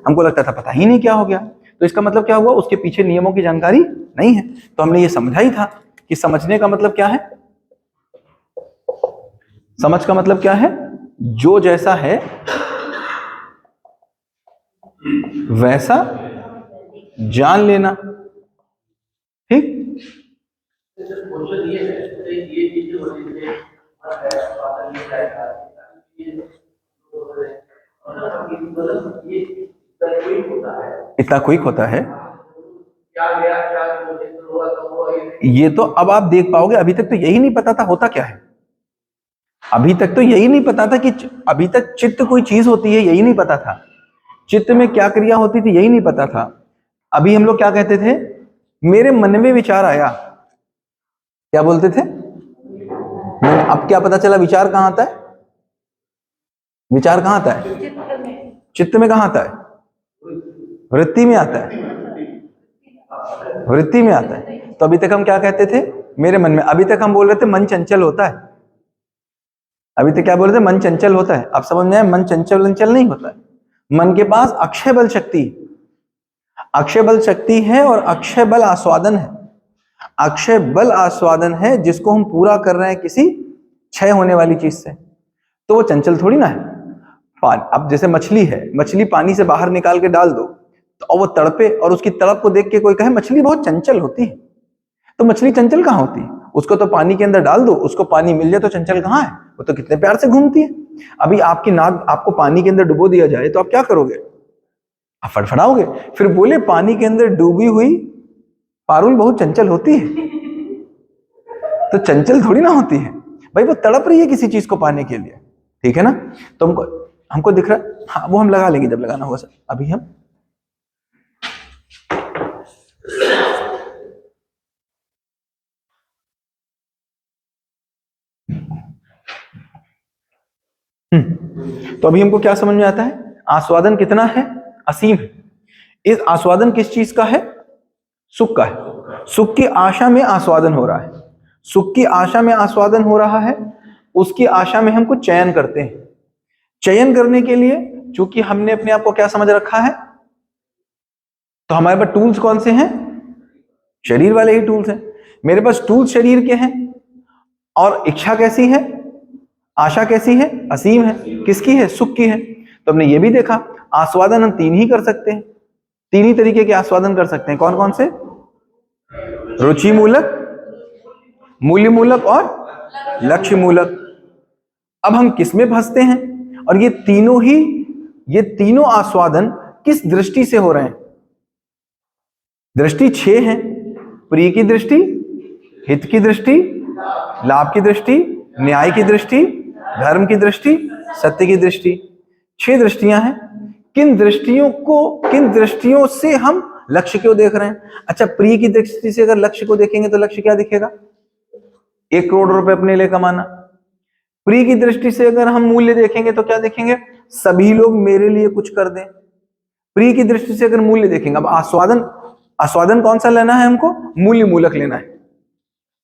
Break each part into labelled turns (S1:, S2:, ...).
S1: हमको लगता था पता ही नहीं क्या हो गया। तो इसका मतलब क्या हुआ, उसके पीछे नियमों की जानकारी नहीं है। तो हमने ये समझा ही था कि समझने का मतलब क्या है, समझ का मतलब क्या है, जो जैसा है वैसा जान लेना। ठीक, इतना क्विक होता है ये तो अब आप देख पाओगे। अभी तक तो यही नहीं पता था होता क्या है, अभी तक तो यही नहीं पता था कि अभी तक चित्त कोई चीज होती है, यही नहीं पता था। चित्त में क्या क्रिया होती थी यही नहीं पता था। अभी हम लोग क्या कहते थे, मेरे मन में विचार आया, क्या बोलते थे, अब क्या पता चला विचार कहां आता है, विचार कहां आता है, चित्त में कहां आता है, वृत्ति में आता है, वृत्ति में आता है। तो अभी तक हम क्या कहते थे, मेरे मन में। अभी तक हम बोल रहे थे मन चंचल होता है, अभी तक क्या बोल रहे थे, मन चंचल होता है। अब समझ में आया, मन चंचल नहीं होता है। मन के पास अक्षय बल शक्ति, अक्षय बल शक्ति है और अक्षय बल आस्वादन है। अक्षय बल आस्वादन है जिसको हम पूरा कर रहे हैं किसी क्षय होने वाली चीज से, तो वो चंचल थोड़ी ना है। अब जैसे मछली है, मछली पानी से बाहर निकाल के डाल दो तो वो तड़पे और उसकी तड़प को देख के कोई कहे मछली बहुत चंचल होती है, तो मछली चंचल कहाँ होती है, उसको तो पानी के अंदर डाल दो, उसको पानी मिल जाए तो चंचल कहाँ है, वो तो कितने प्यार से घूमती है। अभी आपकी नाक आपको पानी के अंदर डुबो दिया जाए तो आप क्या करोगे, आप फड़फड़ाओगे। फिर बोले पानी के अंदर डूबी हुई पारुल बहुत चंचल होती है, तो चंचल थोड़ी ना होती है भाई, वो तड़प रही है किसी चीज को पाने के लिए। ठीक है ना, तो हमको दिख रहा है। हाँ, वो हम लगा लेंगे जब लगाना होगा सर। अभी हम तो अभी हमको क्या समझ में आता है, आस्वादन कितना है, असीम है। इस आस्वादन किस चीज का है, सुख का है। सुख की आशा में आस्वादन हो रहा है, सुख की आशा में आस्वादन हो रहा है। उसकी आशा में हमको चयन करते हैं। चयन करने के लिए चूंकि हमने अपने आप को क्या समझ रखा है, तो हमारे पास टूल्स कौन से हैं, शरीर वाले ही टूल्स हैं। मेरे पास टूल्स शरीर के हैं, और इच्छा कैसी है, आशा कैसी है, असीम है। किसकी है, सुख की है। तो हमने ये भी देखा आस्वादन हम तीन ही कर सकते हैं, तीन ही तरीके के आस्वादन कर सकते हैं। कौन कौन से, रुचि मूलक, मूल्य मूलक और लक्ष्य मूलक। अब हम किस में फंसते हैं, और ये तीनों आस्वादन किस दृष्टि से हो रहे हैं। दृष्टि 6 है, प्रिय की दृष्टि, हित की दृष्टि, लाभ की दृष्टि, न्याय की दृष्टि, धर्म की दृष्टि, सत्य की दृष्टि। 6 दृष्टियां हैं। किन दृष्टियों से हम लक्ष्य क्यों देख रहे हैं। अच्छा, प्रिय की दृष्टि से अगर लक्ष्य को देखेंगे तो लक्ष्य क्या दिखेगा, 1 करोड़ रुपए अपने लिए कमाना। प्रिय की दृष्टि से अगर हम मूल्य देखेंगे तो क्या देखेंगे, सभी लोग मेरे लिए कुछ कर दें। प्रिय की दृष्टि से अगर मूल्य देखेंगे, अब आस्वादन कौन सा लेना है हमको, मूल्य मूलक लेना है।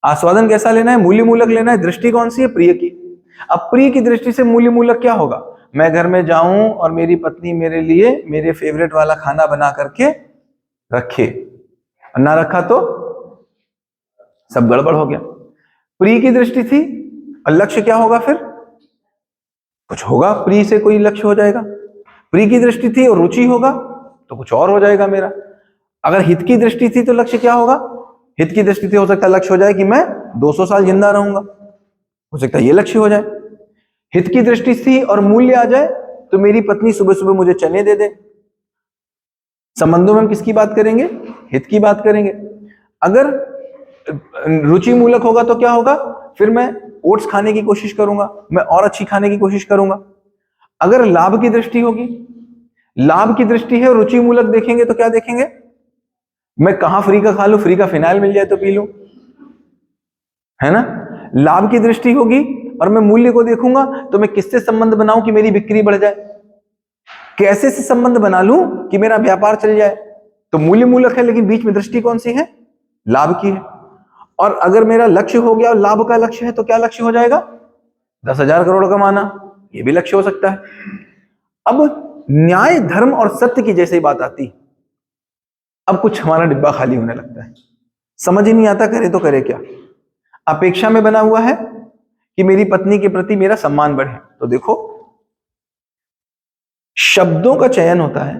S1: आस्वादन कैसा लेना है, मूल्य मूलक लेना है। दृष्टि कौन सी है, प्रिय की। अब प्रिय की दृष्टि से मूल्य मूलक क्या होगा, मैं घर में जाऊं और मेरी पत्नी मेरे लिए मेरे फेवरेट वाला खाना बना करके रखे, और ना रखा तो सब गड़बड़ हो गया। प्रिय की दृष्टि थी, और लक्ष्य क्या होगा, फिर कुछ होगा, प्रिय से कोई लक्ष्य हो जाएगा। प्रिय की दृष्टि थी और रुचि होगा तो कुछ और हो जाएगा मेरा। अगर हित की दृष्टि थी तो लक्ष्य क्या होगा, हित की दृष्टि से हो सकता है लक्ष्य हो जाए कि मैं 200 साल जिंदा रहूंगा, हो सकता है ये लक्ष्य हो जाए। हित की दृष्टि थी और मूल्य आ जाए तो मेरी पत्नी सुबह सुबह मुझे चने दे दे। संबंधों में हम किसकी बात करेंगे, हित की बात करेंगे। अगर रुचि मूलक होगा तो क्या होगा, फिर मैं ओट्स खाने की कोशिश करूंगा, मैं और अच्छी खाने की कोशिश करूंगा। अगर लाभ की दृष्टि होगी, लाभ की दृष्टि है, रुचि मूलक देखेंगे तो क्या देखेंगे, मैं कहां फ्री का खा लूं, फ्री का फिनाइल मिल जाए तो पी लूं, है ना। लाभ की दृष्टि होगी और मैं मूल्य को देखूंगा तो मैं किससे संबंध बनाऊं कि मेरी बिक्री बढ़ जाए, कैसे से संबंध बना लूं कि मेरा व्यापार चल जाए। तो मूल्य मूलक है, लेकिन बीच में दृष्टि कौन सी है, लाभ की है। और अगर मेरा लक्ष्य हो गया और लाभ का लक्ष्य है तो क्या लक्ष्य हो जाएगा, 10,000 करोड़ कमाना, ये भी लक्ष्य हो सकता है। अब न्याय, धर्म और सत्य की जैसे ही बात आती, अब कुछ हमारा डिब्बा खाली होने लगता है, समझ ही नहीं आता करे तो करे क्या। अपेक्षा में बना हुआ है कि मेरी पत्नी के प्रति मेरा सम्मान बढ़े, तो देखो शब्दों का चयन होता है,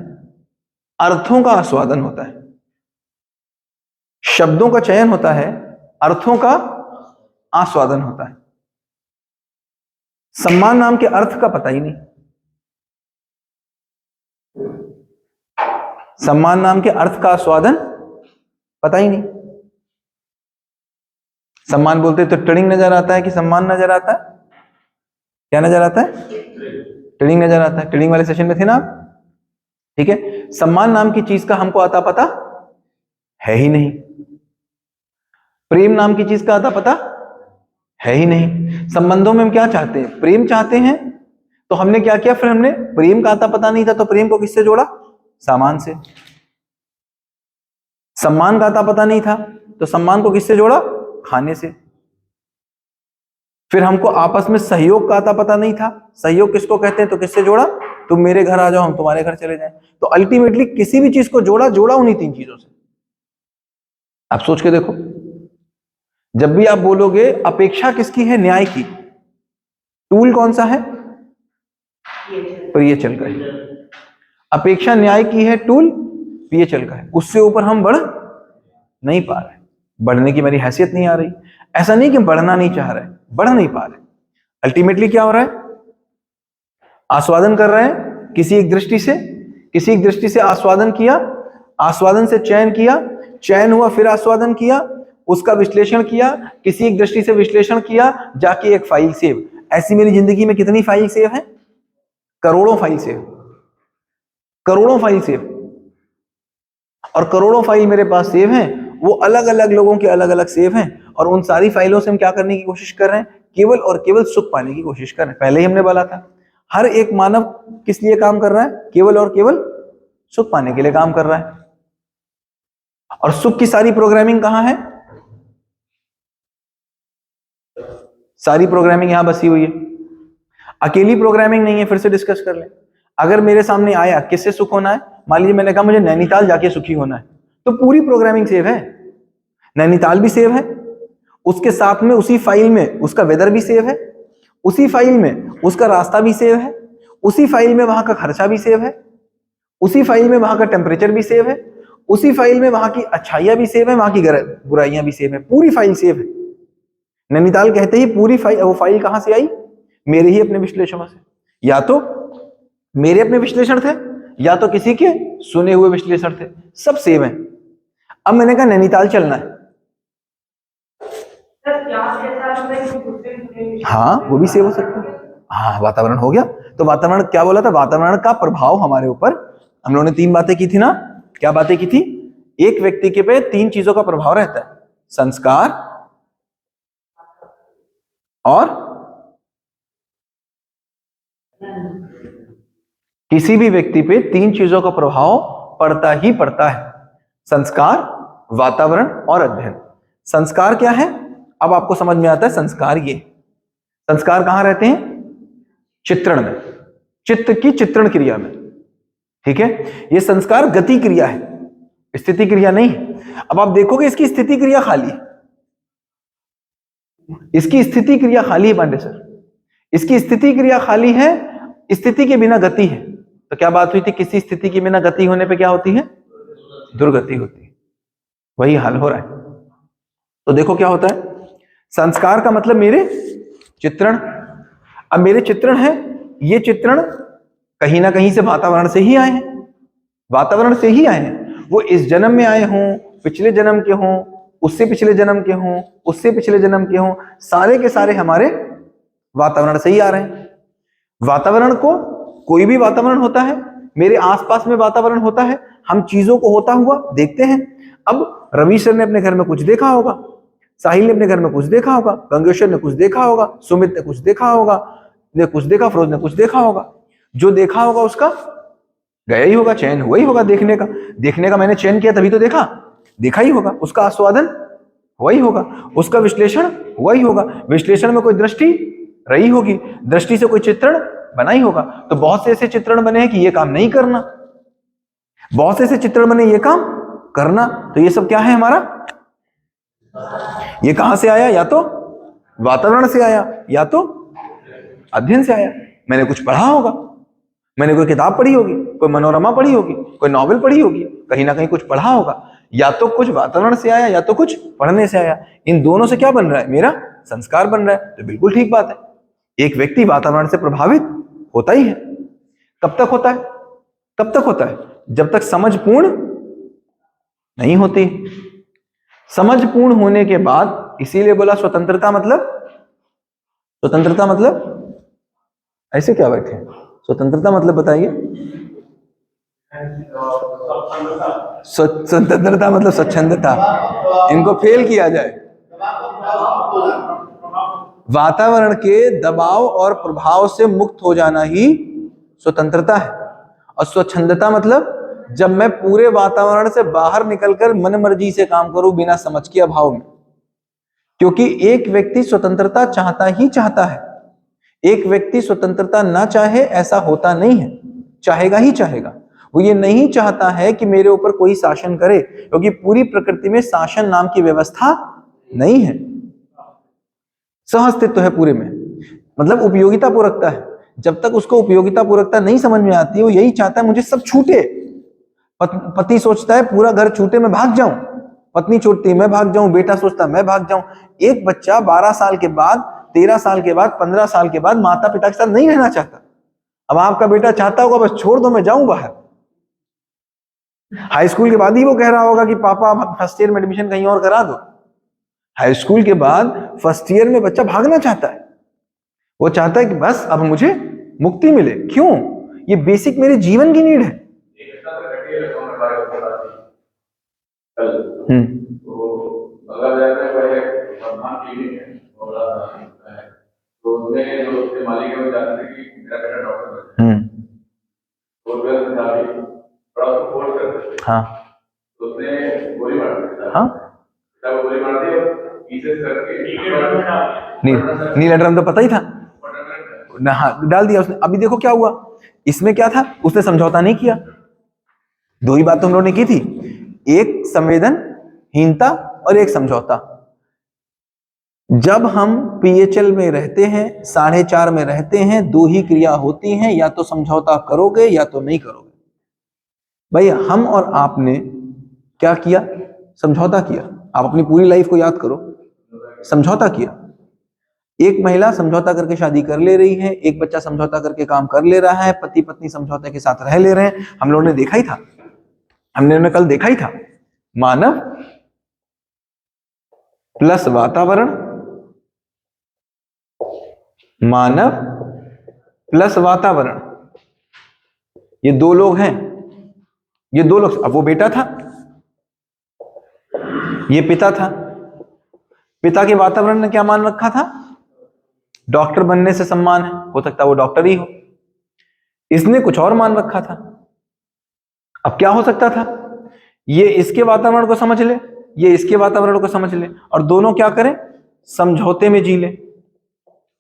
S1: अर्थों का आस्वादन होता है। शब्दों का चयन होता है, अर्थों का आस्वादन होता है। सम्मान नाम के अर्थ का पता ही नहीं, सम्मान नाम के अर्थ का आस्वादन पता ही नहीं। सम्मान बोलते तो ट्रेडिंग नजर आता है कि सम्मान नजर आता है? क्या नजर आता है? ट्रेडिंग नजर आता है। ट्रेडिंग वाले सेशन में थे ना आप? ठीक है, सम्मान नाम की चीज का हमको आता पता है ही नहीं। प्रेम नाम की चीज का आता पता है ही नहीं। संबंधों में हम क्या चाहते हैं? प्रेम चाहते हैं, तो हमने क्या किया? फिर हमने प्रेम का आता पता नहीं था तो प्रेम को किससे जोड़ा? सामान से। सम्मान का आता पता नहीं था तो सम्मान को किससे जोड़ा? खाने से। फिर हमको आपस में सहयोग का आता पता नहीं था, सहयोग किसको कहते हैं, तो किससे जोड़ा? तुम मेरे घर आ जाओ, हम तुम्हारे घर चले जाएं। तो अल्टीमेटली किसी भी चीज को जोड़ा उन्हीं तीन चीजों से। आप सोच के देखो, जब भी आप बोलोगे अपेक्षा किसकी है? न्याय की। टूल कौन सा है? प्रिय चल का है। अपेक्षा न्याय की है, टूल प्रिय चल का है। उससे ऊपर हम बढ़ नहीं पा रहे, बढ़ने की मेरी हैसियत नहीं आ रही। ऐसा नहीं कि बढ़ना नहीं चाह रहे, बढ़ नहीं पा रहे। अल्टीमेटली क्या हो रहा है? आस्वादन कर रहे हैं किसी एक दृष्टि से आस्वादन किया, आस्वादन से चयन किया, चयन हुआ, फिर आस्वादन किया, उसका विश्लेषण किया, किसी एक दृष्टि से विश्लेषण किया, जाके एक फाइल सेव। ऐसी मेरी जिंदगी में कितनी फाइल सेव है? करोड़ों फाइल सेव, करोड़ों फाइल सेव। और करोड़ों फाइल मेरे पास सेव हैं, वो अलग अलग लोगों के अलग अलग सेव हैं। और उन सारी फाइलों से हम क्या करने की कोशिश कर रहे हैं? केवल और केवल सुख पाने की कोशिश कर रहे हैं। पहले ही हमने बोला था, हर एक मानव किस लिए काम कर रहा है? केवल और केवल सुख पाने के लिए काम कर रहा है। और सुख की सारी प्रोग्रामिंग कहां है? सारी प्रोग्रामिंग यहां बसी हुई है। अकेली प्रोग्रामिंग नहीं है। फिर से डिस्कस कर लें, अगर मेरे सामने आया किससे सुख होना है, मान लीजिए मैंने कहा मुझे नैनीताल जाके सुखी होना है, तो पूरी प्रोग्रामिंग सेव है। नैनीताल भी सेव है, उसके साथ में उसी फाइल में उसका वेदर भी सेव है, उसी फाइल में उसका रास्ता भी सेव है, उसी फाइल में वहां का खर्चा भी सेव है, उसी फाइल में वहां का टेम्परेचर भी सेव है, उसी फाइल में वहां की अच्छाइयां भी सेव है, वहां की बुराइयां भी सेव है। पूरी फाइल सेव है। नैनीताल कहते ही पूरी फाइल, वो फाइल कहां से आई? मेरे ही अपने विश्लेषणों से। या तो मेरे अपने विश्लेषण थे, या तो किसी के सुने हुए विश्लेषण थे, सब सेव है। अब मैंने कहा नैनीताल चलना है, हाँ वो भी सेव हो सकता है। हाँ वातावरण हो गया। तो वातावरण क्या बोला था? वातावरण का प्रभाव हमारे ऊपर। हम लोगों ने तीन बातें की थी ना? क्या बातें की थी? एक व्यक्ति के पे तीन चीजों का प्रभाव रहता है, संस्कार और किसी भी व्यक्ति पे तीन चीजों का प्रभाव पड़ता ही पड़ता है, संस्कार, वातावरण और अध्ययन। संस्कार क्या है? अब आपको समझ में आता है। संस्कार, ये संस्कार कहां रहते हैं? चित्रण में, चित्त की चित्रण क्रिया में। ठीक है, ये संस्कार गति क्रिया है, स्थिति क्रिया नहीं। अब आप देखोगे इसकी स्थिति क्रिया खाली है, इसकी स्थिति क्रिया खाली है पांडे सर, इसकी स्थिति क्रिया खाली है, स्थिति के बिना गति है। तो क्या बात हुई थी? किसी स्थिति के बिना गति होने पे क्या होती है? दुर्गति होती है। वही हाल हो रहा है। तो देखो क्या होता है, संस्कार का मतलब मेरे चित्रण। अब मेरे चित्रण है, ये चित्रण कहीं ना कहीं से वातावरण से ही आए हैं, वातावरण से ही आए हैं। वो इस जन्म में आए हों, पिछले जन्म के हों, उससे पिछले जन्म के हों, उससे पिछले जन्म के हों, सारे के सारे हमारे वातावरण से ही आ रहे हैं। वातावरण को, कोई भी वातावरण होता है, मेरे आसपास में वातावरण होता है, हम चीजों को होता हुआ देखते हैं। अब रवि सर ने अपने घर में कुछ देखा होगा, साहिल ने अपने घर में कुछ देखा होगा, गंगेश्वर ने कुछ देखा होगा, सुमित ने कुछ देखा होगा, ने कुछ देखा, फिरोज ने कुछ देखा होगा। जो देखा होगा उसका गया ही होगा, चयन हुआ ही होगा देखने का। देखने का मैंने चयन किया तभी तो देखा, देखा ही होगा। उसका आस्वादन हुआ ही होगा, उसका विश्लेषण हुआ ही होगा, विश्लेषण में कोई दृष्टि रही होगी, दृष्टि से कोई चित्रण बना ही होगा। तो बहुत से ऐसे चित्रण बने हैं कि ये काम नहीं करना, बहुत से ऐसे चित्रण बने ये काम करना। तो ये सब क्या है हमारा, ये कहां से आया, या तो वातावरण से आया या तो अध्ययन से आया। मैंने कुछ पढ़ा होगा, मैंने कोई किताब पढ़ी होगी, कोई मनोरमा पढ़ी होगी, कोई नॉवेल पढ़ी होगी, कहीं ना कहीं कुछ पढ़ा होगा। या तो कुछ वातावरण से आया या तो कुछ पढ़ने से आया। इन दोनों से क्या बन रहा है, मेरा संस्कार बन रहा है। तो बिल्कुल ठीक बात है, एक व्यक्ति वातावरण से प्रभावित होता ही है। कब तक होता है, कब तक होता है, जब तक समझ पूर्ण नहीं होती। समझ पूर्ण होने के बाद, इसीलिए बोला स्वतंत्रता मतलब, स्वतंत्रता मतलब, ऐसे क्या बैठे हैं, स्वतंत्रता मतलब बताइए। स्वतंत्रता मतलब स्वच्छंदता, इनको फेल किया जाए। वातावरण के दबाव और प्रभाव से मुक्त हो जाना ही स्वतंत्रता है। और स्वच्छंदता मतलब जब मैं पूरे वातावरण से बाहर निकलकर मन मर्जी से काम करूं बिना समझ के अभाव में। क्योंकि एक व्यक्ति स्वतंत्रता चाहता ही चाहता है, एक व्यक्ति स्वतंत्रता ना चाहे ऐसा होता नहीं है, चाहेगा ही चाहेगा। वो ये नहीं चाहता है कि मेरे ऊपर कोई शासन करे, क्योंकि पूरी प्रकृति में शासन नाम की व्यवस्था नहीं है, सहअस्तित्व है पूरे में, मतलब उपयोगिता पूरकता है। जब तक उसको उपयोगिता पूरकता नहीं समझ में आती, वो यही चाहता है मुझे सब छूटे। पति सोचता है पूरा घर छूटे, मैं भाग जाऊं, पत्नी छूटती है मैं भाग जाऊं, बेटा सोचता है मैं भाग जाऊं। एक बच्चा 12 साल के बाद, 13 साल के बाद, 15 साल के बाद माता पिता के साथ नहीं रहना चाहता। अब आपका बेटा चाहता होगा बस छोड़ दो, मैं जाऊं बाहर। हाई स्कूल के बाद ही वो कह रहा होगा कि पापा फर्स्ट ईयर में एडमिशन कहीं और करा दो। हाई स्कूल के बाद फर्स्ट ईयर में बच्चा भागना चाहता है, वो चाहता है कि बस अब मुझे मुक्ति मिले। क्यों, ये बेसिक मेरे जीवन की नीड है। हाँ हाँ, नीला ड्रम तो पता ही था ना, हाँ डाल दिया उसने। अभी देखो क्या हुआ, इसमें क्या था, उसने समझौता नहीं किया। दो ही बात तो हम लोगों ने की थी, एक संवेदनहीनता और एक समझौता। जब हम पीएचएल में रहते हैं, 4.5 में रहते हैं, दो ही क्रिया होती हैं, या तो समझौता करोगे या तो नहीं करोगे। भाई हम और आपने क्या किया, समझौता किया। आप अपनी पूरी लाइफ को याद करो, समझौता किया। एक महिला समझौता करके शादी कर ले रही है, एक बच्चा समझौता करके काम कर ले रहा है, पति पत्नी समझौते के साथ रह ले रहे हैं। हम लोगों ने देखा ही था, हमने कल देखा ही था, मानव प्लस वातावरण, मानव प्लस वातावरण, ये दो लोग हैं, ये दो लोग। अब वो बेटा था, ये पिता था। पिता के वातावरण ने क्या मान रखा था, डॉक्टर बनने से सम्मान है, हो सकता है वो डॉक्टर ही हो। इसने कुछ और मान रखा था। अब क्या हो सकता था, ये इसके वातावरण को समझ ले, ये इसके वातावरण को समझ ले, और दोनों क्या करें, समझौते में जी ले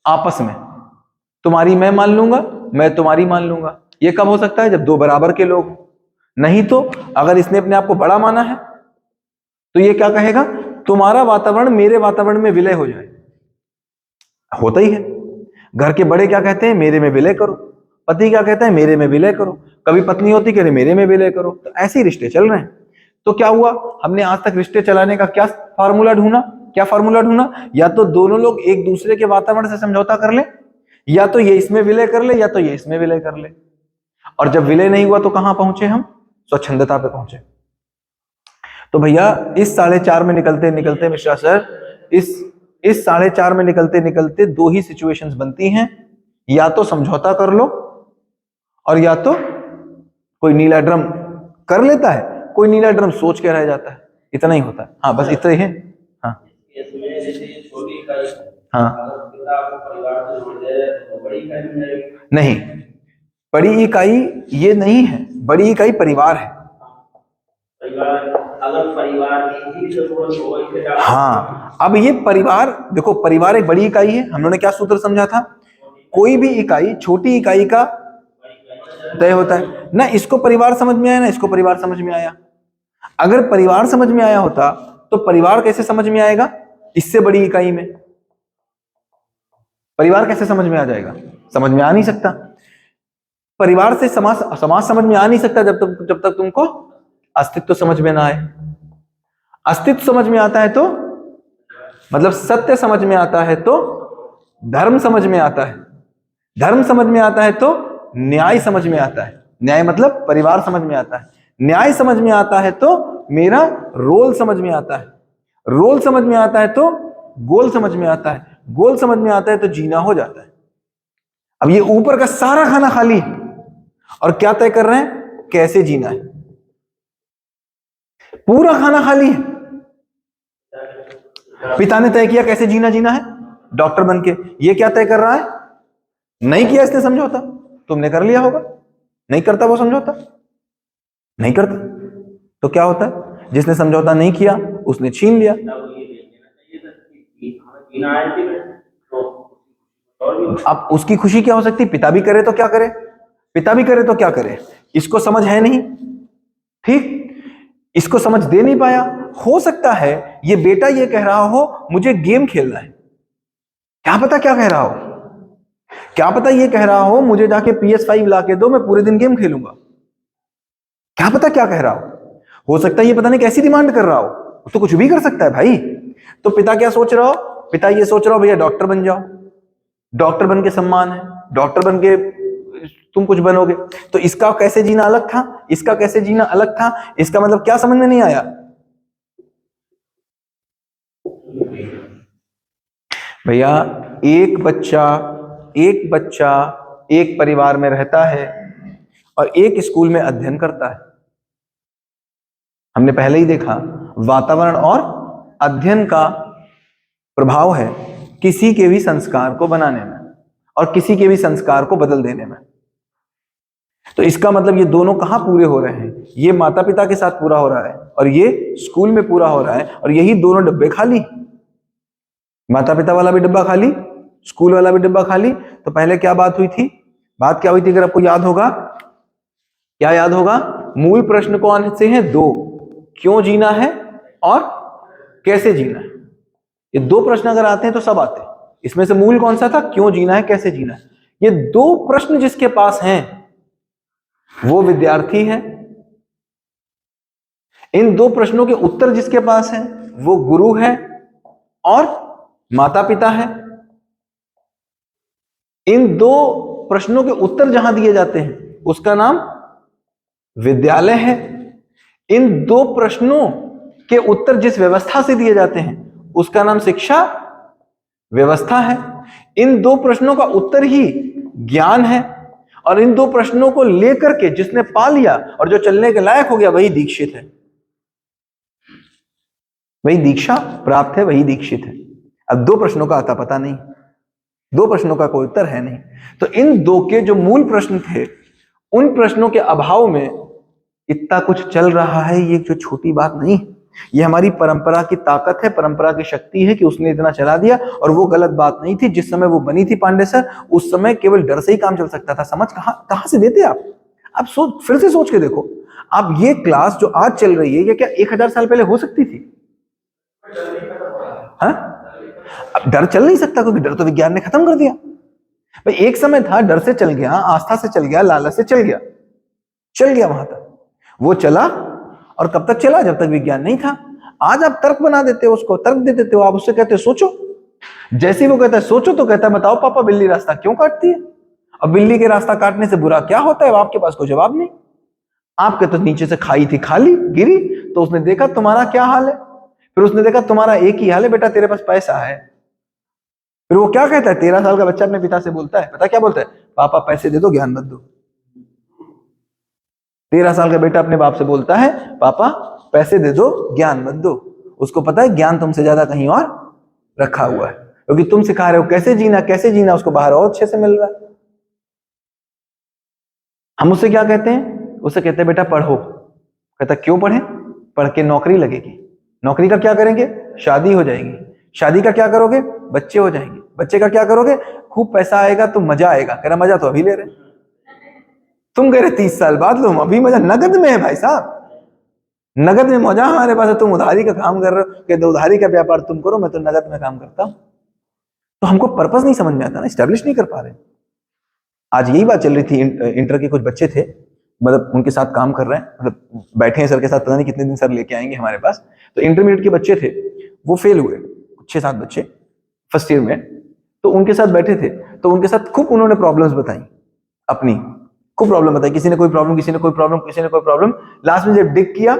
S1: आपस में। तुम्हारी मैं मान लूंगा, मैं तुम्हारी मान लूंगा। ये कब हो सकता है, जब दो बराबर के लोग। नहीं तो अगर इसने अपने आप को बड़ा माना है तो ये क्या कहेगा, तुम्हारा वातावरण मेरे वातावरण में विलय हो जाए। होता ही है, घर के बड़े क्या कहते हैं, मेरे में विलय करो। पति क्या कहता है, मेरे में विलय करो। कभी पत्नी होती कह रही मेरे में विलय करो। तो ऐसे ही रिश्ते चल रहे हैं। तो क्या हुआ, हमने आज तक रिश्ते चलाने का क्या फार्मूला ढूंढा, क्या फार्मूला ढूंढा, या तो दोनों लोग एक दूसरे के वातावरण से समझौता कर ले, या तो ये इसमें विलय कर ले, या तो ये इसमें विलय कर ले। और जब विलय नहीं हुआ तो कहां पहुंचे हम, स्वच्छंदता पे पहुंचे। तो भैया इस 4.5 में निकलते निकलते मिश्रा सर, इस 4.5 में निकलते निकलते दो ही सिचुएशंस बनती हैं, या तो समझौता कर लो, और या तो कोई नीला ड्रम कर लेता है, कोई नीला ड्रम सोच के रह जाता है। इतना ही होता है। हाँ बस इतना ही है। हाँ हाँ, नहीं, बड़ी इकाई ये नहीं है, बड़ी इकाई परिवार है। अगर परिवार की जरूरत हो, हाँ अब ये परिवार देखो, परिवार एक बड़ी इकाई है। हम लोगों ने क्या सूत्र समझा था, कोई भी इकाई छोटी इकाई का तय होता है ना। इसको परिवार समझ में आया ना इसको परिवार समझ में आया। अगर परिवार समझ में आया होता तो परिवार कैसे समझ में आएगा इससे बड़ी इकाई में? परिवार कैसे समझ में आ जाएगा? समझ में आ नहीं सकता। परिवार से समाज समझ में आ नहीं सकता जब तक तुमको अस्तित्व समझ में ना आए। अस्तित्व समझ में आता है तो मतलब सत्य समझ में आता है तो धर्म समझ में आता है। धर्म समझ में आता है तो न्याय समझ में आता है। न्याय मतलब परिवार समझ में आता है। न्याय समझ में आता है तो मेरा रोल समझ में आता है। रोल समझ में आता है तो गोल समझ में आता है। गोल समझ में आता है तो जीना हो जाता है। अब ये ऊपर का सारा खाना खाली है और क्या तय कर रहे हैं? कैसे जीना है। पूरा खाना खाली है। पिता ने तय किया कैसे जीना है डॉक्टर बन के। ये क्या तय कर रहा है? नहीं किया इसने समझौता, तुमने कर लिया होगा। नहीं करता वो समझौता, नहीं करता तो क्या होता है? जिसने समझौता नहीं किया उसने छीन लिया। अब उसकी खुशी क्या हो सकती? पिता भी करे तो क्या करे, पिता भी करे तो क्या करे। इसको समझ है नहीं, ठीक, इसको समझ दे नहीं पाया। हो सकता है ये बेटा ये कह रहा हो मुझे गेम खेलना है, क्या पता क्या कह रहा हो। क्या पता ये कह रहा हो मुझे जाके PS5 ला के दो, मैं पूरे दिन गेम खेलूंगा। क्या पता क्या कह रहा हो सकता है ये पता नहीं कैसी डिमांड कर रहा हो। तो कुछ भी कर सकता है भाई। तो पिता क्या सोच रहा हो? पिता ये सोच रहा हो भैया डॉक्टर बन जाओ, डॉक्टर बन के सम्मान है, डॉक्टर बन के तुम कुछ बनोगे। तो इसका कैसे जीना अलग था, इसका कैसे जीना अलग था। इसका मतलब क्या समझ में नहीं आया भैया? एक बच्चा एक परिवार में रहता है और एक स्कूल में अध्ययन करता है। हमने पहले ही देखा वातावरण और अध्ययन का प्रभाव है किसी के भी संस्कार को बनाने में और किसी के भी संस्कार को बदल देने में। तो इसका मतलब ये दोनों कहां पूरे हो रहे हैं? ये माता पिता के साथ पूरा हो रहा है और ये स्कूल में पूरा हो रहा है। और यही दोनों डब्बे खाली, माता पिता वाला भी डब्बा खाली, स्कूल वाला भी डब्बा खाली। तो पहले क्या बात हुई थी? बात क्या हुई थी अगर आपको याद होगा? क्या याद होगा? मूल प्रश्न कौन से हैं? दो, क्यों जीना है और कैसे जीना है। ये दो प्रश्न अगर आते हैं तो सब आते हैं। इसमें से मूल कौन सा था? क्यों जीना है, कैसे जीना है। ये दो प्रश्न जिसके पास हैं वो विद्यार्थी है। इन दो प्रश्नों के उत्तर जिसके पास है वो गुरु है और माता पिता है। इन दो प्रश्नों के उत्तर जहां दिए जाते हैं उसका नाम विद्यालय है। इन दो प्रश्नों के उत्तर जिस व्यवस्था से दिए जाते हैं उसका नाम शिक्षा व्यवस्था है। इन दो प्रश्नों का उत्तर ही ज्ञान है और इन दो प्रश्नों को लेकर के जिसने पा लिया और जो चलने के लायक हो गया वही दीक्षित है, वही दीक्षा प्राप्त है, वही दीक्षित है। अब दो प्रश्नों का आता पता नहीं, दो प्रश्नों का कोई उत्तर है नहीं। तो इन दो के जो मूल प्रश्न थे उन प्रश्नों के अभाव में इतना कुछ चल रहा है। ये जो छोटी बात नहीं, ये हमारी परंपरा की ताकत है, परंपरा की शक्ति है कि उसने इतना चला दिया। और वो गलत बात नहीं थी। जिस समय वो बनी थी पांडे सर, उस समय केवल डर से ही काम चल सकता था। समझ कहां से देते आप सोच, फिर से सोच के देखो। आप ये क्लास जो आज चल रही है ये क्या 1000 साल पहले हो सकती थी? हाँ, अब डर चल नहीं सकता क्योंकि डर तो विज्ञान ने खत्म कर दिया भाई। एक समय था डर से चल गया, आस्था से चल गया, लालच से चल गया वहां तक वो चला। और कब तक चला? जब तक विज्ञान नहीं था। आज आप तर्क बना देते हो, उसको तर्क दे देते हो। आप उससे कहते हो सोचो। जैसे वो कहता है सोचो तो कहता है बताओ पापा बिल्ली रास्ता क्यों काटती है, और बिल्ली के रास्ता काटने से बुरा क्या होता है? आपके पास कोई जवाब नहीं। आप कहते हो नीचे से खाई थी, खाली गिरी तो उसने देखा तुम्हारा क्या हाल है। फिर उसने देखा तुम्हारा एक ही हाल है बेटा, तेरे पास पैसा है। फिर वो क्या कहता है? 13 साल का बच्चा अपने पिता से बोलता है, पता क्या बोलता है? पापा पैसे दे दो, ज्ञान मत दो। 13 साल का बेटा अपने बाप से बोलता है पापा पैसे दे दो, ज्ञान मत दो। उसको पता है ज्ञान तुमसे ज्यादा कहीं और रखा हुआ है, क्योंकि तुम सिखा रहे हो कैसे जीना, उसको बाहर और अच्छे से मिल रहा है। हम उससे क्या कहते हैं? उससे कहते हैं बेटा पढ़ो। कहता क्यों पढ़े? पढ़ के नौकरी लगेगी। नौकरी का क्या करेंगे? शादी हो जाएगी। शादी का क्या करोगे? बच्चे हो जाएंगे। बच्चे का क्या करोगे? खूब पैसा आएगा तो मजा आएगा, कह रहा मजा तो अभी ले रहे, तुम कह रहे 30 साल बाद लो, अभी मजा नगद में है भाई साहब, नगद में मजा हमारे पास है, तुम उधारी का काम कर रहे हो, कहते उधारी का व्यापार तुम करो, मैं तो नगद में काम करता हूं। तो हमको पर्पस नहीं समझ में आता ना, स्टैब्लिश नहीं कर पा रहे। आज यही बात चल रही थी, इंटर के कुछ बच्चे थे, मतलब उनके साथ काम कर रहे हैं, मतलब बैठे हैं सर के साथ, पता नहीं कितने दिन सर लेके आएंगे हमारे पास। तो इंटरमीडिएट के बच्चे थे, वो फेल हुए 6-7 बच्चे फर्स्ट ईयर में, तो उनके साथ बैठे थे, तो उनके साथ खूब उन्होंने प्रॉब्लम्स बताई अपनी, खूब प्रॉब्लम बताई, किसी ने कोई प्रॉब्लम, किसी ने कोई प्रॉब्लम, किसी ने कोई प्रॉब्लम। लास्ट में जब डिग किया,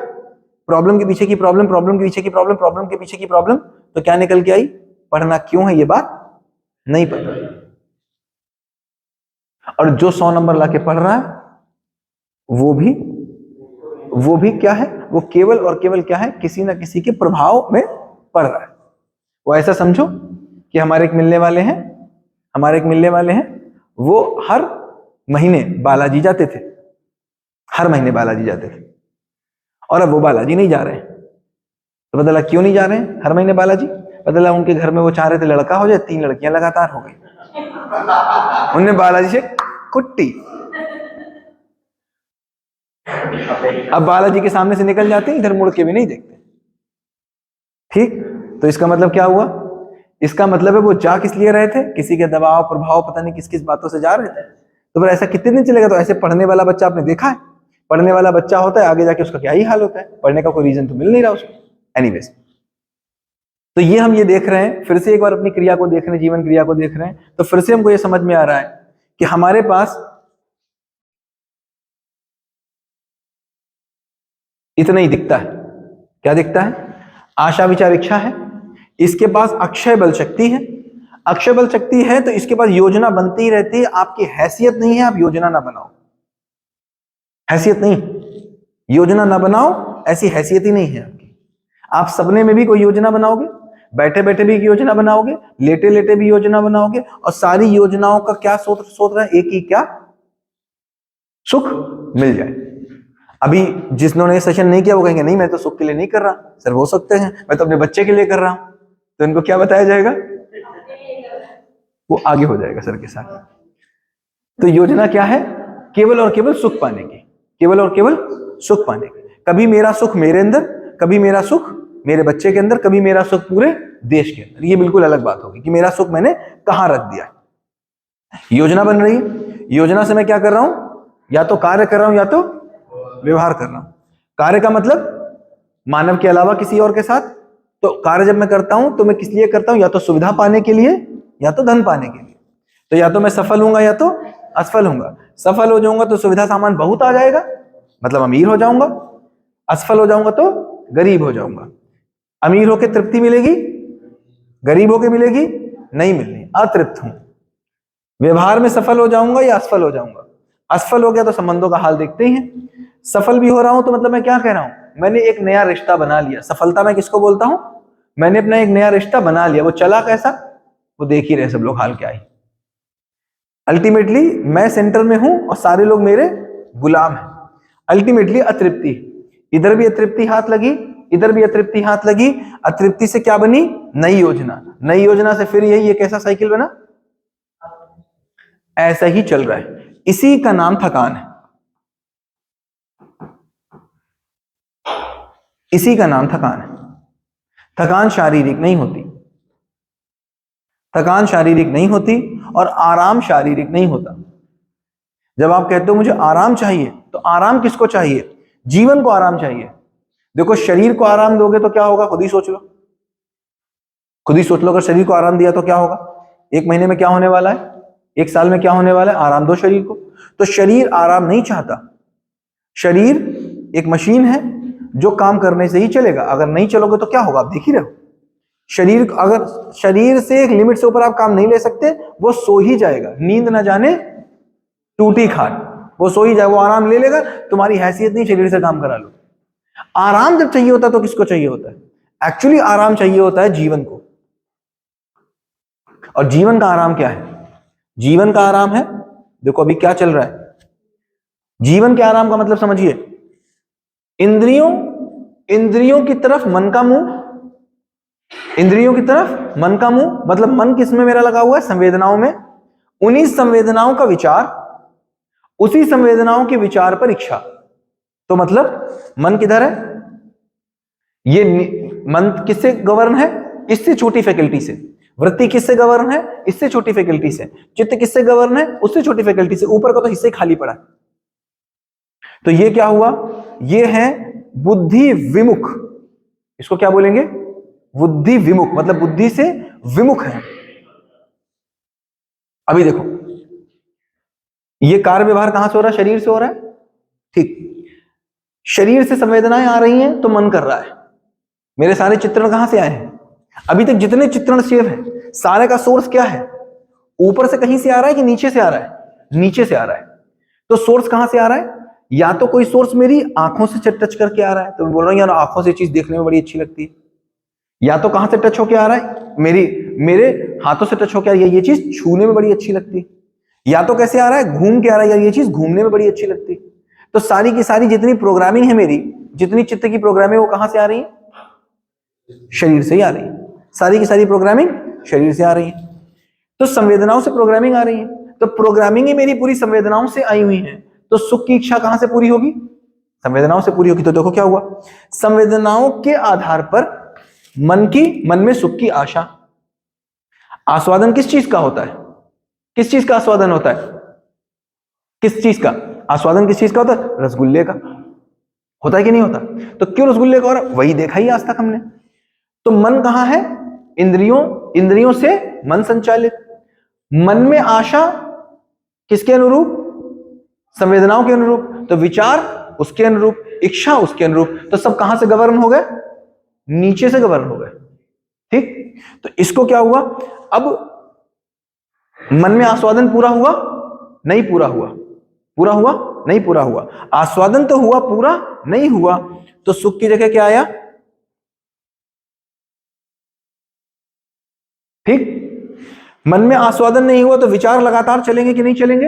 S1: प्रॉब्लम के पीछे की प्रॉब्लम, प्रॉब्लम के पीछे की प्रॉब्लम, प्रॉब्लम के पीछे की प्रॉब्लम, तो क्या निकल के आई? पढ़ना क्यों है ये बात नहीं पता। और जो 100 नंबर लाके पढ़ रहा है वो भी क्या है? वो केवल और केवल क्या है? किसी ना किसी के प्रभाव में पढ़ रहा है। वो ऐसा समझो कि हमारे एक मिलने वाले हैं, वो हर महीने बालाजी जाते थे, और अब वो बालाजी नहीं जा रहे हैं। तो बदला क्यों नहीं जा रहे हैं हर महीने बालाजी? बदला उनके घर में वो चाह रहे थे लड़का हो जाए, 3 लड़कियां लगातार हो गई, उनने बालाजी से कुट्टी। अब बालाजी के सामने से निकल जाते हैं, इधर मुड़ के भी नहीं देखते। ठीक, तो इसका मतलब क्या हुआ? इसका मतलब है वो जा किस लिए रहे थे? किसी के दबाव, प्रभाव, पता नहीं किस किस बातों से जा रहे थे। तो फिर ऐसा कितने दिन चलेगा? तो ऐसे पढ़ने वाला बच्चा आपने देखा है, पढ़ने वाला बच्चा होता है, आगे जाके उसका क्या ही हाल होता है, पढ़ने का कोई रीजन तो मिल नहीं रहा उसको। एनीवेज, तो ये हम ये देख रहे हैं, फिर से एक बार अपनी क्रिया को देख रहे हैं, जीवन क्रिया को देख रहे हैं, तो फिर से हमको ये समझ में आ रहा है कि हमारे पास इतना ही दिखता है। क्या दिखता है? आशा, विचार, इच्छा है, इसके पास अक्षय बल शक्ति है। अक्षय बल शक्ति है तो इसके पास योजना बनती ही रहती है। आपकी हैसियत नहीं है आप योजना ना बनाओ, हैसियत नहीं, योजना ना बनाओ, ऐसी हैसियत ही नहीं है आपकी। आप सपने में भी कोई योजना बनाओगे, बैठे बैठे भी योजना बनाओगे, लेटे लेटे भी योजना बनाओगे, और सारी योजनाओं का क्या सोच रहा है? एक ही, क्या? सुख मिल जाए। अभी जिन्होंने सेशन नहीं किया वो कहेंगे नहीं मैं तो सुख के लिए नहीं कर रहा सर, हो सकते हैं मैं तो अपने बच्चे के लिए कर रहा हूं, तो इनको क्या बताया जाएगा? वो आगे हो जाएगा सर के साथ। तो योजना क्या है? केवल और केवल सुख पाने की, केवल और केवल सुख पाने की। कभी मेरा सुख मेरे अंदर, कभी मेरा सुख मेरे बच्चे के अंदर, कभी मेरा सुख पूरे देश के अंदर। ये बिल्कुल अलग बात होगी कि मेरा सुख मैंने कहां रख दिया। योजना बन रही है, योजना से मैं क्या कर रहा हूं? या तो कार्य कर रहा हूं या तो व्यवहार कर रहा हूं। कार्य का मतलब मानव के अलावा किसी और के साथ। तो कार्य जब मैं करता हूं तो मैं किस लिए करता हूं? या तो सुविधा पाने के लिए या तो धन पाने के लिए। तो या तो मैं सफल होऊंगा या तो असफल होऊंगा। सफल हो जाऊंगा तो सुविधा सामान बहुत आ जाएगा, मतलब अमीर हो जाऊंगा। असफल हो जाऊंगा तो गरीब हो जाऊंगा। अमीर होकर तृप्ति मिलेगी, गरीब होकर मिलेगी नहीं मिलनी, अतृप्त हूं। व्यवहार में सफल हो जाऊंगा या असफल हो जाऊंगा। असफल हो गया तो संबंधों का हाल देखते ही हैं। सफल भी हो रहा हूं तो मतलब मैं क्या कह रहा हूं? मैंने एक नया रिश्ता बना लिया। सफलता मैं किसको बोलता हूं? मैंने अपना एक नया रिश्ता बना लिया। वो चला कैसा? वो देख ही रहे सब लोग हाल क्या है। अल्टीमेटली मैं सेंटर में हूं और सारे लोग मेरे गुलाम हैं। अल्टीमेटली अतृप्ति, इधर भी अतृप्ति हाथ लगी, इधर भी अतृप्ति हाथ लगी। अतृप्ति से क्या बनी? नई योजना। नई योजना से फिर यही एक ऐसा साइकिल बना, ऐसा ही चल रहा है। इसी का नाम थकान है, इसी का नाम थकान है। थकान शारीरिक नहीं होती, थकान शारीरिक नहीं होती और आराम शारीरिक नहीं होता। जब आप कहते हो मुझे आराम चाहिए, तो आराम किसको चाहिए? जीवन को आराम चाहिए। देखो शरीर को आराम दोगे तो क्या होगा? खुद ही सोच लो, खुद ही सोच लो। अगर शरीर को आराम दिया तो क्या होगा? 1 महीने में क्या होने वाला है? 1 साल में क्या होने वाला है? आराम दो शरीर को। तो शरीर आराम नहीं चाहता। शरीर एक मशीन है जो काम करने से ही चलेगा। अगर नहीं चलोगे तो क्या होगा? आप देख ही रहे हो। शरीर, अगर शरीर से एक लिमिट से ऊपर आप काम नहीं ले सकते, वो सो ही जाएगा। नींद ना जाने टूटी खाट, वो सो ही जाए, वो आराम ले लेगा। तुम्हारी हैसियत नहीं शरीर से काम करा लो। आराम जब चाहिए होता है तो किसको चाहिए होता है? एक्चुअली आराम चाहिए होता है जीवन को। और जीवन का आराम क्या है? जीवन का आराम है, देखो अभी क्या चल रहा है। जीवन के आराम का मतलब समझिए, इंद्रियों की तरफ मन का मुंह, इंद्रियों की तरफ, मन का मुंह, मतलब मन किसमें मेरा लगा हुआ है? संवेदनाओं में। उन्हीं संवेदनाओं का विचार, उसी संवेदनाओं के विचार पर इच्छा। तो मतलब मन किधर है? ये मन किससे गवर्न है? इससे छोटी फैकल्टी से। वृत्ति किससे गवर्न है? इससे छोटी फैकल्टी से। चित्त किससे गवर्न है? उससे छोटी फैकल्टी से। ऊपर का तो हिस्से खाली पड़ा है। तो ये क्या हुआ? ये है बुद्धि विमुख। इसको क्या बोलेंगे? बुद्धि विमुख, मतलब बुद्धि से विमुख है। अभी देखो, ये कार्य व्यवहार कहां से हो रहा है? शरीर से हो रहा है। ठीक, शरीर से संवेदनाएं आ रही हैं तो मन कर रहा है। मेरे सारे चित्रण कहां से आए हैं? अभी तक जितने चित्रण सेव है, सारे का सोर्स क्या है? ऊपर से कहीं से आ रहा है कि नीचे से आ रहा है? नीचे से आ रहा है। तो सोर्स कहां से आ रहा है? या तो कोई सोर्स मेरी आंखों से टच करके आ रहा है, तो मैं बोल रहा हूं यार आंखों से चीज देखने में बड़ी अच्छी लगती है। या तो कहां से टच होके आ रहा है? मेरे हाथों से टच होके आ रही है, ये चीज छूने में बड़ी अच्छी लगती है। या तो कैसे आ रहा है? घूम के आ रहा है, यार ये चीज घूमने में बड़ी अच्छी लगती है। तो सारी की सारी जितनी प्रोग्रामिंग है मेरी, जितनी चित्त की प्रोग्रामिंग, वो कहां से आ रही है? शरीर से ही आ रही है। सारी की सारी प्रोग्रामिंग शरीर से आ रही है। तो संवेदनाओं से प्रोग्रामिंग आ रही है। तो प्रोग्रामिंग ही मेरी पूरी संवेदनाओं से आई हुई है। तो सुख की इच्छा कहां से पूरी होगी? संवेदनाओं से पूरी होगी। तो देखो क्या हुआ, संवेदनाओं के आधार पर मन में सुख की आशा। आस्वादन किस चीज का होता है? किस चीज का आस्वादन होता है? किस चीज का आस्वादन? किस चीज का होता है? रसगुल्ले का। होता है कि नहीं होता? तो क्यों रसगुल्ले का? और वही देखा ही आज तक हमने। तो मन कहां है? इंद्रियों से मन संचालित। मन में आशा किसके अनुरूप? संवेदनाओं के अनुरूप। तो विचार उसके अनुरूप, इच्छा उसके अनुरूप। तो सब कहां से गवर्न हो गए? नीचे से गवर्न हो गए। ठीक, तो इसको क्या हुआ? अब मन में आस्वादन पूरा हुआ? नहीं पूरा हुआ। पूरा हुआ? नहीं पूरा हुआ। आस्वादन तो हुआ, पूरा नहीं हुआ। तो सुख की जगह क्या आया? ठीक, मन में आस्वादन नहीं हुआ तो विचार लगातार चलेंगे कि नहीं चलेंगे?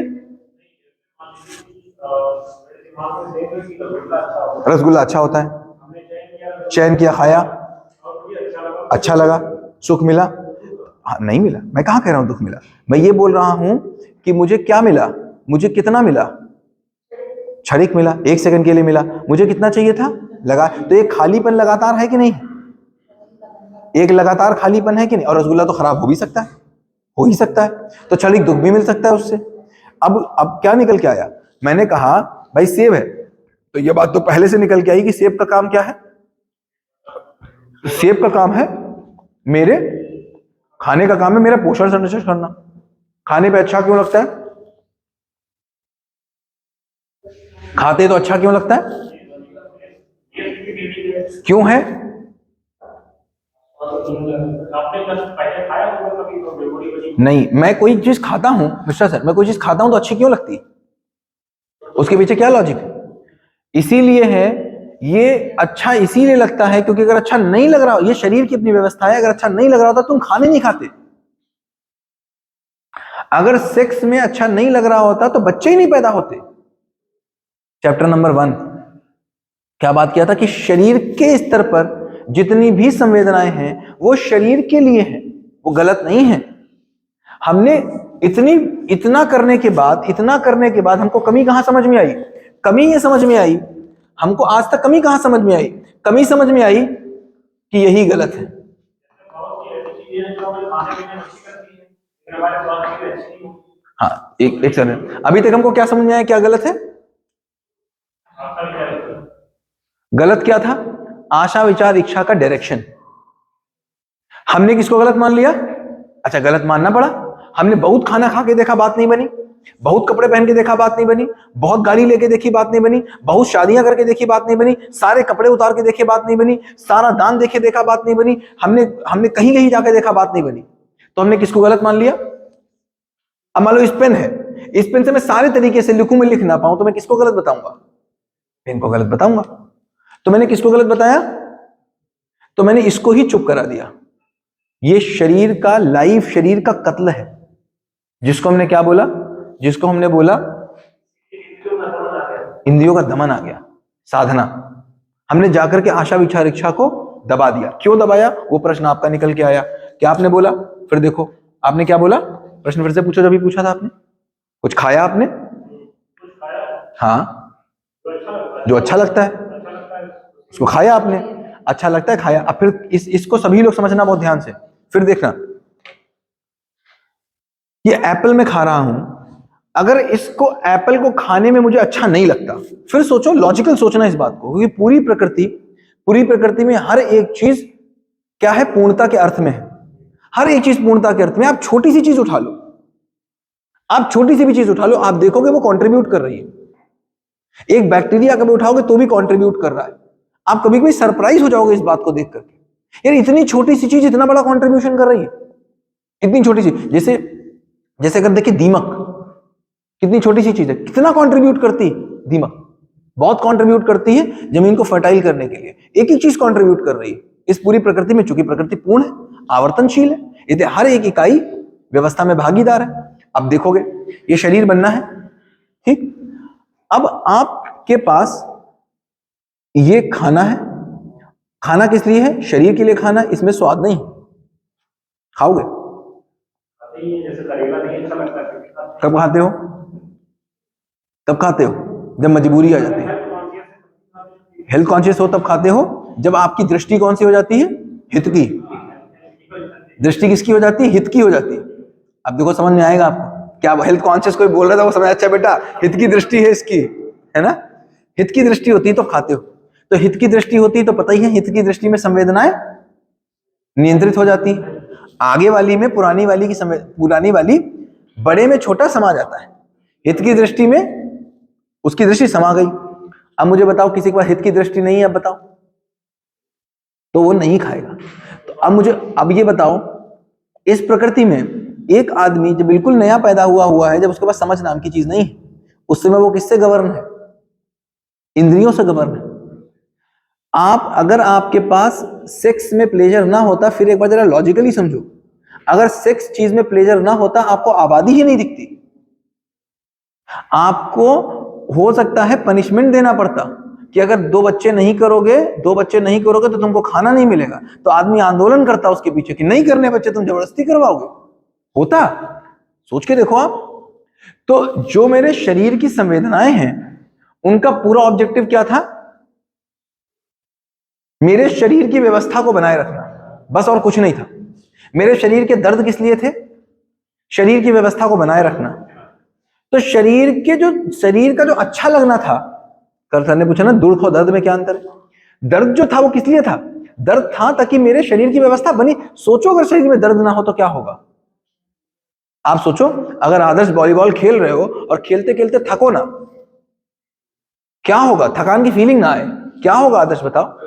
S1: रसगुल्ला अच्छा होता है, चैन किया, खाया, अच्छा लगा, सुख मिला। हाँ, नहीं मिला। मैं कहां कह रहा हूं दुख मिला? मैं ये बोल रहा हूं कि मुझे क्या मिला, मुझे कितना मिला? क्षणिक मिला, 1 सेकंड के लिए मिला। मुझे कितना चाहिए था? लगा। तो एक खालीपन लगातार है कि नहीं? एक लगातार खालीपन है कि नहीं? और रसगुल्ला तो खराब हो भी सकता है, हो ही सकता है। तो क्षणिक दुख भी मिल सकता है उससे। अब क्या निकल के आया? मैंने कहा भाई सेब है, तो ये बात तो पहले से निकल के आई कि सेब का काम क्या है? सेब का काम है मेरे खाने का काम है मेरा पोषण संरक्षण करना। खाने पे अच्छा क्यों लगता है? खाते तो अच्छा क्यों लगता है? क्यों है? नहीं, मैं कोई चीज खाता हूं मिस्टर सर, मैं कोई चीज खाता हूं तो अच्छी क्यों लगती है? उसके पीछे क्या लॉजिक है? इसीलिए है, ये अच्छा इसीलिए लगता है क्योंकि अगर अच्छा नहीं लग रहा हो, ये शरीर की अपनी व्यवस्था है, अगर अच्छा नहीं लग रहा होता तुम खाने नहीं खाते। अगर सेक्स में अच्छा नहीं लग रहा होता तो बच्चे ही नहीं पैदा होते। चैप्टर नंबर 1 क्या बात किया था कि शरीर के स्तर पर जितनी भी संवेदनाएं हैं वो शरीर के लिए हैं, वो गलत नहीं है। हमने इतना करने के बाद हमको कमी कहां समझ में आई? कमी ये समझ में आई, हमको आज तक कमी कहां समझ में आई? कमी समझ में आई कि यही गलत है। हाँ, एक सेकंड, अभी तक हमको क्या समझ में आया क्या गलत है? गलत क्या था? आशा विचार इच्छा का डायरेक्शन। हमने किसको गलत मान लिया? अच्छा, गलत मानना पड़ा। हमने बहुत खाना खा के देखा, बात नहीं बनी। बहुत कपड़े पहन के देखा, बात नहीं बनी। बहुत गाड़ी लेके देखी, बात नहीं बनी। बहुत शादियां करके देखी, बात नहीं बनी। सारे कपड़े उतार के देखे, बात नहीं बनी। सारा दान देखे, देखा, बात नहीं बनी। हमने कहीं कहीं जाके देखा, बात नहीं बनी। तो हमने किसको गलत मान लिया? अब मान लो इस पेन है, इस पेन से मैं सारे तरीके से लिखूं, मैं लिख ना पाऊं तो मैं किसको गलत बताऊंगा? पेन को गलत बताऊंगा। तो मैंने किसको गलत बताया? तो मैंने इसको ही चुप करा दिया। ये शरीर का लाइफ, शरीर का कत्ल है, जिसको हमने क्या बोला? जिसको हमने बोला इंद्रियों का दमन आ गया, साधना। हमने जाकर के आशा विचार इच्छा को दबा दिया। क्यों दबाया? वो प्रश्न आपका निकल के आया। क्या आपने बोला? फिर देखो आपने क्या बोला, प्रश्न फिर से पूछो। जब भी पूछा था आपने, कुछ खाया आपने? हाँ, जो अच्छा लगता है उसको खाया आपने, अच्छा लगता है खाया। अब फिर इसको सभी लोग समझना बहुत ध्यान से। फिर देखना, ये एप्पल मैं खा रहा हूं, अगर इसको एप्पल को खाने में मुझे अच्छा नहीं लगता, फिर सोचो, लॉजिकल सोचना इस बात को, क्योंकि पूरी प्रकृति में हर एक चीज क्या है? पूर्णता के अर्थ में है। हर एक चीज पूर्णता के अर्थ में। आप छोटी सी चीज उठा लो, आप छोटी सी भी चीज उठा लो, आप देखोगे वो कंट्रीब्यूट कर रही है। एक बैक्टीरिया कभी उठाओगे तो भी कंट्रीब्यूट कर रहा है। आप कभी कभी सरप्राइज हो जाओगे इस बात को देख करके, यार इतनी छोटी सी चीज इतना बड़ा कंट्रीब्यूशन कर रही है। इतनी छोटी सी, जैसे जैसे अगर देखिए दीमक, कितनी छोटी सी चीज है, कितना कंट्रीब्यूट करती है दीमक? बहुत कंट्रीब्यूट करती है जमीन को फर्टाइल करने के लिए। एक ही चीज कंट्रीब्यूट कर रही है इस पूरी प्रकृति में। चूंकि प्रकृति पूर्ण है, आवर्तनशील है, इसलिए हर एक इकाई व्यवस्था में भागीदार है। अब देखोगे ये शरीर बनना है, ठीक? अब आपके पास ये खाना है। खाना किस लिए है? शरीर के लिए खाना। इसमें स्वाद नहीं, खाओगे? कब खाते हो? तब खाते हो जब मजबूरी आ जाती है। हेल्थ कॉन्शियस हो तब खाते हो जब आपकी दृष्टि कौन सी हो जाती है? हित की। दृष्टि किसकी हो जाती है? हित की हो जाती है। अब देखो समझ में आएगा आपको। क्या हेल्थ कॉन्शियस कोई बोल रहा था वो समझ, अच्छा बेटा हित की दृष्टि है इसकी, है ना? हित की दृष्टि होती है तो खाते हो। तो हित की दृष्टि होती है तो पता ही है, हित की दृष्टि में संवेदनाएं नियंत्रित हो जाती है। आगे वाली में पुरानी वाली बड़े में छोटा समा जाता है। हित की दृष्टि में उसकी दृष्टि समा गई। अब मुझे बताओ, किसी के पास हित की दृष्टि नहीं है, अब बताओ, तो वो नहीं खाएगा। तो अब ये बताओ, इस प्रकृति में एक आदमी जब बिल्कुल नया पैदा हुआ है, जब उसके पास समझ नाम की चीज नहीं है, उस समय वो किससे गवर्न है? इंद्रियों से गवर्न है। अगर आपके पास सेक्स में प्लेजर ना होता, फिर एक बार जरा लॉजिकली समझो, अगर सेक्स चीज में प्लेजर ना होता, आपको आबादी ही नहीं दिखती। आपको हो सकता है पनिशमेंट देना पड़ता कि अगर दो बच्चे नहीं करोगे तो तुमको खाना नहीं मिलेगा। तो आदमी आंदोलन करता उसके पीछे कि नहीं करने बच्चे, तुम जबरदस्ती करवाओगे। होता, सोच के देखो आप। तो जो मेरे शरीर की संवेदनाएं हैं, उनका पूरा ऑब्जेक्टिव क्या था? मेरे शरीर की व्यवस्था को बनाए रखना, बस, और कुछ नहीं था। मेरे शरीर के दर्द किस लिए थे? शरीर की व्यवस्था को बनाए रखना। तो शरीर का जो अच्छा लगना था, कल सर ने पूछा ना दुख और दर्द में क्या अंतर है? दर्द जो था वो किस लिए था? दर्द था ताकि मेरे शरीर की व्यवस्था बनी। सोचो अगर शरीर में दर्द ना हो तो क्या होगा? आप सोचो, अगर आदर्श वॉलीबॉल खेल रहे हो और खेलते खेलते थको ना, क्या होगा? थकान की फीलिंग ना आए, क्या होगा आदर्श बताओ?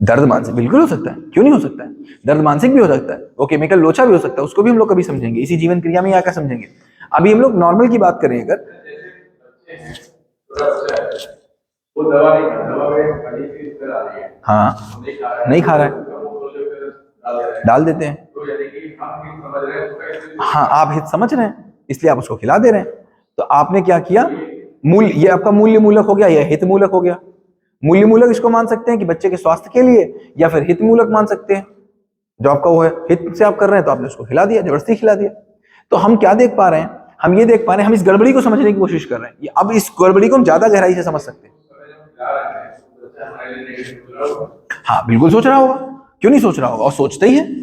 S1: दर्द मानसिक बिल्कुल हो सकता है, क्यों नहीं हो सकता है? दर्द मानसिक भी हो सकता है, वो केमिकल लोचा भी हो सकता है, उसको भी हम लोग कभी समझेंगे, इसी जीवन क्रिया में आकर समझेंगे। अभी हम लोग नॉर्मल की बात करें अगर, वो दवा नहीं खा रहा है, हाँ नहीं खा रहा है, डाल देते हैं। हाँ, आप हित समझ रहे हैं इसलिए आप उसको खिला दे रहे हैं। तो आपने क्या किया? मूल्य, ये आपका मूल्य मूलक हो गया, यह हित मूलक हो गया। मूल्य मूलक इसको मान सकते हैं कि बच्चे के स्वास्थ्य के लिए, या फिर हित मूलक मान सकते हैं, जो आपका वो है हित से आप कर रहे हैं, तो आपने उसको खिला दिया, जबरदस्ती खिला दिया। तो हम क्या देख पा रहे हैं? हम ये देख पा रहे हैं, हम इस गड़बड़ी को समझने की कोशिश कर रहे हैं। अब इस गड़बड़ी को हम ज्यादा गहराई से समझ सकते हैं। हाँ बिल्कुल सोच रहा होगा, क्यों नहीं सोच रहा होगा, और सोचते ही है।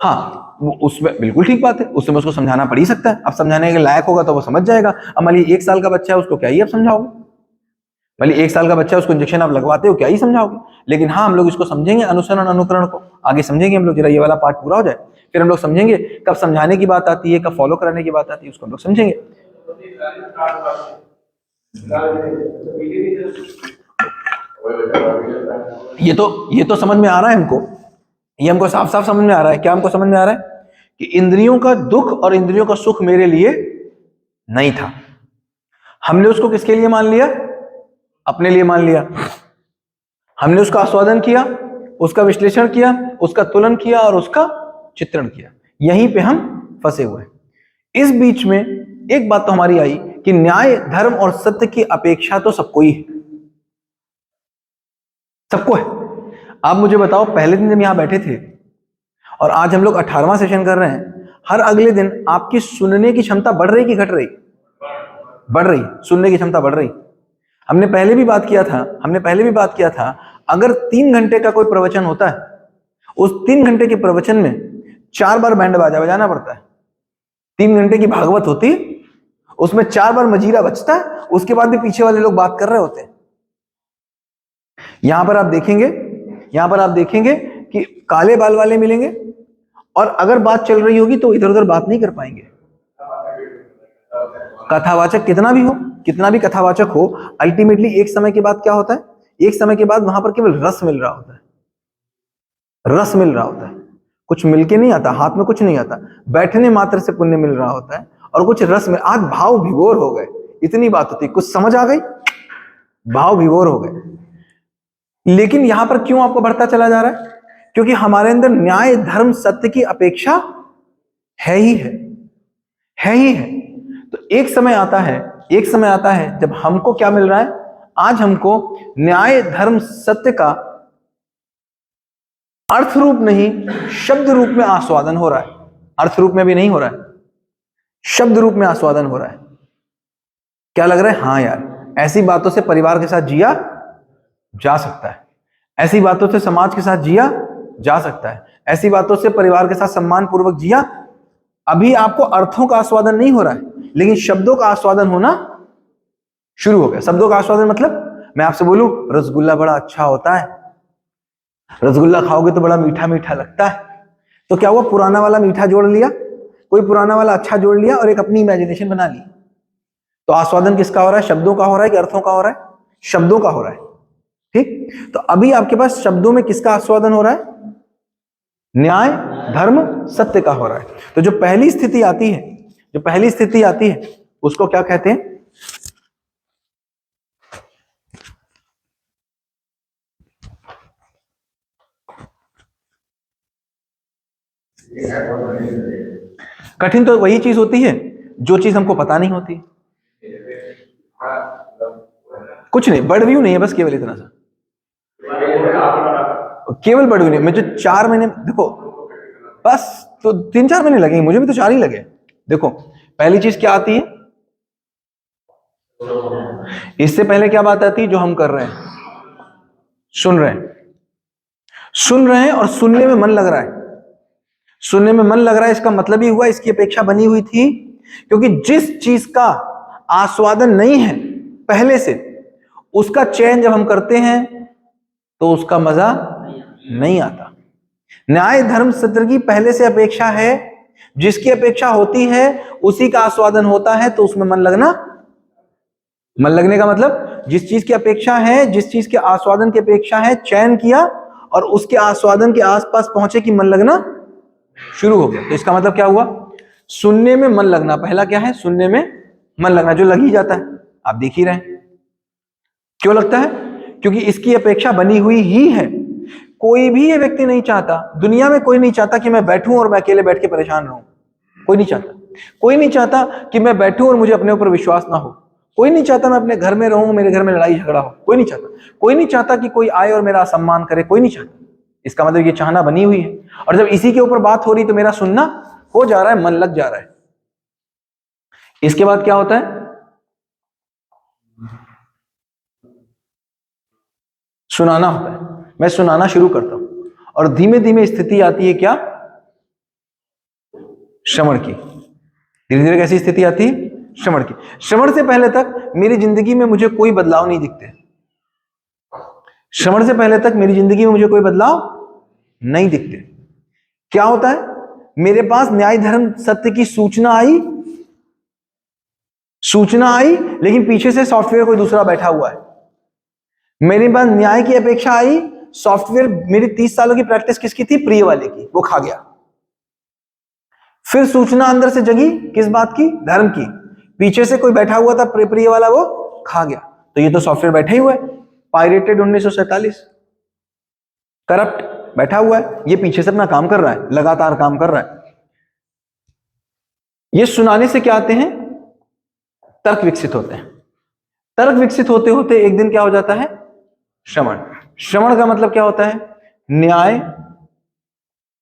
S1: हाँ, उसमें बिल्कुल ठीक बात है, उस समय उसको समझाना पड़ ही सकता है। अब समझाने के लायक होगा तो वो समझ जाएगा। अब मान लीजिए 1 साल का बच्चा है, उसको क्या ही आप समझाओगे? मान लीजिए 1 साल का बच्चा है, उसको इंजेक्शन आप लगवाते हो, क्या ही समझाओगे? लेकिन हाँ, हम लोग इसको समझेंगे, अनुसरण अनुकरण को आगे समझेंगे हम लोग। जरा ये वाला पार्ट पूरा हो जाए, फिर हम लोग समझेंगे कब समझाने की बात आती है, कब फॉलो कराने की बात आती है, उसको हम लोग समझेंगे। ये तो समझ में आ रहा है हमको, ये हमको साफ साफ समझ में आ रहा है। क्या हमको समझ में आ रहा है? कि इंद्रियों का दुख और इंद्रियों का सुख मेरे लिए नहीं था। हमने उसको किसके लिए मान लिया? अपने लिए मान लिया। हमने उसका आस्वादन किया, उसका विश्लेषण किया, उसका तुलन किया और उसका चित्रण किया। यहीं पे हम फंसे हुए हैं। इस बीच में एक बात तो हमारी आई कि न्याय, धर्म और सत्य की अपेक्षा तो सबको ही है। सबको है। आप मुझे बताओ, पहले दिन जब यहां बैठे थे और आज हम लोग 18वां सेशन कर रहे हैं, हर अगले दिन आपकी सुनने की क्षमता बढ़ रही कि घट रही? बढ़ रही। सुनने की क्षमता बढ़ रही। हमने पहले भी बात किया था, अगर 3 घंटे का कोई प्रवचन होता है, उस 3 घंटे के प्रवचन में 4 बार बैंड बाजा बजाना पड़ता है। 3 घंटे की भागवत होती, उसमें 4 बार मजीरा बजता है, उसके बाद भी पीछे वाले लोग बात कर रहे होते हैं। यहां पर आप देखेंगे कि काले बाल वाले मिलेंगे, और अगर बात चल रही होगी तो इधर उधर बात नहीं कर पाएंगे। कथावाचक कितना भी कथावाचक हो, अल्टीमेटली एक समय के बाद क्या होता है? एक समय के बाद वहां पर केवल रस मिल रहा होता है। कुछ मिलके नहीं आता, हाथ में कुछ नहीं आता, बैठने मात्र से पुण्य मिल रहा होता है, और कुछ रस में आज भाव विभोर हो गए। इतनी बात होती, कुछ समझ आ गई, भाव विभोर हो गए। लेकिन यहां पर क्यों आपको बढ़ता चला जा रहा है? क्योंकि हमारे अंदर न्याय धर्म सत्य की अपेक्षा है ही है। तो एक समय आता है जब हमको क्या मिल रहा है? आज हमको न्याय धर्म सत्य का अर्थ रूप नहीं, शब्द रूप में आस्वादन हो रहा है। अर्थ रूप में भी नहीं हो रहा है, शब्द रूप में आस्वादन हो रहा है। क्या लग रहा है? हाँ यार, ऐसी बातों से परिवार के साथ जिया जा सकता है, ऐसी बातों से समाज के साथ जिया जा सकता है, ऐसी बातों से परिवार के साथ सम्मान पूर्वक जिया। अभी आपको अर्थों का आस्वादन नहीं हो रहा है, लेकिन शब्दों का आस्वादन होना शुरू हो गया। शब्दों का आस्वादन मतलब, मैं आपसे बोलूं रसगुल्ला बड़ा अच्छा होता है, रसगुल्ला खाओगे तो बड़ा मीठा मीठा लगता है, तो क्या हुआ? पुराना वाला मीठा जोड़ लिया, कोई पुराना वाला अच्छा जोड़ लिया और एक अपनी इमेजिनेशन बना ली। तो आस्वादन किसका हो रहा है? शब्दों का हो रहा है कि अर्थों का हो रहा है? शब्दों का हो रहा है। ठीक, तो अभी आपके पास शब्दों में किसका आस्वादन हो रहा है? न्याय धर्म सत्य का हो रहा है। तो जो पहली स्थिति आती है उसको क्या कहते हैं? कठिन तो वही चीज होती है जो चीज हमको पता नहीं होती। कुछ नहीं, बर्ड व्यू नहीं है, बस केवल इतना सा, केवल बर्ड व्यू नहीं। मुझे 4 महीने, देखो बस, तो 3-4 महीने लगेंगे, मुझे भी तो 4 ही लगे। देखो, पहली चीज क्या आती है? इससे पहले क्या बात आती है? जो हम कर रहे हैं, सुन रहे हैं और सुनने में मन लग रहा है। सुनने में मन लग रहा है, इसका मतलब ही हुआ इसकी अपेक्षा बनी हुई थी, क्योंकि जिस चीज का आस्वादन नहीं है पहले से, उसका चयन जब हम करते हैं तो उसका मजा नहीं आता। न्याय धर्म सत्य की पहले से अपेक्षा है, जिसकी अपेक्षा होती है उसी का आस्वादन होता है, तो उसमें मन लगने का मतलब, जिस चीज की अपेक्षा है, जिस चीज के आस्वादन की अपेक्षा है, चयन किया और उसके आस्वादन के आसपास पहुंचे कि मन लगना शुरू हो गया। तो इसका मतलब क्या हुआ? सुनने में मन लगना। पहला क्या है? सुनने में मन लगना, जो लग ही जाता है, आप देख ही रहे हैं। क्यों लगता है? क्योंकि इसकी अपेक्षा बनी हुई ही है। कोई भी ये व्यक्ति नहीं चाहता, दुनिया में कोई नहीं चाहता कि मैं बैठूं और मैं अकेले बैठ के परेशान रहूं। कोई नहीं चाहता कि मैं बैठूं और मुझे अपने ऊपर विश्वास ना हो। कोई नहीं चाहता मैं अपने घर में रहूं, मेरे घर में लड़ाई झगड़ा हो। कोई नहीं चाहता कि कोई आए और मेरा सम्मान करे। कोई नहीं चाहता। इसका मतलब ये चाहना बनी हुई है, और जब इसी के ऊपर बात हो रही तो मेरा सुनना हो जा रहा है, मन लग जा रहा है। इसके बाद क्या होता है? सुनाना होता है। मैं सुनाना शुरू करता हूं, और धीमे धीमे स्थिति आती है क्या? श्रवण की। धीरे धीरे कैसी स्थिति आती है? श्रवण की। श्रवण से पहले तक मेरी जिंदगी में मुझे कोई बदलाव नहीं दिखते। श्रवण से पहले तक मेरी जिंदगी में मुझे कोई बदलाव नहीं दिखते। क्या होता है? मेरे पास न्याय धर्म सत्य की सूचना आई, लेकिन पीछे से सॉफ्टवेयर कोई दूसरा बैठा हुआ है। मेरे पास न्याय की अपेक्षा आई, सॉफ्टवेयर, मेरी 30 सालों की प्रैक्टिस किसकी थी? प्रिय वाले की, वो खा गया। फिर सूचना अंदर से जगी, किस बात की? धर्म की। पीछे से कोई बैठा हुआ था प्रिय वाला, वो खा गया। तो ये तो सॉफ्टवेयर बैठा ही हुआ है, पायरेटेड 1947, करप्ट बैठा हुआ है। ये पीछे से अपना काम कर रहा है, लगातार काम कर रहा है। ये सुनाने से क्या आते हैं? तर्क विकसित होते हैं। तर्क विकसित होते होते एक दिन क्या हो जाता है? श्रवण। श्रवण का मतलब क्या होता है? न्याय,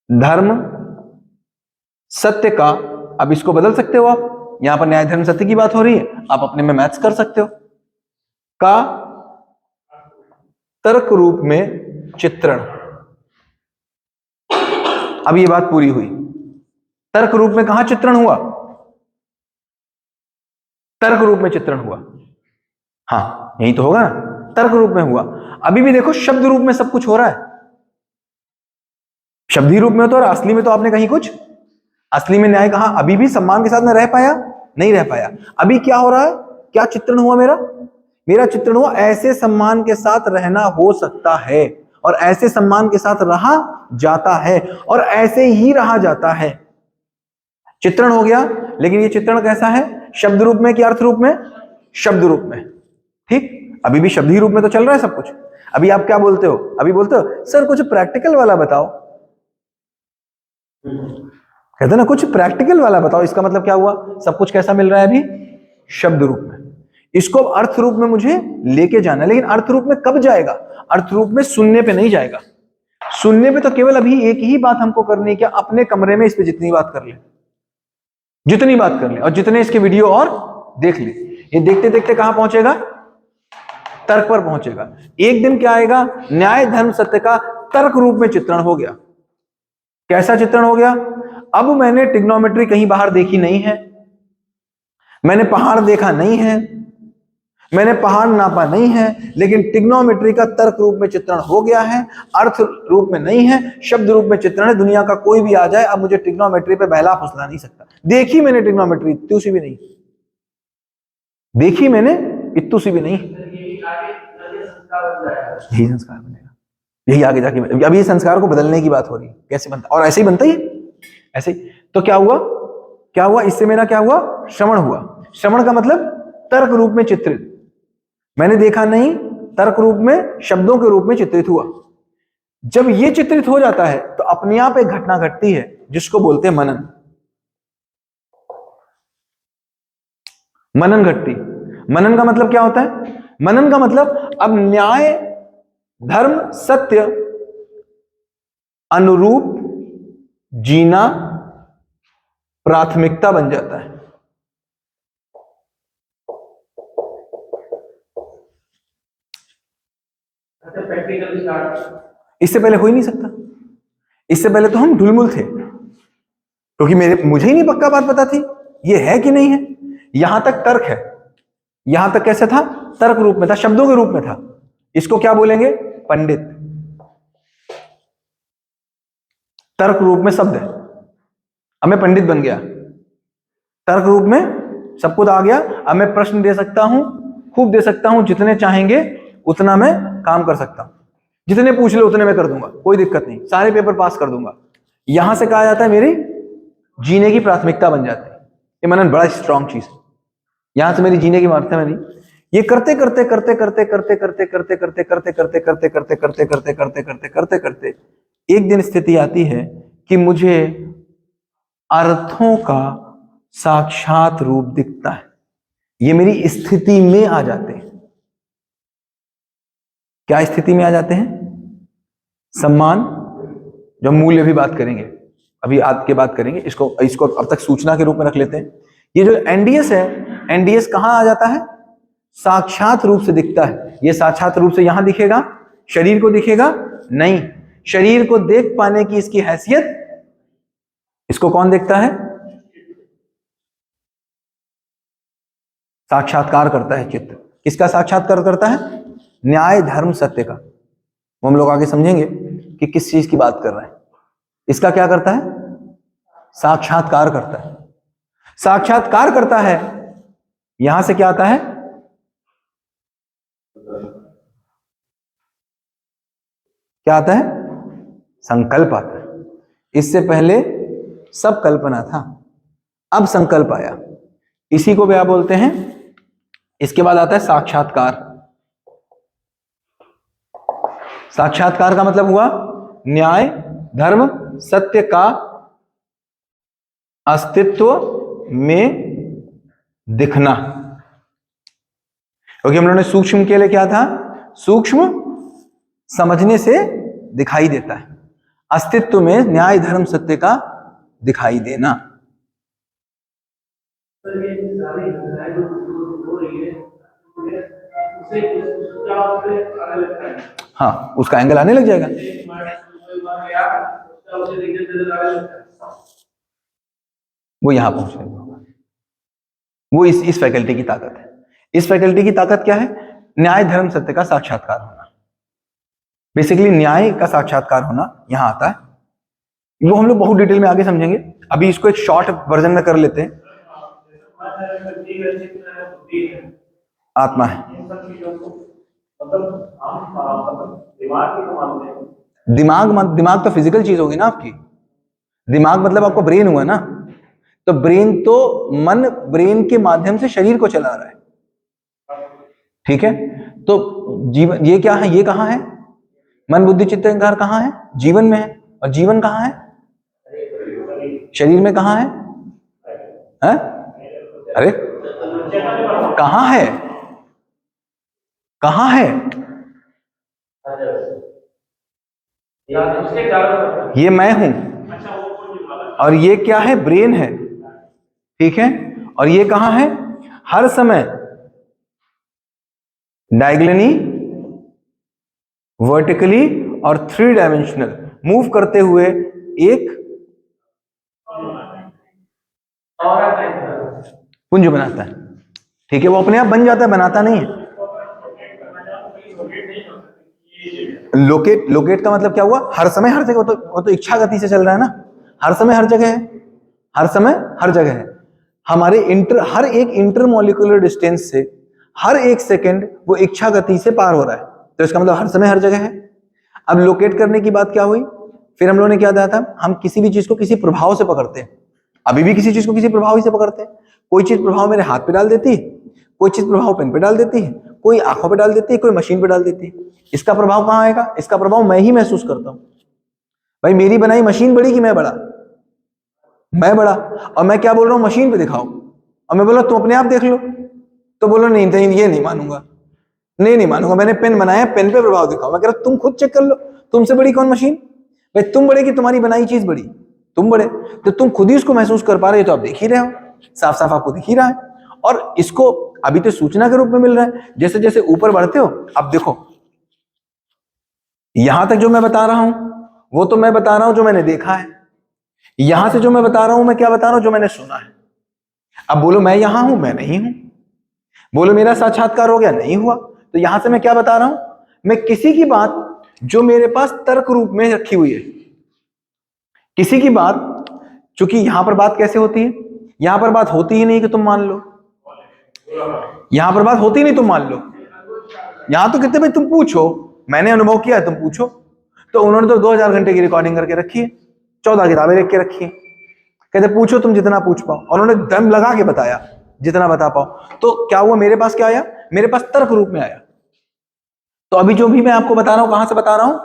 S1: धर्म, सत्य का, अब इसको बदल सकते हो आप, यहां पर न्याय धर्म सत्य की बात हो रही है, आप अपने में मैथ्स कर सकते हो, का तर्क रूप में चित्रण। अब ये बात पूरी हुई। तर्क रूप में कहां चित्रण हुआ? तर्क रूप में चित्रण हुआ, हाँ यही तो होगा ना, तर्क रूप में हुआ। अभी भी देखो शब्द रूप में सब कुछ हो रहा है, शब्दी रूप में तो, और असली में तो आपने कहीं कुछ, असली में न्याय कहा, अभी भी सम्मान के साथ में रह पाया? नहीं रह पाया। अभी क्या हो रहा है? क्या चित्रण हुआ मेरा? मेरा चित्रण हुआ ऐसे सम्मान के साथ रहना हो सकता है, और ऐसे सम्मान के साथ रहा जाता है, और ऐसे ही रहा जाता है। चित्रण हो गया, लेकिन ये चित्रण कैसा है? शब्द रूप में कि अर्थ रूप में? शब्द रूप में। ठीक, अभी भी शब्दी रूप में तो चल रहा है सब कुछ। अभी आप क्या बोलते हो? अभी बोलते हो सर कुछ प्रैक्टिकल वाला बताओ, कहते ना कुछ प्रैक्टिकल वाला बताओ। इसका मतलब क्या हुआ? सब कुछ कैसा मिल रहा है अभी? शब्द रूप में। इसको अर्थ रूप में मुझे लेके जाना है, लेकिन अर्थ रूप में कब जाएगा? अर्थ रूप में सुनने पे नहीं जाएगा। सुनने पे तो केवल अभी एक ही बात हमको करनी है, क्या? अपने कमरे में इस पे जितनी बात कर ले, जितनी बात कर ले, और जितने इसके वीडियो और देख ले, ये देखते देखते कहां पहुंचेगा? तर्क पर पहुंचेगा। एक दिन क्या आएगा? न्याय धर्म सत्य का तर्क रूप में चित्रण हो गया। कैसा चित्रण हो गया? अब मैंने ट्रिग्नोमेट्री कहीं बाहर देखी नहीं है, मैंने पहाड़ देखा नहीं है, मैंने पहाड़ नापा नहीं है, लेकिन ट्रिग्नोमेट्री का तर्क रूप में चित्रण हो गया है, अर्थ रूप में नहीं है, शब्द रूप में चित्रण है। दुनिया का कोई भी आ जाए, अब मुझे ट्रिग्नोमेट्री पे बहला फुसला नहीं सकता। देखी मैंने ट्रिग्नोमेट्री, इत्तू सी भी नहीं देखी मैंने, इत्तू सी भी नहीं। यही संस्कार बनेगा, यही आगे जाके। अब ये संस्कार को बदलने की बात हो रही है, कैसे बनता? और ऐसे ही बनता ही, ऐसे ही। तो क्या हुआ? क्या हुआ इससे? मेरा क्या हुआ? श्रवण हुआ। श्रवण का मतलब तर्क रूप में चित्रित, मैंने देखा नहीं, तर्क रूप में शब्दों के रूप में चित्रित हुआ। जब ये चित्रित हो जाता है तो अपने आप एक घटना घटती है जिसको बोलते हैं मनन। मनन घटती। मनन का मतलब क्या होता है? मनन का मतलब अब न्याय धर्म सत्य अनुरूप जीना प्राथमिकता बन जाता है। इससे पहले हो ही नहीं सकता। इससे पहले तो हम ढुलमुल थे, क्योंकि मुझे ही नहीं पक्का बात पता थी ये है कि नहीं है। यहां तक तर्क है, यहां तक कैसे था? तर्क रूप में था, शब्दों के रूप में था। इसको क्या बोलेंगे? पंडित। तर्क रूप में शब्द है, अब मैं पंडित बन गया। तर्क रूप में सब कुछ आ गया, अब मैं प्रश्न दे सकता हूं, खूब दे सकता हूं, जितने चाहेंगे उतना मैं काम कर सकता हूं, जितने पूछ ले उतने मैं कर दूंगा, कोई दिक्कत नहीं, सारे पेपर पास कर दूंगा। यहां से कहा जाता है मेरी जीने की प्राथमिकता बन जाती है। ये मनन बड़ा स्ट्रांग चीज है, यहां से मेरी जीने की प्राथमिकता में नहीं। ये करते करते करते करते करते करते करते करते करते करते करते करते करते करते करते करते करते करते एक दिन स्थिति आती है कि मुझे अर्थों का साक्षात रूप दिखता है। ये मेरी स्थिति में आ जाते हैं। क्या स्थिति में आ जाते हैं? सम्मान, जो मूल्य भी बात करेंगे, अभी आज के बात करेंगे, इसको अब तक सूचना के रूप में रख लेते हैं। ये जो एनडीएस है, एनडीएस कहां आ जाता है? साक्षात रूप से दिखता है। ये साक्षात रूप से यहां दिखेगा, शरीर को दिखेगा नहीं। शरीर को देख पाने की इसकी हैसियत, इसको कौन देखता है? साक्षात्कार करता है चित्त। किसका साक्षात्कार करता है? न्याय धर्म सत्य का। वो हम लोग आगे समझेंगे कि किस चीज की बात कर रहे हैं। इसका क्या करता है? साक्षात्कार करता है। साक्षात्कार करता है, यहां से क्या आता है? क्या आता है? संकल्प आता है। इससे पहले सब कल्पना था, अब संकल्प आया, इसी को क्या बोलते हैं? इसके बाद आता है साक्षात्कार। साक्षात्कार का मतलब हुआ न्याय धर्म सत्य का अस्तित्व में दिखना। क्योंकि हम लोगों ने सूक्ष्म के लिए क्या था? सूक्ष्म समझने से दिखाई देता है। अस्तित्व में न्याय धर्म सत्य का दिखाई देना। हाँ, उसका एंगल आने लग जाएगा। वो यहां पहुंचने होगा। वो इस फैकल्टी की ताकत है। इस फैकल्टी की ताकत क्या है? न्याय धर्म सत्य का साक्षात्कार होना। बेसिकली न्याय का साक्षात्कार होना यहां आता है। वो हम लोग बहुत डिटेल में आगे समझेंगे, अभी इसको एक शॉर्ट वर्जन में कर लेते हैं। आत्मा है। दिमाग तो फिजिकल चीज होगी ना आपकी। दिमाग मतलब आपको ब्रेन हुआ ना, तो ब्रेन तो मन, ब्रेन के माध्यम से शरीर को चला रहा है, ठीक है। तो जीवन ये क्या है? ये कहाँ है? मन बुद्धि चित्त अहंकार कहाँ है? जीवन में है। और जीवन कहाँ है? शरीर में कहाँ है? अरे कहाँ है? कहाँ है? ये मैं हूं, और ये क्या है? ब्रेन है, ठीक है। और ये कहाँ है? हर समय डायगोनली, वर्टिकली और 3 डायमेंशनल मूव करते हुए एक पुंज बनाता है, ठीक है। वो अपने आप बन जाता है, बनाता नहीं है। लोकेट का मतलब क्या हुआ? हर समय हर जगह। वो तो इच्छा गति से चल रहा है ना, हर समय हर जगह है, हर समय हर जगह है। हमारे हर एक इंटरमोलिकुलर डिस्टेंस से हर एक सेकंड वो इच्छा गति से पार हो रहा है, तो इसका मतलब हर समय हर जगह है। अब लोकेट करने की बात क्या हुई? फिर हम लोगों ने क्या दिया था? हम किसी भी चीज को किसी प्रभाव से पकड़ते हैं। अभी भी किसी चीज को किसी प्रभाव से पकड़ते हैं। कोई चीज प्रभाव मेरे हाथ पे डाल देती है, कोई चीज प्रभाव पेन पे डाल देती है, कोई आंखों पे डाल देती है, कोई मशीन पे डाल देती है। इसका प्रभाव कहाँ आएगा? इसका प्रभाव मैं ही महसूस करता हूं। भाई मेरी बनाई मशीन बड़ी कि मैं बड़ा? मैं बड़ा। और मैं क्या बोल रहा हूं? मशीन पे दिखाओ। और मैं बोला तुम अपने आप देख लो, तो बोलो नहीं ये नहीं मानूंगा, नहीं मानूंगा, मैंने पेन बनाया, पेन पे प्रभाव दिखाओ। मैं कह रहा तुम खुद चेक कर लो, तुमसे बड़ी कौन मशीन? भाई तुम बड़े कि तुम्हारी बनाई चीज बड़ी? तुम बड़े। तो तुम खुद ही उसको महसूस कर पा रहे हो, तो आप देख ही रहे हो, साफ साफ आपको दिख ही रहा है। और इसको अभी तो सूचना के रूप में मिल रहा है। जैसे जैसे ऊपर बढ़ते हो, अब देखो यहां तक जो मैं बता रहा हूं वो तो मैं बता रहा हूं जो मैंने देखा है। यहां से जो मैं बता रहा हूं, मैं क्या बता रहा हूं? जो मैंने सुना है। अब बोलो मैं यहां हूं, मैं नहीं हूं। बोलो मेरा साक्षात्कार हो गया, नहीं हुआ। तो यहां से मैं क्या बता रहा हूं? मैं किसी की बात जो मेरे पास तर्क रूप में रखी हुई है, किसी की बात, चूंकि यहां पर बात कैसे होती है? यहां पर बात होती ही नहीं कि तुम मान लो, यहां पर बात होती नहीं तुम मान लो। यहां तो कहते भाई तुम पूछो, मैंने अनुभव किया, तुम पूछो। तो उन्होंने तो 2000 घंटे की रिकॉर्डिंग करके रखी है, 14 किताबें लिख के रखी है। कहते पूछो तुम जितना पूछ पाओ, और उन्होंने दम लगा के बताया जितना बता पाओ। तो क्या हुआ? मेरे पास क्या आया? मेरे पास तर्क रूप में आया। तो अभी जो भी मैं आपको बता रहा हूं, कहां से बता रहा हूं?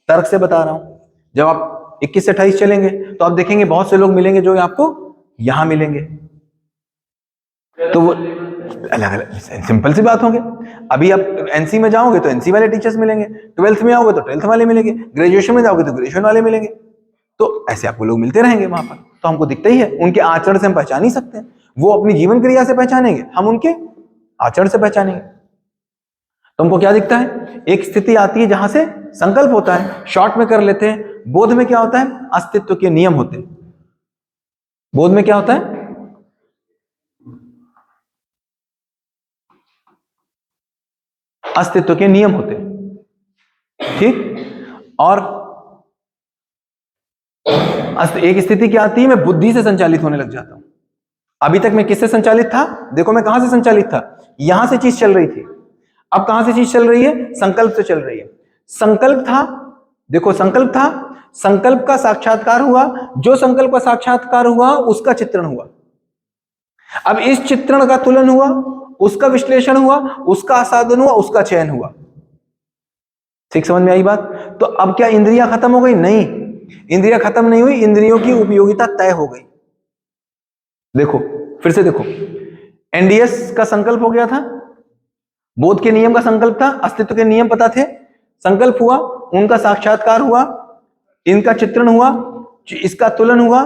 S1: तर्क से बता रहा हूं। जब आप 21 से 28 चलेंगे तो आप देखेंगे बहुत से लोग मिलेंगे जो आपको यहां मिलेंगे। तो वो अलग अलग सिंपल सी बात होंगे। अभी आप एनसी में जाओगे तो एनसी वाले टीचर्स मिलेंगे, 12th में आओगे तो 12th वाले मिलेंगे, ग्रेजुएशन में जाओगे तो ग्रेजुएशन वाले मिलेंगे। तो ऐसे आपको लोग मिलते रहेंगे वहां पर। तो हमको दिखता ही है, उनके आचरण से हम पहचान ही सकते हैं। वो अपनी जीवन क्रिया से पहचानेंगे, हम उनके आचरण से पहचानेंगे। तो हमको क्या दिखता है? एक स्थिति आती है जहां से संकल्प होता है। शॉर्ट में कर लेते हैं, बोध में क्या होता है? अस्तित्व के नियम होते हैं। बोध में क्या होता है? अस्तित्व के नियम होते हैं, ठीक। और एक स्थिति क्या आती है? मैं बुद्धि से संचालित होने लग जाता हूं। अभी तक मैं किससे संचालित था? देखो मैं कहां से संचालित था, यहां से चीज चल रही थी। अब कहां से चीज चल रही है? संकल्प से चल रही है। संकल्प था, देखो संकल्प था, संकल्प का साक्षात्कार हुआ, जो संकल्प का साक्षात्कार हुआ उसका चित्रण हुआ। अब इस चित्रण का तुलन हुआ, उसका विश्लेषण हुआ, उसका आसादन हुआ, उसका चयन हुआ। ठीक समझ में आई बात? तो अब क्या इंद्रियां खत्म हो गई? नहीं, इंद्रियां खत्म नहीं हुई, इंद्रियों की उपयोगिता तय हो गई। देखो फिर से देखो, एनडीएस का संकल्प हो गया था, बोध के नियम का संकल्प था, अस्तित्व के नियम पता थे, संकल्प हुआ, उनका साक्षात्कार हुआ, इनका चित्रण हुआ, इसका तुलन हुआ,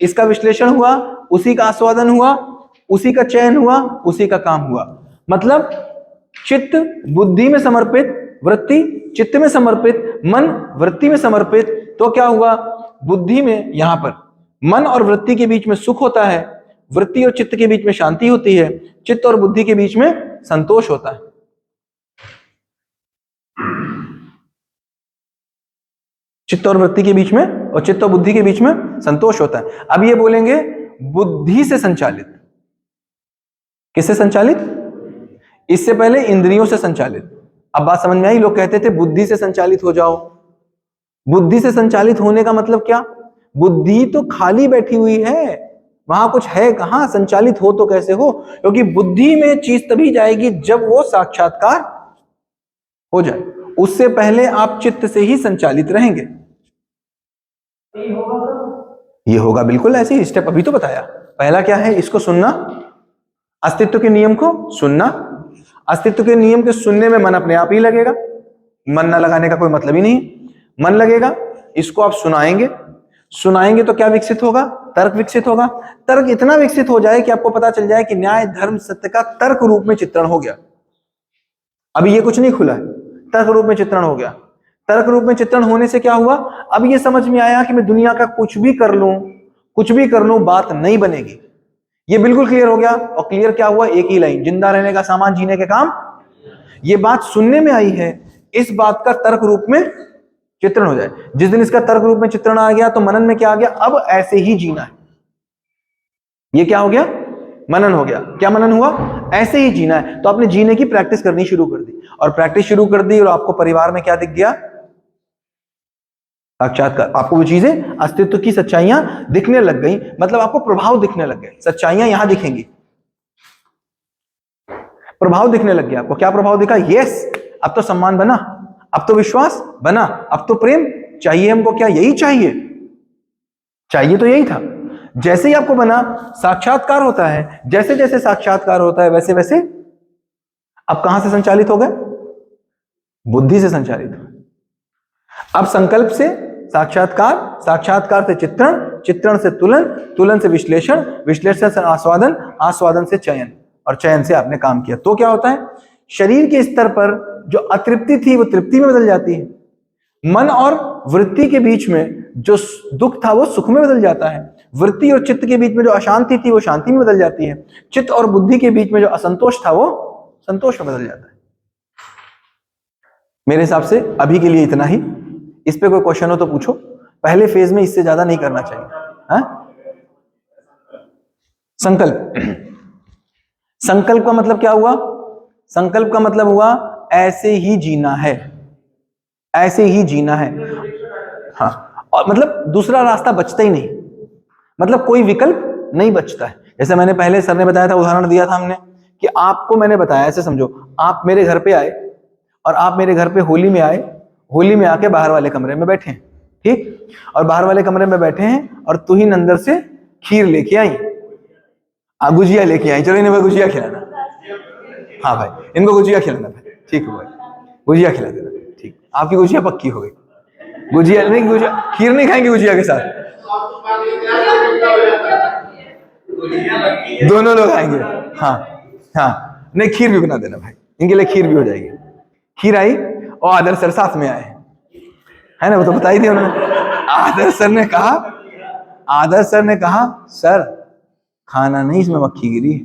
S1: इसका विश्लेषण हुआ, उसी का आस्वादन हुआ, उसी का चयन हुआ, उसी का काम हुआ। मतलब चित्त बुद्धि में समर्पित, वृत्ति चित्त में समर्पित, मन वृत्ति में समर्पित, तो क्या हुआ, बुद्धि में, यहां पर मन और वृत्ति के बीच में सुख होता है, वृत्ति और चित्त के बीच में शांति होती है, चित्त और बुद्धि के बीच में संतोष होता है। चित्त और वृत्ति के बीच में और चित्त और बुद्धि के बीच में संतोष होता है। अब ये बोलेंगे बुद्धि से संचालित, किससे संचालित, इससे पहले इंद्रियों से संचालित। अब बात समझ में आई, लोग कहते थे बुद्धि से संचालित हो जाओ। बुद्धि से संचालित होने का मतलब क्या, बुद्धि तो खाली बैठी हुई है, वहां कुछ है कहां, संचालित हो तो कैसे हो, क्योंकि बुद्धि में चीज तभी जाएगी जब वो साक्षात्कार हो जाए, उससे पहले आप चित्त से ही संचालित रहेंगे। ये होगा बिल्कुल ऐसे ही, स्टेप अभी तो बताया। पहला क्या है, इसको सुनना, अस्तित्व के नियम को सुनना। अस्तित्व के नियम के सुनने में मन अपने आप ही लगेगा, मन ना लगाने का कोई मतलब ही नहीं, मन लगेगा। इसको आप सुनाएंगे, सुनाएंगे तो क्या विकसित होगा, तर्क विकसित होगा। तर्क इतना विकसित हो जाए कि आपको पता चल जाए कि न्याय धर्म सत्य का तर्क रूप में चित्रण हो गया। अभी ये कुछ नहीं खुला है, तर्क रूप में चित्रण हो गया। तर्क रूप में चित्रण होने से क्या हुआ, अब ये समझ में आया कि मैं दुनिया का कुछ भी कर लूं, कुछ भी कर लूं, बात नहीं बनेगी। ये बिल्कुल क्लियर हो गया। और क्लियर क्या हुआ, एक ही लाइन, जिंदा रहने का सामान जीने के काम। ये बात सुनने में आई है, इस बात का तर्क रूप में चित्रण हो जाए। जिस दिन इसका तर्क रूप में चित्रण आ गया तो मनन में क्या आ गया, अब ऐसे ही जीना है। ये क्या हो गया, मनन हो गया। क्या मनन हुआ, ऐसे ही जीना है। तो आपने जीने की प्रैक्टिस करनी शुरू कर दी, और प्रैक्टिस शुरू कर दी, और आपको परिवार में क्या दिख गया, साक्षात्कार। आपको वो चीजें, अस्तित्व की सच्चाइयां दिखने लग गई, मतलब आपको प्रभाव दिखने लग गए। सच्चाइयां यहां दिखेंगी, प्रभाव दिखने लग गया। आपको क्या प्रभाव दिखा, यस अब तो सम्मान बना, अब तो विश्वास बना, अब तो प्रेम चाहिए हमको। क्या यही चाहिए, चाहिए तो यही था। जैसे ही आपको बना, साक्षात्कार होता है, जैसे जैसे साक्षात्कार होता है वैसे वैसे अब कहां से संचालित हो गए, बुद्धि से संचालित हो। अब संकल्प से साक्षात्कार, साक्षात्कार से चित्रण, चित्रण से तुलन, तुलन से विश्लेषण, विश्लेषण से आस्वादन, आस्वादन से चयन, और चयन से आपने काम किया तो क्या होता है, शरीर के स्तर पर जो अतृप्ति थी वो तृप्ति में बदल जाती है। मन और वृत्ति के बीच में जो दुख था वो सुख में बदल जाता है। वृत्ति और चित्त के बीच में जो अशांति थी वो शांति में बदल जाती है। चित्त और बुद्धि के बीच में जो असंतोष था वो संतोष में बदल जाता है। मेरे हिसाब से अभी के लिए इतना ही। इस पे कोई क्वेश्चन हो तो पूछो। पहले फेज में इससे ज्यादा नहीं करना चाहिए। हाँ? संकल्प, संकल्प का मतलब क्या हुआ, संकल्प का मतलब हुआ ऐसे ही जीना है, ऐसे ही जीना है। हाँ, और मतलब दूसरा रास्ता बचता ही नहीं, मतलब कोई विकल्प नहीं बचता है। जैसे मैंने पहले सर ने बताया था, उदाहरण दिया था हमने कि आपको मैंने बताया, ऐसे समझो आप मेरे घर पे आए और आप मेरे घर पे होली में आए, होली में आके बाहर वाले कमरे में बैठे हैं, ठीक, और बाहर वाले कमरे में बैठे हैं और तुहिन अंदर से खीर लेके आई, गुजिया लेके आई, चलो इन्हें गुजिया खिलाना। हाँ भाई, इनको गुजिया खिलाना भाई, ठीक है भाई, गुजिया खिला देना, ठीक, आपकी गुजिया पक्की हो गई। गुजिया नहीं, गुजिया खीर नहीं खाएंगे गुजिया के साथ, दोनों लोग आएंगे। हाँ हाँ, नहीं खीर भी बना देना भाई, इनके लिए खीर भी हो जाएगी। खीर आई और आदर्श सर साथ में आए, है ना, वो तो बता ही दिया उन्होंने। आदर्श सर ने कहा, आदर्श सर ने कहा सर खाना नहीं, इसमें मक्खी गिरी है।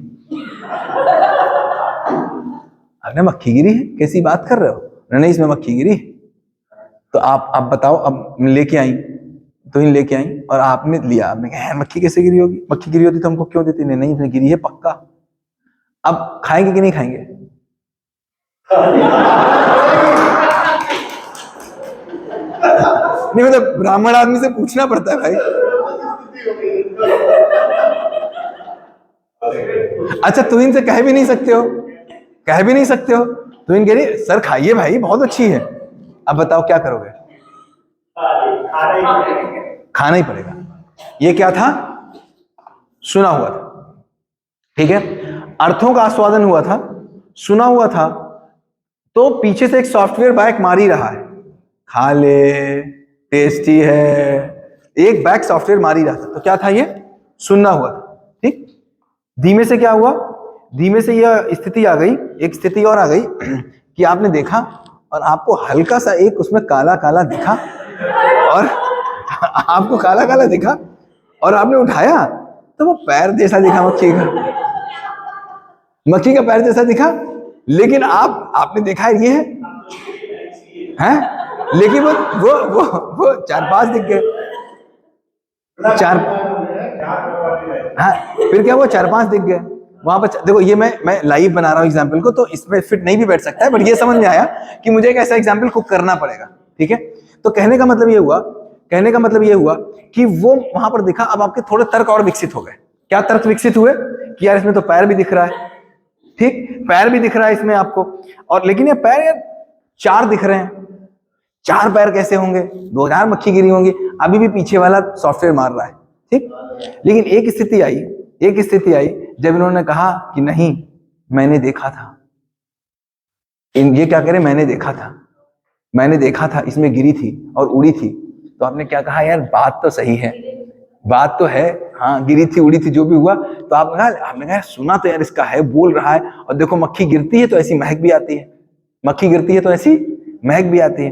S1: अरे मक्खी गिरी है, कैसी बात कर रहे हो, नहीं इसमें मक्खी गिरी। तो आप बताओ, अब लेके आई, तो इन लेके आई और आपने लिया, आपने कहा मक्खी कैसे गिरी होगी, मक्खी गिरी होती तो हमको क्यों देती, नहीं इसमें गिरी है पक्का। अब खाएंगे कि नहीं खाएंगे? नहीं मतलब ब्राह्मण आदमी से पूछना पड़ता है भाई। अच्छा तुम इनसे कह भी नहीं सकते हो, कह भी नहीं सकते हो, तो इन कह रही सर खाइए भाई बहुत अच्छी है। अब बताओ क्या करोगे? खाना ही पड़ेगा। ये क्या था, सुना हुआ था, ठीक है, अर्थों का आस्वादन हुआ था, सुना हुआ था, तो पीछे से एक सॉफ्टवेयर बाइक मार ही रहा है, खा ले, टेस्टी है, एक बैक सॉफ्टवेयर मार ही रहा था। तो क्या था ये? सुनना हुआ था। ठीक, धीमे से क्या हुआ? धीमे से यह स्थिति आ गई, एक स्थिति और आ गई कि आपने देखा और आपको हल्का सा एक उसमें काला काला दिखा, और आपको काला काला दिखा और आपने उठाया तो वो पैर जैसा दिखा, मक्खी का पैर जैसा दिखा। लेकिन आपने देखा ये है, लेकिन वो 4-5 दिख गए, हाँ, फिर क्या हुआ? 4-5 दिख गए वहां पर। देखो ये मैं लाइव बना रहा हूँ एग्जाम्पल को, तो इसमें फिट नहीं भी बैठ सकता है, बट ये समझ में आया कि मुझे एक ऐसा एग्जाम्पल को करना पड़ेगा। ठीक है, तो कहने का मतलब ये हुआ कि वो वहां पर दिखा। अब आपके थोड़े तर्क और विकसित हो गए। क्या तर्क विकसित हुए? कि यार इसमें तो पैर भी दिख रहा है, ठीक, पैर भी दिख रहा है इसमें आपको, और लेकिन ये पैर यार 4 दिख रहे हैं, 4 पैर कैसे होंगे? 2000 मक्खी गिरी होंगी। अभी भी पीछे वाला सॉफ्टवेयर मार रहा है। ठीक, लेकिन एक स्थिति आई जब इन्होंने कहा कि नहीं, मैंने देखा था, ये क्या करे, मैंने देखा था इसमें गिरी थी और उड़ी थी। तो आपने क्या कहा? यार बात तो सही है, बात तो है, हाँ गिरी थी उड़ी थी जो भी हुआ। तो आपने कहा सुना तो यार इसका है, बोल रहा है, और देखो मक्खी गिरती है तो ऐसी महक भी आती है,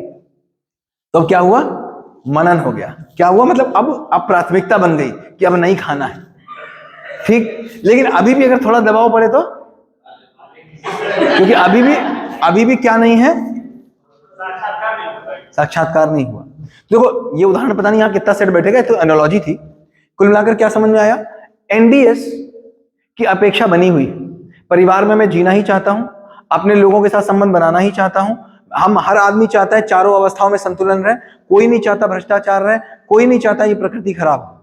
S1: तो अब क्या हुआ? मनन हो गया। क्या हुआ? मतलब अब प्राथमिकता बन गई कि अब नहीं खाना है। ठीक, लेकिन अभी भी अगर थोड़ा दबाव पड़े तो, क्योंकि अभी भी क्या नहीं है? साक्षात्कार नहीं हुआ। देखो ये उदाहरण पता नहीं यहाँ कितना सेट बैठेगा, तो एनालॉजी थी। कुल मिलाकर क्या समझ में आया? एनडीएस की अपेक्षा बनी हुई। परिवार में मैं जीना ही चाहता हूं, अपने लोगों के साथ संबंध बनाना ही चाहता हूं। हम हर आदमी चाहता है चारों अवस्थाओं में संतुलन रहे, कोई नहीं चाहता भ्रष्टाचार रहे, कोई नहीं चाहता ये प्रकृति खराब हो।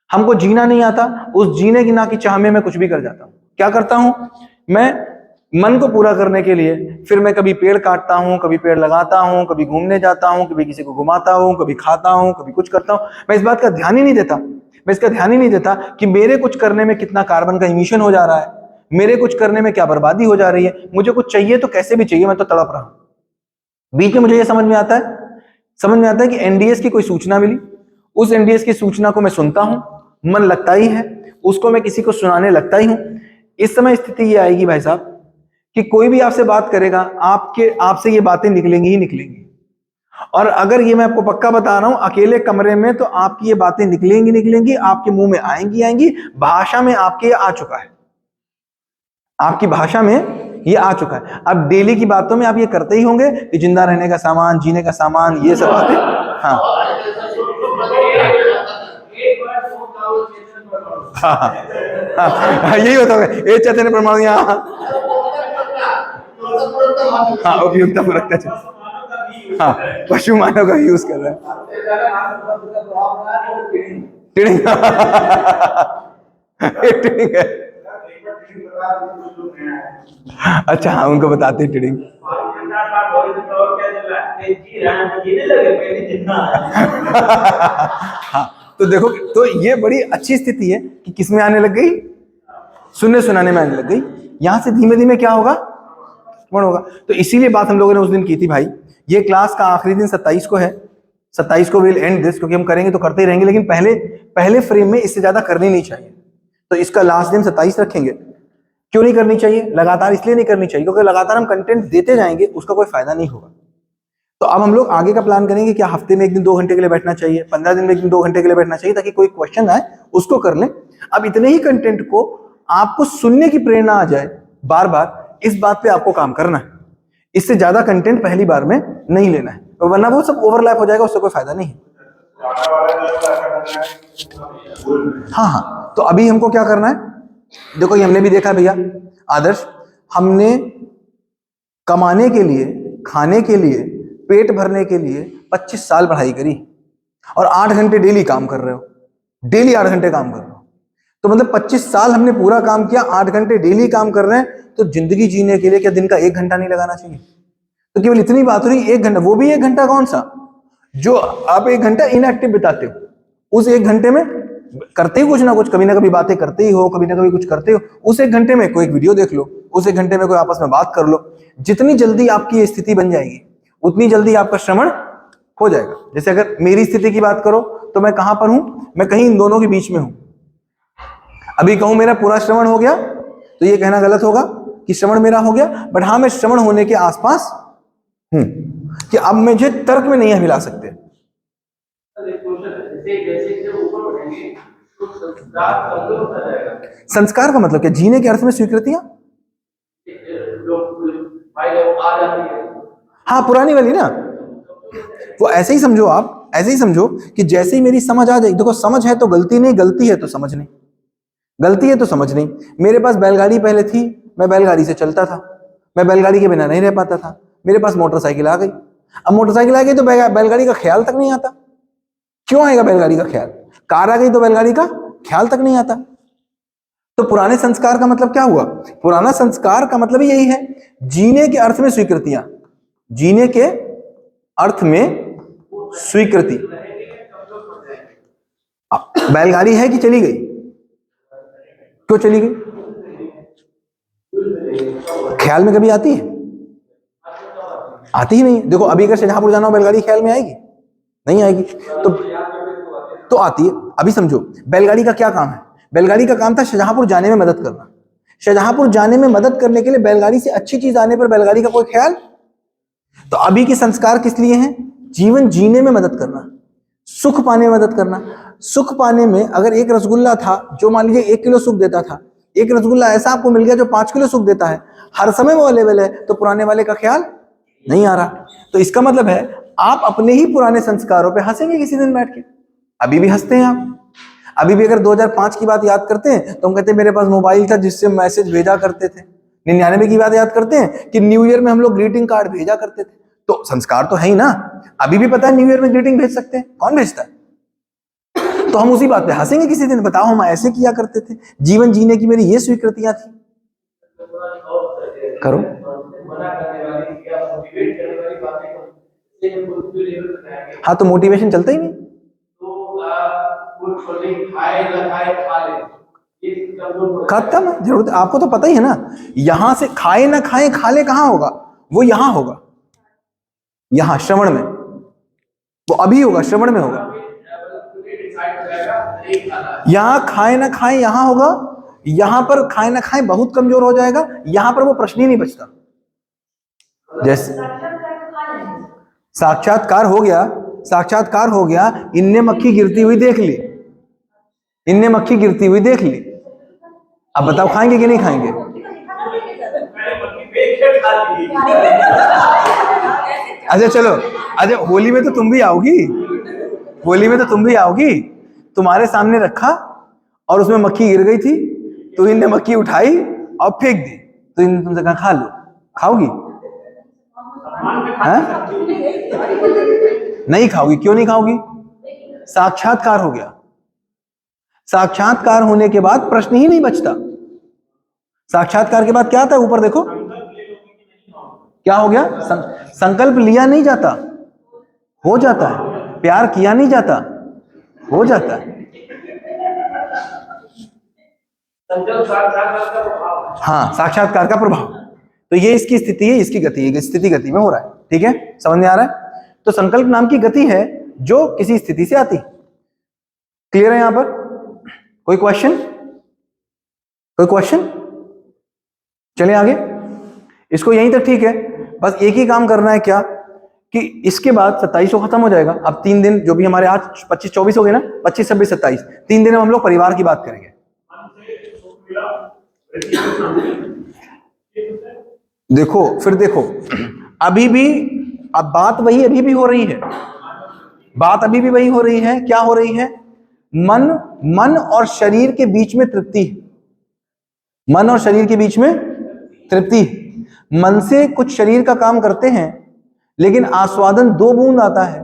S1: हमको जीना नहीं आता, उस जीने की ना की चाह में मैं कुछ भी कर जाता हूं। क्या करता हूं मैं? मन को पूरा करने के लिए फिर मैं कभी पेड़ काटता हूं, कभी पेड़ लगाता हूं, कभी घूमने जाता हूं, कभी किसी को घुमाता हूं, कभी खाता हूं, कभी कुछ करता हूं। मैं इस बात का ध्यान ही नहीं देता कि मेरे कुछ करने में कितना कार्बन का इमिशन हो जा रहा है, मेरे कुछ करने में क्या बर्बादी हो जा रही है। मुझे कुछ चाहिए तो कैसे भी चाहिए, मैं तो तड़प रहा हूं। बीच में मुझे यह समझ में आता है कि एनडीएस की कोई सूचना मिली, उस एनडीएस की सूचना को मैं सुनता हूं, मन लगता ही है, उसको मैं किसी को सुनाने लगता ही हूं। इस समय स्थिति ये आएगी भाई साहब कि कोई भी आपसे बात करेगा, आपसे ये बातें निकलेंगी ही निकलेंगी। और अगर ये मैं आपको पक्का बता रहा हूं, अकेले कमरे में तो आपकी ये बातें निकलेंगी, आपके मुंह में आएंगी। भाषा में आपके ये आ चुका है, आपकी भाषा में ये आ चुका है। अब डेली की बातों में आप ये करते ही होंगे कि जिंदा रहने का सामान, जीने का सामान, ये सब बातें। हाँ यही होता है, ये चैतन्य परमाणु यहाँ, हाँ उपयुक्ता पूरकता, हाँ पशु मानव का यूज कर रहा है। टिड़िंग है, अच्छा हाँ उनको बताते हैं टिड़िंग। हाँ तो देखो, तो ये बड़ी अच्छी स्थिति है कि किसमें आने लग गई? सुनने सुनाने में आने लग गई। यहां से धीमे धीमे क्या होगा? होगा। तो इसीलिए बात हम लोगों ने उस दिन की थी भाई, ये क्लास का आखिरी दिन 27 को है, 27 को विल एंड दिस, क्योंकि हम करेंगे तो करते ही रहेंगे, लेकिन पहले फ्रेम में इससे ज्यादा करनी नहीं चाहिए। तो इसका लास्ट दिन 27 रखेंगे। क्यों नहीं करनी चाहिए? लगातार इसलिए नहीं करनी चाहिए क्योंकि लगातार हम कंटेंट देते जाएंगे, उसका कोई फायदा नहीं होगा। तो अब हम लोग आगे का प्लान करेंगे, क्या हफ्ते में 1 दिन 2 घंटे के लिए बैठना चाहिए, 15 दिन में 1 दिन 2 घंटे के लिए बैठना चाहिए, ताकि कोई क्वेश्चन आए उसको कर लें। अब इतने ही कंटेंट को आपको सुनने की प्रेरणा आ जाए बार बार, इस बात पे आपको काम करना है। इससे ज्यादा कंटेंट पहली बार में नहीं लेना है, वरना वो सब ओवरलैप हो जाएगा, उससे कोई फायदा नहीं है। हाँ, तो अभी हमको क्या करना है? देखो ये हमने भी देखा भैया आदर्श, हमने कमाने के लिए, खाने के लिए, पेट भरने के लिए 25 साल पढ़ाई करी और 8 घंटे डेली काम कर रहे हो, डेली 8 घंटे काम कर रहे हो। तो मतलब 25 साल हमने पूरा काम किया, 8 घंटे डेली काम कर रहे हैं। तो जिंदगी जीने के लिए क्या दिन का 1 घंटा नहीं लगाना चाहिए? तो केवल इतनी बात हो रही, 1 घंटा, वो भी 1 घंटा कौन सा जो आप 1 घंटा इनएक्टिव बिताते हो, उस 1 घंटे में करते ही कुछ ना कुछ, कभी ना कभी बातें करते ही हो, कभी ना कभी कुछ करते हो। उस 1 घंटे में कोई एक वीडियो देख लो, उस 1 घंटे में कोई आपस में बात कर लो। जितनी जल्दी आपकी ये स्थिति बन जाएगी, उतनी जल्दी आपका श्रवण हो जाएगा। जैसे अगर मेरी स्थिति की बात करो तो मैं कहां पर हूं, मैं कहीं इन दोनों के बीच में हूं। अभी कहूं मेरा पूरा श्रवण हो गया तो ये कहना गलत होगा कि श्रवण मेरा हो गया, बट हाँ मैं श्रवण होने के आसपास हूं, कि अब मुझे तर्क में नहीं मिला सकते। संस्कार का मतलब क्या? जीने के अर्थ में स्वीकृतियां। हाँ पुरानी वाली ना, वो ऐसे ही समझो, आप ऐसे ही समझो कि जैसे ही मेरी समझ आ जाए, देखो समझ है तो गलती नहीं, गलती है तो समझ नहीं, गलती है तो समझ नहीं। मेरे पास बैलगाड़ी पहले थी, मैं बैलगाड़ी से चलता था, मैं बैलगाड़ी के बिना नहीं रह पाता था। मेरे पास मोटरसाइकिल आ गई, अब मोटरसाइकिल आ गई तो बैलगाड़ी का ख्याल तक नहीं आता। क्यों आएगा बैलगाड़ी का ख्याल? कार आ गई तो बैलगाड़ी का ख्याल तक नहीं आता। तो पुराने संस्कार का मतलब क्या हुआ? पुराना संस्कार का मतलब यही है, जीने के अर्थ में स्वीकृतियां, जीने के अर्थ में स्वीकृति। बैलगाड़ी है कि चली गई? क्यों चली गई? ख्याल में कभी आती है? आती ही नहीं। देखो अभी अगर शाहजहांपुर जाना हो, बैलगाड़ी ख्याल में आएगी? नहीं आएगी। तो आती है। अभी समझो बैलगाड़ी का क्या काम है? बैलगाड़ी का काम था शाहजहांपुर जाने में मदद करना। शाहजहांपुर जाने में मदद करने के लिए बैलगाड़ी से अच्छी चीज आने पर बैलगाड़ी का कोई ख्याल? तो अभी के संस्कार किस लिए हैं? जीवन जीने में मदद करना, सुख पाने में मदद करना। सुख पाने में अगर एक रसगुल्ला था जो मान लीजिए 1 किलो सुख देता था, एक रसगुल्ला ऐसा आपको मिल गया जो 5 किलो सुख देता है, हर समय वो अवेलेबल है, तो पुराने वाले का ख्याल नहीं आ रहा। तो इसका मतलब है आप अपने ही पुराने संस्कारों पे हंसेंगे किसी दिन बैठ के। अभी भी हंसते हैं आप। अभी भी अगर 2005 की बात याद करते हैं तो हम कहते हैं मेरे पास मोबाइल था जिससे मैसेज भेजा करते थे। 99 की बात याद करते हैं कि न्यू ईयर में हम लोग ग्रीटिंग कार्ड भेजा करते थे। तो संस्कार तो है ही ना। अभी भी पता है न्यू ईयर में ग्रीटिंग भेज सकते हैं, कौन भेजता है? तो हम उसी बात पे हंसेंगे किसी दिन। बताओ हम ऐसे किया करते थे, जीवन जीने की मेरी ये स्वीकृतियां थी। करो। हाँ तो मोटिवेशन चलता ही नहीं। खत्म है जरूरत। आपको तो पता ही है ना, यहां से खाए ना खाए, खा ले कहां होगा? वो यहां होगा, यहां श्रवण में। वो अभी होगा, श्रवण में होगा। यहां खाए ना खाए यहां होगा, यहां पर खाए ना खाए बहुत कमजोर हो जाएगा, यहां पर वो प्रश्न ही नहीं बचता। जैसे साक्षात्कार हो गया, साक्षात्कार हो गया, इनने मक्खी गिरती हुई देख ली, इनने मक्खी गिरती हुई देख ली। अब बताओ खाएंगे कि नहीं खाएंगे? अच्छा चलो, अच्छा होली में तो तुम भी आओगी, होली में तो तुम भी आओगी। तुम्हारे सामने रखा और उसमें मक्खी गिर गई थी, तो इनने मक्खी उठाई और फेंक दी, तो इन्होंने तुमसे कहा खा लो। खाओगी? नहीं खाओगी। क्यों नहीं खाओगी? साक्षात्कार हो गया। साक्षात्कार होने के बाद प्रश्न ही नहीं बचता। साक्षात्कार के बाद क्या आता है? ऊपर देखो क्या हो गया? संकल्प लिया नहीं जाता, हो जाता है। प्यार किया नहीं जाता, हो जाता है। हाँ साक्षात्कार का प्रभाव। तो ये इसकी स्थिति है, इसकी गति है, स्थिति गति में हो रहा है। ठीक है, समझ में आ रहा है? तो संकल्प नाम की गति है जो किसी स्थिति से आती। क्लियर है यहां पर? कोई क्वेश्चन? कोई क्वेश्चन? चले आगे। इसको यहीं तक ठीक है। बस एक ही काम करना है, क्या कि इसके बाद 27 को खत्म हो जाएगा। अब 3 दिन जो भी हमारे आज 25-24 हो गए ना, 25, 26, 27, 3 दिन में हम लोग परिवार की बात करेंगे। देखो फिर देखो, अभी भी अब बात वही अभी भी हो रही है, बात अभी भी वही हो रही है। क्या हो रही है? मन और शरीर के बीच में तृप्ति है, मन और शरीर के बीच में तृप्ति। मन से कुछ शरीर का काम करते हैं, लेकिन आस्वादन 2 बूंद आता है,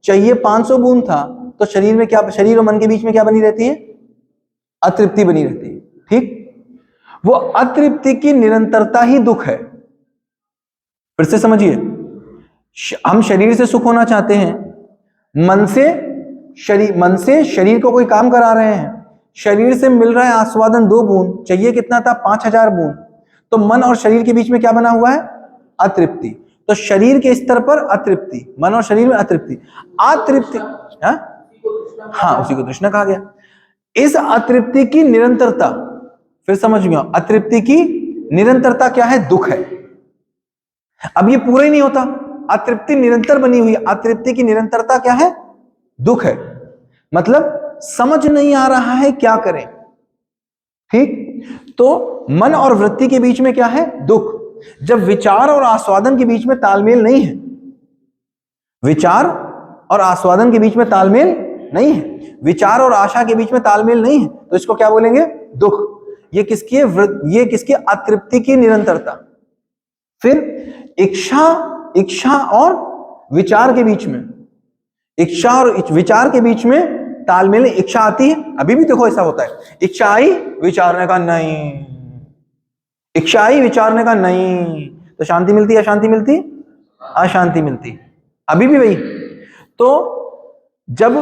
S1: चाहिए 500 बूंद था, तो शरीर में क्या, शरीर और मन के बीच में क्या बनी रहती है? अतृप्ति बनी रहती है। ठीक, वो अतृप्ति की निरंतरता ही दुख है। फिर से समझिए, हम शरीर से सुख होना चाहते हैं, मन से शरीर को कोई काम करा रहे हैं, शरीर से मिल रहा है आस्वादन 2 बूंद, चाहिए कितना था? 5000 बूंद। तो मन और शरीर के बीच में क्या बना हुआ है? अतृप्ति। तो शरीर के स्तर पर अतृप्ति, मन और शरीर में अतृप्ति, अतृप्ति, हाँ उसी को तृष्णा कहा गया। इस अतृप्ति की निरंतरता, फिर समझ में आओ, अतृप्ति की निरंतरता क्या है? दुख है। अब ये पूरा ही नहीं होता, अतृप्ति निरंतर बनी हुई है, अतृप्ति की निरंतरता क्या है? दुख है। मतलब समझ नहीं आ रहा है क्या करें, ठीक? तो मन और वृत्ति के बीच में क्या है? दुख। जब विचार और आस्वादन के बीच में तालमेल नहीं है, विचार और आस्वादन के बीच में तालमेल नहीं है, विचार और आशा के बीच में तालमेल नहीं है, तो इसको क्या बोलेंगे? दुख। ये किसकी है? ये किसकी? अतृप्ति की निरंतरता। फिर इच्छा और विचार के बीच में, इच्छा और विचार के बीच में तालमेल, इच्छा आती है, अभी भी देखो ऐसा होता है, इच्छा आई, विचारने का नहीं, इच्छा आई, विचारने का नहीं, तो शांति मिलती है? अशांति मिलती? अशांति मिलती, अभी भी वही। तो जब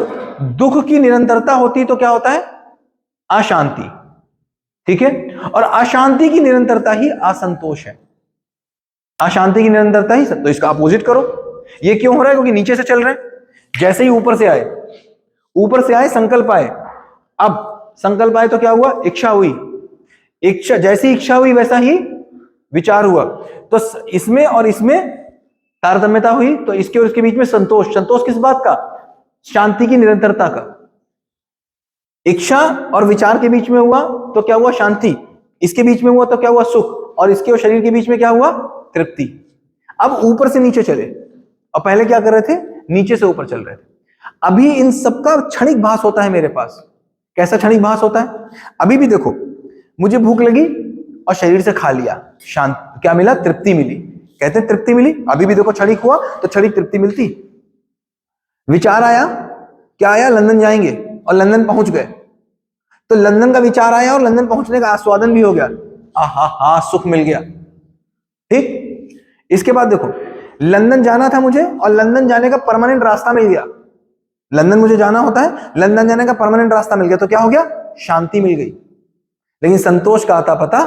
S1: दुख की निरंतरता होती है तो क्या होता है? अशांति, ठीक है? और अशांति की निरंतरता ही असंतोष है, अशांति की निरंतरता ही। तो इसका अपोजिट करो। ये क्यों हो रहा है? क्योंकि नीचे से चल रहे हैं, जैसे ही ऊपर से आए, ऊपर से आए संकल्प आए, अब संकल्प आए तो क्या हुआ? इच्छा हुई, इच्छा, जैसी इच्छा हुई वैसा ही विचार हुआ, तो इसमें और इसमें तारतम्यता हुई, तो इसके और इसके बीच में संतोष। संतोष किस बात का? शांति की निरंतरता का। इच्छा और विचार के बीच में हुआ तो क्या हुआ? शांति। इसके बीच में हुआ तो क्या हुआ? सुख। और इसके और शरीर के बीच में क्या हुआ? तृप्ति। अब ऊपर से नीचे चले, और पहले क्या कर रहे थे? नीचे से ऊपर चल रहे थे। अभी इन सबका क्षणिक भास होता है मेरे पास। कैसा क्षणिक भास होता है? अभी भी देखो, मुझे भूख लगी और शरीर से खा लिया, शांत, क्या मिला? तृप्ति मिली, कहते हैं तृप्ति मिली। अभी भी देखो क्षणिक हुआ तो क्षणिक तृप्ति मिलती। विचार आया, क्या आया? लंदन जाएंगे, और लंदन पहुंच गए, तो लंदन का विचार आया और लंदन पहुंचने का आस्वादन भी हो गया, आहा हा, सुख मिल गया, ठीक? इसके बाद देखो, लंदन जाना था मुझे और लंदन जाने का परमानेंट रास्ता मिल गया। लंदन मुझे जाना होता है, लंदन जाने का परमानेंट रास्ता मिल गया, तो क्या हो गया? शांति मिल गई। लेकिन संतोष का आता पता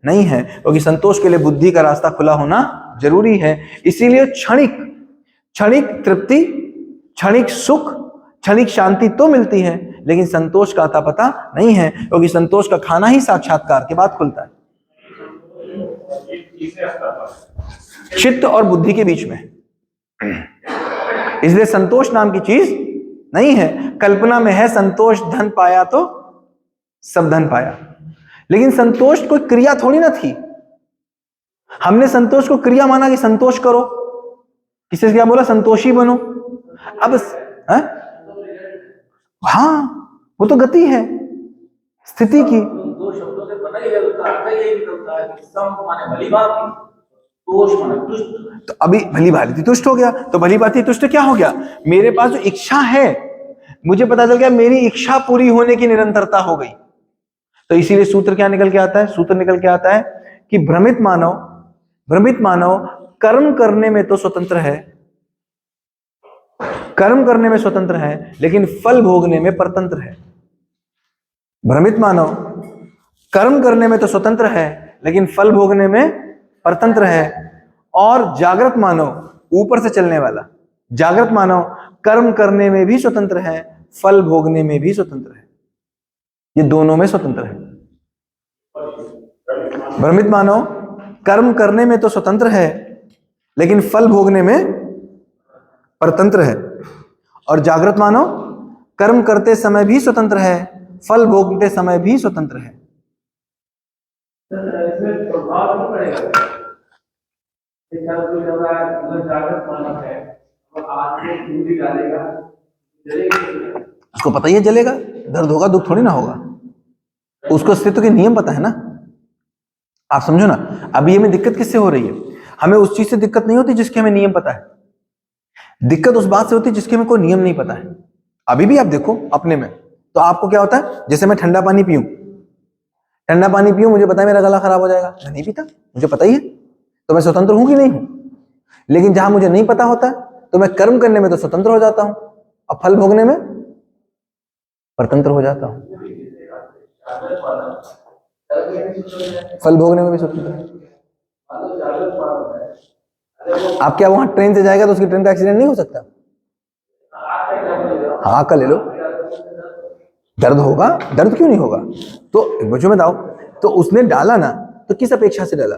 S1: नहीं है, क्योंकि संतोष के लिए बुद्धि का रास्ता खुला होना जरूरी है। इसीलिए क्षणिक तृप्ति, क्षणिक सुख, क्षणिक शांति तो मिलती है, लेकिन संतोष का आता पता नहीं है, क्योंकि संतोष का खाना ही साक्षात्कार के बाद खुलता है, चित्त और बुद्धि के बीच में। इसलिए संतोष नाम की चीज नहीं है। कल्पना में है संतोष, धन पाया तो सब धन पाया, लेकिन संतोष कोई क्रिया थोड़ी ना थी। हमने संतोष को क्रिया माना कि संतोष करो, किसी से क्या बोला? संतोषी बनो। अब हाँ, वो तो गति है स्थिति की। दो शब्दों से बना ही है, उसका अर्थ यही निकलता है कि सम माने भली भांति, तोष माने तुष्ट। तो अभी भली भांति तुष्ट हो गया, तो भली भांति तुष्ट क्या हो गया? मेरे पास जो इच्छा है, मुझे पता चल गया मेरी इच्छा पूरी होने की निरंतरता हो गई। तो इसीलिए सूत्र क्या निकल के आता है? सूत्र निकल के आता है कि भ्रमित मानव कर्म करने में तो स्वतंत्र है, कर्म करने में स्वतंत्र है, लेकिन फल भोगने में परतंत्र है। भ्रमित मानव कर्म करने में तो स्वतंत्र है, लेकिन फल भोगने में परतंत्र है। और जागृत मानव, ऊपर से चलने वाला जागृत मानव, कर्म करने में भी स्वतंत्र है, फल भोगने में भी स्वतंत्र है। ये दोनों में स्वतंत्र है। भ्रमित मानव कर्म करने में तो स्वतंत्र है, लेकिन फल भोगने में परतंत्र है। और जागृत मानव कर्म करते समय भी स्वतंत्र है, फल भोगते समय भी स्वतंत्र है। उसको पता ही है जलेगा, दर्द होगा, दुख थोड़ी ना होगा, उसको अस्तित्व के नियम पता है ना। आप समझो ना, अभी हमें दिक्कत किससे हो रही है? हमें उस चीज से दिक्कत नहीं होती जिसके हमें नियम पता है, दिक्कत उस बात से होती है जिसके हमें कोई नियम नहीं पता है। अभी भी आप देखो अपने में, तो आपको क्या होता है? जैसे मैं ठंडा पानी पीऊं, मुझे पता है मेरा गला खराब हो जाएगा, मैं नहीं पीता, मुझे पता ही है, तो मैं स्वतंत्र हूं कि नहीं हूं? लेकिन जहां मुझे नहीं पता होता तो मैं कर्म करने में तो स्वतंत्र हो जाता हूं, और फल भोगने में परतंत्र हो जाता हूं। फल भोगने में भी स्वतंत्र है। आप क्या वहां ट्रेन से जाएगा तो उसकी ट्रेन का एक्सीडेंट नहीं हो सकता? हाँ का ले लो, दर्द होगा, दर्द क्यों नहीं होगा? तो मुझे बताओ, तो उसने डाला ना, तो किस अपेक्षा से डाला?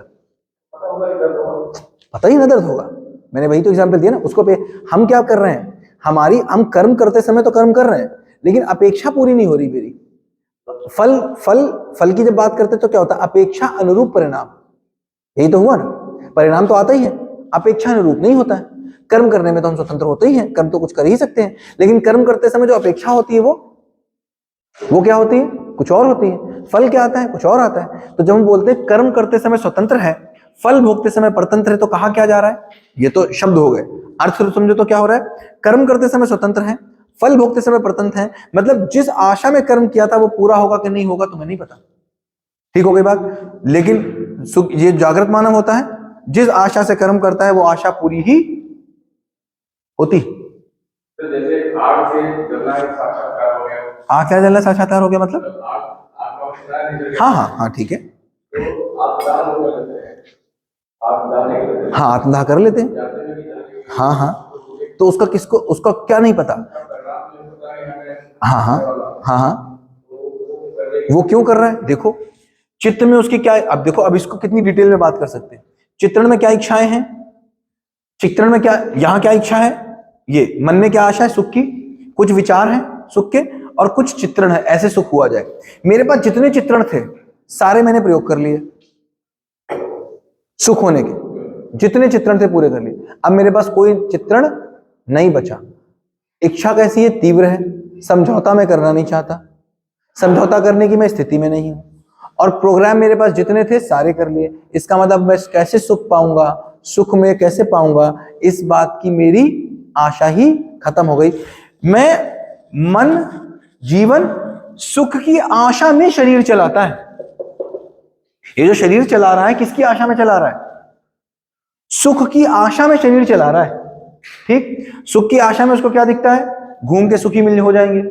S1: पता ही ना दर्द होगा। मैंने वही तो एग्जाम्पल दिया ना उसको पे। हम क्या कर रहे हैं, हम कर्म करते समय तो कर्म कर रहे हैं, लेकिन अपेक्षा पूरी नहीं हो रही मेरी। फल फल फल की जब बात करते तो क्या होता है? अपेक्षा अनुरूप परिणाम, यही तो हुआ ना। परिणाम तो आता ही है, अपेक्षा अनुरूप नहीं होता है। कर्म करने में तो हम स्वतंत्र होते ही हैं, कर्म तो कुछ कर ही सकते हैं, लेकिन कर्म करते समय जो अपेक्षा होती है वो क्या होती है? कुछ और होती है। फल क्या आता है? कुछ और आता है। तो जब हम बोलते हैं कर्म करते समय स्वतंत्र है, फल भोगते समय परतंत्र है, तो कहा क्या जा रहा है? ये तो शब्द हो गए, अर्थ समझो तो क्या हो रहा है? कर्म करते समय स्वतंत्र है, फल भोगते समय परतंत्र है, मतलब जिस आशा में कर्म किया था वो पूरा होगा कि नहीं होगा तुम्हें नहीं पता। ठीक हो गई बात? लेकिन ये जागृत मानव होता है, जिस आशा से कर्म करता है वो आशा पूरी ही होती। तो जैसे आग से जलना साक्षात्कार हो गया। आग क्या जलना साक्षात्कार हो गया मतलब? हाँ हाँ हाँ ठीक है। हाँ आत्मदाह कर लेते हैं। हाँ हाँ, तो उसका किसको, उसका क्या नहीं पता? हाँ हाँ हाँ हाँ, वो क्यों कर रहा है? देखो चित्त में उसकी क्या है। अब देखो, अब इसको कितनी डिटेल में बात कर सकते हैं। चित्रण में क्या इच्छाएं हैं? चित्रण में क्या, यहां क्या इच्छा है? ये मन में क्या आशा है? सुख की। कुछ विचार हैं सुख के, और कुछ चित्रण है ऐसे सुख हुआ जाए। मेरे पास जितने चित्रण थे सारे मैंने प्रयोग कर लिए सुख होने के, जितने चित्रण थे पूरे कर लिए। अब मेरे पास कोई चित्रण नहीं बचा। इच्छा कैसी है? तीव्र है। समझौता मैं करना नहीं चाहता, समझौता करने की मैं स्थिति में नहीं हूं, और प्रोग्राम मेरे पास जितने थे सारे कर लिए। इसका मतलब मैं कैसे सुख पाऊंगा, सुख में कैसे पाऊंगा, इस बात की मेरी आशा ही खत्म हो गई। मैं मन जीवन सुख की आशा में शरीर चलाता है। ये जो शरीर चला रहा है किसकी आशा में चला रहा है? सुख की आशा में शरीर चला रहा है। ठीक, सुख की आशा में उसको क्या दिखता है? घूम के सुखी मिल हो जाएंगे,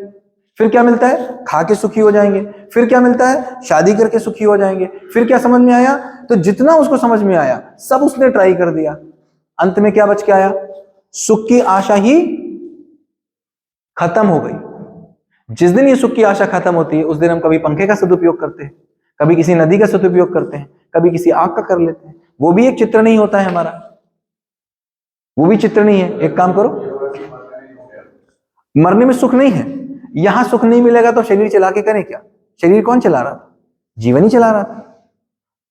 S1: फिर क्या मिलता है? खा के सुखी हो जाएंगे, फिर क्या मिलता है? शादी करके सुखी हो जाएंगे। फिर क्या समझ में आया? तो जितना उसको समझ में आया सब उसने ट्राई कर दिया, अंत में क्या बच के आया? सुख की आशा ही खत्म हो गई। जिस दिन ये सुख की आशा खत्म होती है उस दिन हम कभी पंखे का सदुपयोग करते हैं, कभी किसी नदी का सदुपयोग करते हैं, कभी किसी आग का कर लेते हैं। वो भी एक चित्र नहीं होता है हमारा, वो भी चित्र नहीं है। एक काम करो, मरने में सुख नहीं है, यहां सुख नहीं मिलेगा तो शरीर चला के करें क्या? शरीर कौन चला रहा था? जीवन ही चला रहा था।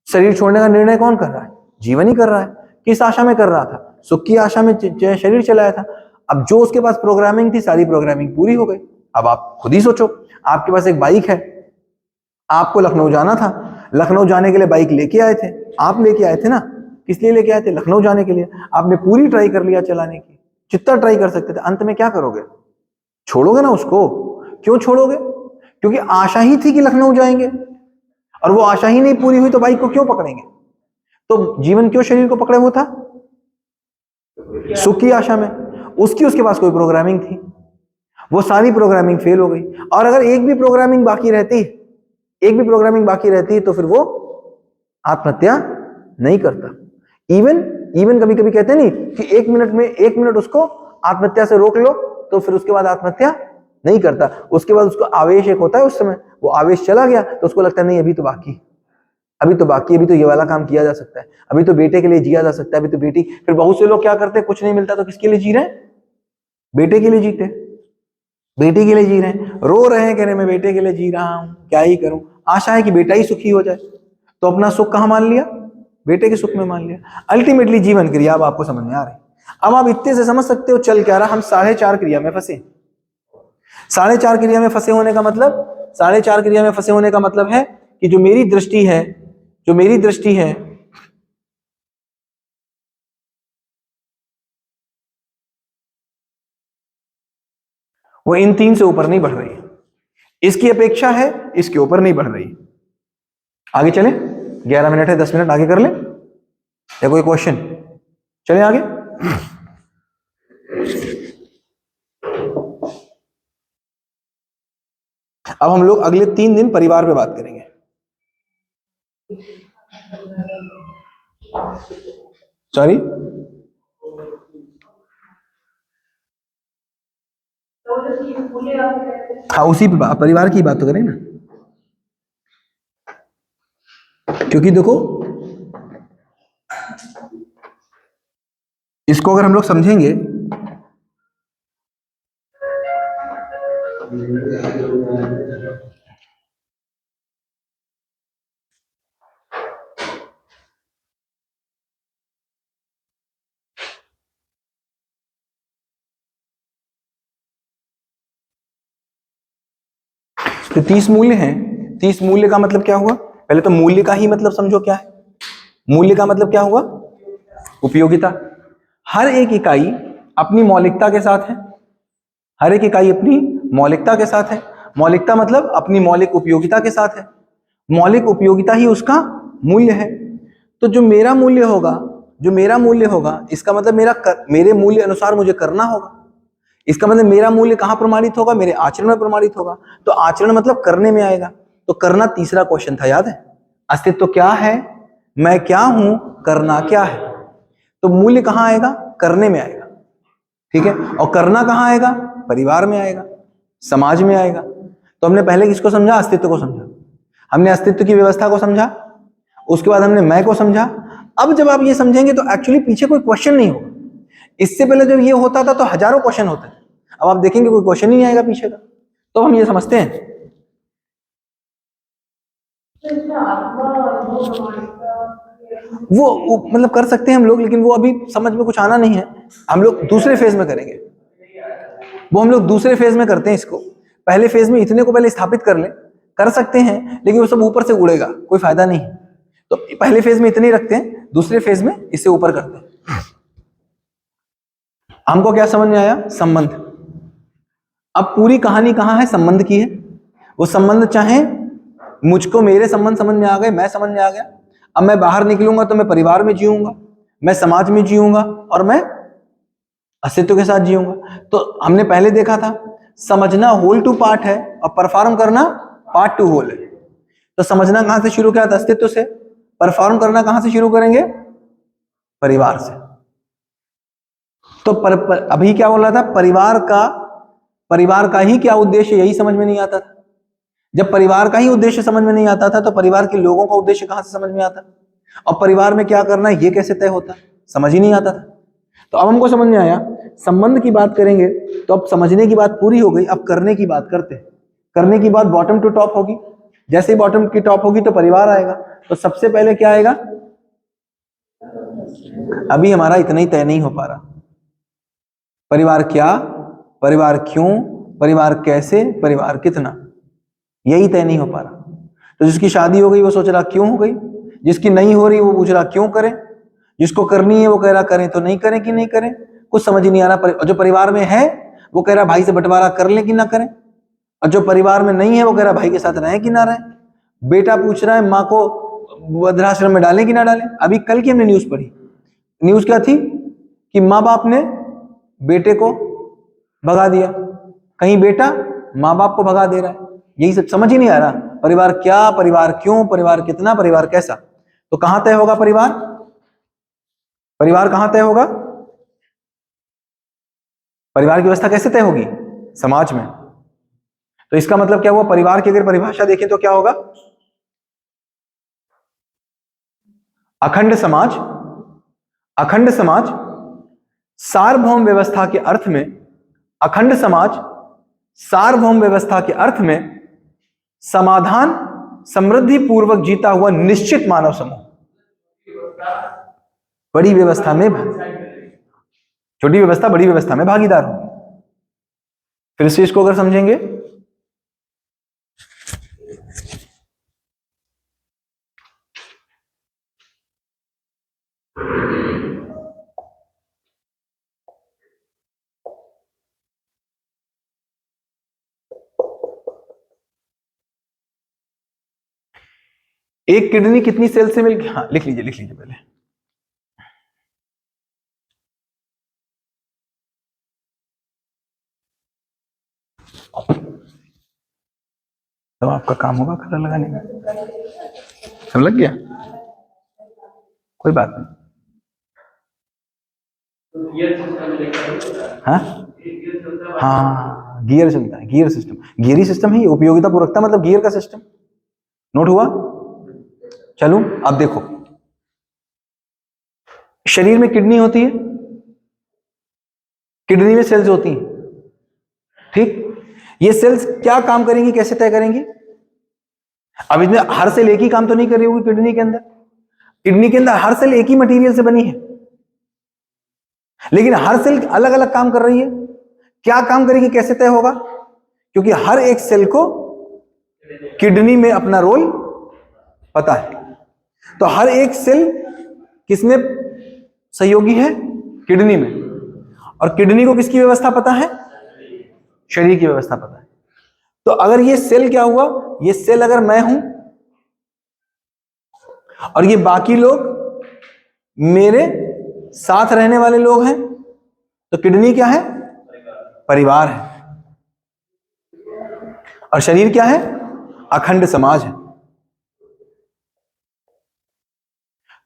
S1: शरीर छोड़ने का निर्णय कौन कर रहा है? जीवन ही कर रहा है। किस आशा में कर रहा था? सुख की आशा में शरीर चलाया था। अब जो उसके पास प्रोग्रामिंग थी सारी प्रोग्रामिंग पूरी हो गई। अब आप खुद ही सोचो, आपके पास एक बाइक है, आपको लखनऊ जाना था, लखनऊ जाने के लिए बाइक लेके आए थे, आप लेके आए थे ना, किस लिए लेके आए थे? लखनऊ जाने के लिए। आपने पूरी ट्राई कर लिया चलाने की, जितना ट्राई कर सकते थे, अंत में क्या करोगे? छोड़ोगे ना उसको। क्यों छोड़ोगे? क्योंकि आशा ही थी कि लखनऊ जाएंगे, और वो आशा ही नहीं पूरी हुई तो बाइक को क्यों पकड़ेंगे? तो जीवन क्यों शरीर को पकड़े हुआ था? सुख की आशा में। उसके पास कोई प्रोग्रामिंग थी, वो सारी प्रोग्रामिंग फेल हो गई। और अगर एक भी प्रोग्रामिंग बाकी रहती, एक भी प्रोग्रामिंग बाकी रहती तो फिर वो आत्महत्या नहीं करता। इवन इवन कभी कभी कहते नहीं कि 1 मिनट उसको आत्महत्या से रोक लो, तो फिर उसके बाद आत्महत्या नहीं करता। उसके बाद उसको आवेश एक होता है, उस समय वो आवेश चला गया तो उसको लगता है नहीं अभी तो बाकी, अभी तो बाकी, अभी तो ये वाला काम किया जा सकता है, अभी तो बेटे के लिए जिया जा सकता है, अभी तो बेटी। फिर बहुत से लोग क्या करते हैं, कुछ नहीं मिलता तो किसके लिए जी रहे हैं? बेटे के लिए जीते, बेटी के लिए जी रहे हैं, रो रहे हैं, कह रहे मैं बेटे के लिए जी रहा हूं, क्या ही करूं। आशा है कि बेटा ही सुखी हो जाए, तो अपना सुख कहां मान लिया? बेटे के सुख में मान लिया। अल्टीमेटली जीवन क्रिया अब आपको समझ में आ रही। अब आप इतने से समझ सकते हो चल क्या रहा। हम 4.5 क्रिया में फंसे। 4.5 क्रिया में फंसे होने का मतलब, 4.5 क्रिया में फंसे होने का मतलब है कि जो मेरी दृष्टि है, जो मेरी दृष्टि है, वो इन 3 से ऊपर नहीं बढ़ रही है। इसकी अपेक्षा है, इसके ऊपर नहीं बढ़ रही। आगे चले, 11 मिनट है, 10 मिनट आगे कर ले, या कोई क्वेश्चन? चले आगे। अब हम लोग अगले 3 दिन परिवार पे बात करेंगे। सॉरी, हाँ, उसी पे परिवार की बात तो करें ना, क्योंकि देखो इसको अगर हम लोग समझेंगे तो 30 मूल्य हैं। 30 मूल्य का मतलब क्या हुआ? पहले तो मूल्य का ही मतलब समझो क्या है। मूल्य का मतलब क्या हुआ? उपयोगिता। हर एक इकाई अपनी मौलिकता के साथ है। हर एक इकाई अपनी मौलिकता के साथ है। मौलिकता मतलब अपनी मौलिक उपयोगिता के साथ है। मौलिक उपयोगिता ही उसका मूल्य है। तो जो मेरा मूल्य होगा, जो मेरा मूल्य होगा, इसका मतलब मेरे मूल्य अनुसार मुझे करना होगा। इसका मतलब मेरा मूल्य कहां प्रमाणित होगा? मेरे आचरण में प्रमाणित होगा। तो आचरण मतलब करने में आएगा। तो करना तीसरा क्वेश्चन था, याद है? अस्तित्व क्या है, मैं क्या हूं, करना क्या है। तो मूल्य कहां आएगा? करने में आएगा। ठीक है। और करना कहां आएगा? परिवार में आएगा, समाज में आएगा। तो हमने पहले किसको समझा? अस्तित्व को समझा। हमने अस्तित्व की व्यवस्था को समझा, उसके बाद हमने मैं को समझा। अब जब आप ये समझेंगे तो एक्चुअली पीछे कोई क्वेश्चन नहीं होगा। इससे पहले जब ये होता था तो हजारों क्वेश्चन होते थे। अब आप देखेंगे कोई क्वेश्चन ही नहीं आएगा पीछे का। तो हम ये समझते हैं वो मतलब कर सकते हैं हम लोग, लेकिन वो अभी समझ में कुछ आना नहीं है। हम लोग दूसरे फेज में करेंगे। वो हम लोग दूसरे फेज में करते हैं इसको। पहले फेज में इतने को पहले स्थापित कर ले, कर सकते हैं, लेकिन वो सब ऊपर से उड़ेगा, कोई फायदा नहीं। तो पहले फेज में इतने ही रखते हैं, दूसरे फेज में इससे ऊपर करते हैं। हमको क्या समझ में आया? संबंध। अब पूरी कहानी कहां है? संबंध की है। वो संबंध चाहे मुझको मेरे संबंध समझ में आ गए, मैं समझ में आ गया। अब मैं बाहर निकलूंगा तो मैं परिवार में जीऊंगा, मैं समाज में जीऊंगा, और मैं अस्तित्व के साथ जीऊंगा। तो हमने पहले देखा था समझना होल टू पार्ट है और परफॉर्म करना पार्ट टू होल है। तो समझना कहां से शुरू किया था? अस्तित्व से। परफॉर्म करना कहां से शुरू करेंगे? परिवार से। तो अभी क्या बोल रहा था? परिवार का ही क्या उद्देश्य, यही समझ में नहीं आता था। जब परिवार का ही उद्देश्य समझ में नहीं आता था तो परिवार के लोगों का उद्देश्य कहां से समझ में आता? और परिवार में क्या करना है ये कैसे तय होता? समझ ही नहीं आता था। तो अब हमको समझ में आया। संबंध की बात करेंगे तो अब समझने की बात पूरी हो गई, अब करने की बात करते हैं। करने की बात बॉटम टू टॉप होगी। जैसे ही बॉटम की टॉप होगी तो परिवार आएगा। तो सबसे पहले क्या आएगा? अभी हमारा इतना ही तय नहीं हो पा रहा। परिवार क्या, परिवार क्यों, परिवार कैसे, परिवार कितना, यही तय नहीं हो पा रहा। तो जिसकी शादी हो गई वो सोच रहा क्यों हो गई, जिसकी नहीं हो रही वो पूछ रहा क्यों करें, जिसको करनी है वो कह रहा करें तो नहीं करें कि नहीं करें, कुछ समझ ही नहीं आ रहा। जो परिवार में है वो कह रहा भाई से बंटवारा कर ले कि ना करें, और जो परिवार में नहीं है वो कह रहा भाई के साथ रहें कि ना रहें। बेटा पूछ रहा है माँ को वृद्धाश्रम में डालें कि ना डालें। अभी कल की हमने न्यूज पढ़ी। न्यूज क्या थी कि माँ बाप ने बेटे को भगा दिया, कहीं बेटा माँ बाप को भगा दे रहा है। यही सब समझ ही नहीं आ रहा। परिवार क्या, परिवार क्यों, परिवार कितना, परिवार कैसा। तो कहां तय होगा परिवार? परिवार कहां तय होगा? परिवार की व्यवस्था कैसे तय होगी? समाज में। तो इसका मतलब क्या हुआ? परिवार की अगर परिभाषा देखें तो क्या होगा? अखंड समाज। अखंड समाज सार्वभौम व्यवस्था के अर्थ में, अखंड समाज सार्वभौम व्यवस्था के अर्थ में समाधान समृद्धि पूर्वक जीता हुआ निश्चित मानव समूह। बड़ी व्यवस्था में, छोटी व्यवस्था बड़ी व्यवस्था में भागीदार होगी। फिर इस चीज को अगर समझेंगे एक किडनी कितनी सेल से मिलकर, हाँ लिख लीजिए, लिख लीजिए पहले। तब आपका काम होगा कलर लगाने का। सब लग गया, कोई बात नहीं। हाँ हाँ, गियर चलता है, गियर सिस्टम, गियरी सिस्टम ही उपयोगिता पूर्वकता मतलब गियर का सिस्टम। नोट हुआ? चलो अब देखो, शरीर में किडनी होती है, किडनी में सेल्स होती हैं, ठीक। ये सेल्स क्या काम करेंगी, कैसे तय करेंगी? अब इसमें हर सेल एक ही काम तो नहीं कर रही होगी किडनी के अंदर। किडनी के अंदर हर सेल एक ही मटेरियल से बनी है, लेकिन हर सेल अलग अलग काम कर रही है। क्या काम करेगी, कैसे तय होगा? क्योंकि हर एक सेल को किडनी में अपना रोल पता है। तो हर एक सेल किसमें सहयोगी है? किडनी में। और किडनी को किसकी व्यवस्था पता है? शरीर की व्यवस्था पता है। तो अगर ये सेल क्या हुआ, ये सेल अगर मैं हूं और ये बाकी लोग मेरे साथ रहने वाले लोग हैं, तो किडनी क्या है? परिवार है। और शरीर क्या है? अखंड समाज है।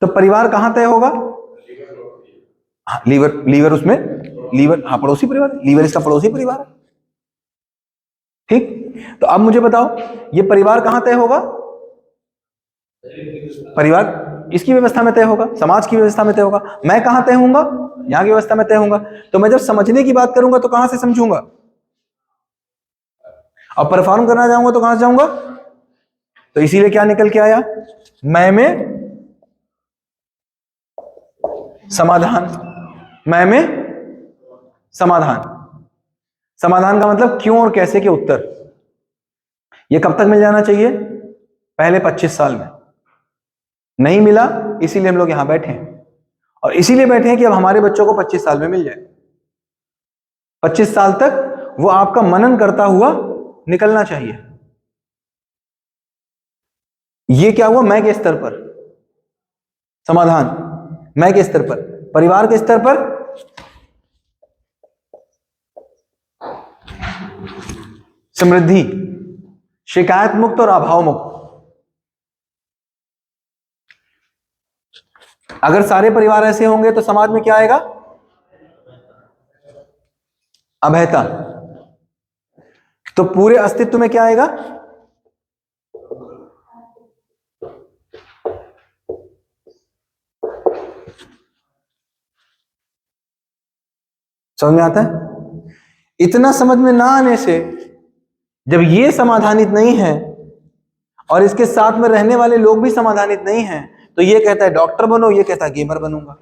S1: तो परिवार कहां तय होगा? हाँ, लीवर, लीवर उसमें, लीवर हाँ पड़ोसी परिवार, लीवर इसका पड़ोसी परिवार है, ठीक। तो अब मुझे बताओ, ये परिवार कहां तय होगा? परिवार इसकी व्यवस्था में तय होगा, समाज की व्यवस्था में तय होगा। मैं कहां तय होऊंगा? यहां की व्यवस्था में तय होऊंगा। तो मैं जब समझने की बात करूंगा तो कहां से समझूंगा? और परफॉर्म करना जाऊंगा तो कहां से जाऊंगा? तो इसीलिए क्या निकल के आया? मैं में समाधान, मैं में समाधान। समाधान का मतलब क्यों और कैसे के उत्तर। ये कब तक मिल जाना चाहिए? पहले 25 साल में। नहीं मिला, इसीलिए हम लोग यहां बैठे हैं। और इसीलिए बैठे हैं कि अब हमारे बच्चों को 25 साल में मिल जाए। 25 साल तक वो आपका मनन करता हुआ निकलना चाहिए। ये क्या हुआ? मैं के स्तर पर समाधान, मैं के स्तर पर, परिवार के स्तर पर समृद्धि, शिकायत मुक्त और अभाव मुक्त। अगर सारे परिवार ऐसे होंगे तो समाज में क्या आएगा? अभयता। तो पूरे अस्तित्व में क्या आएगा? समझ में आता है? इतना समझ में ना आने से, जब ये समाधानित नहीं है और इसके साथ में रहने वाले लोग भी समाधानित नहीं हैं, तो ये कहता है डॉक्टर बनो, ये कहता है गेमर बनूंगा।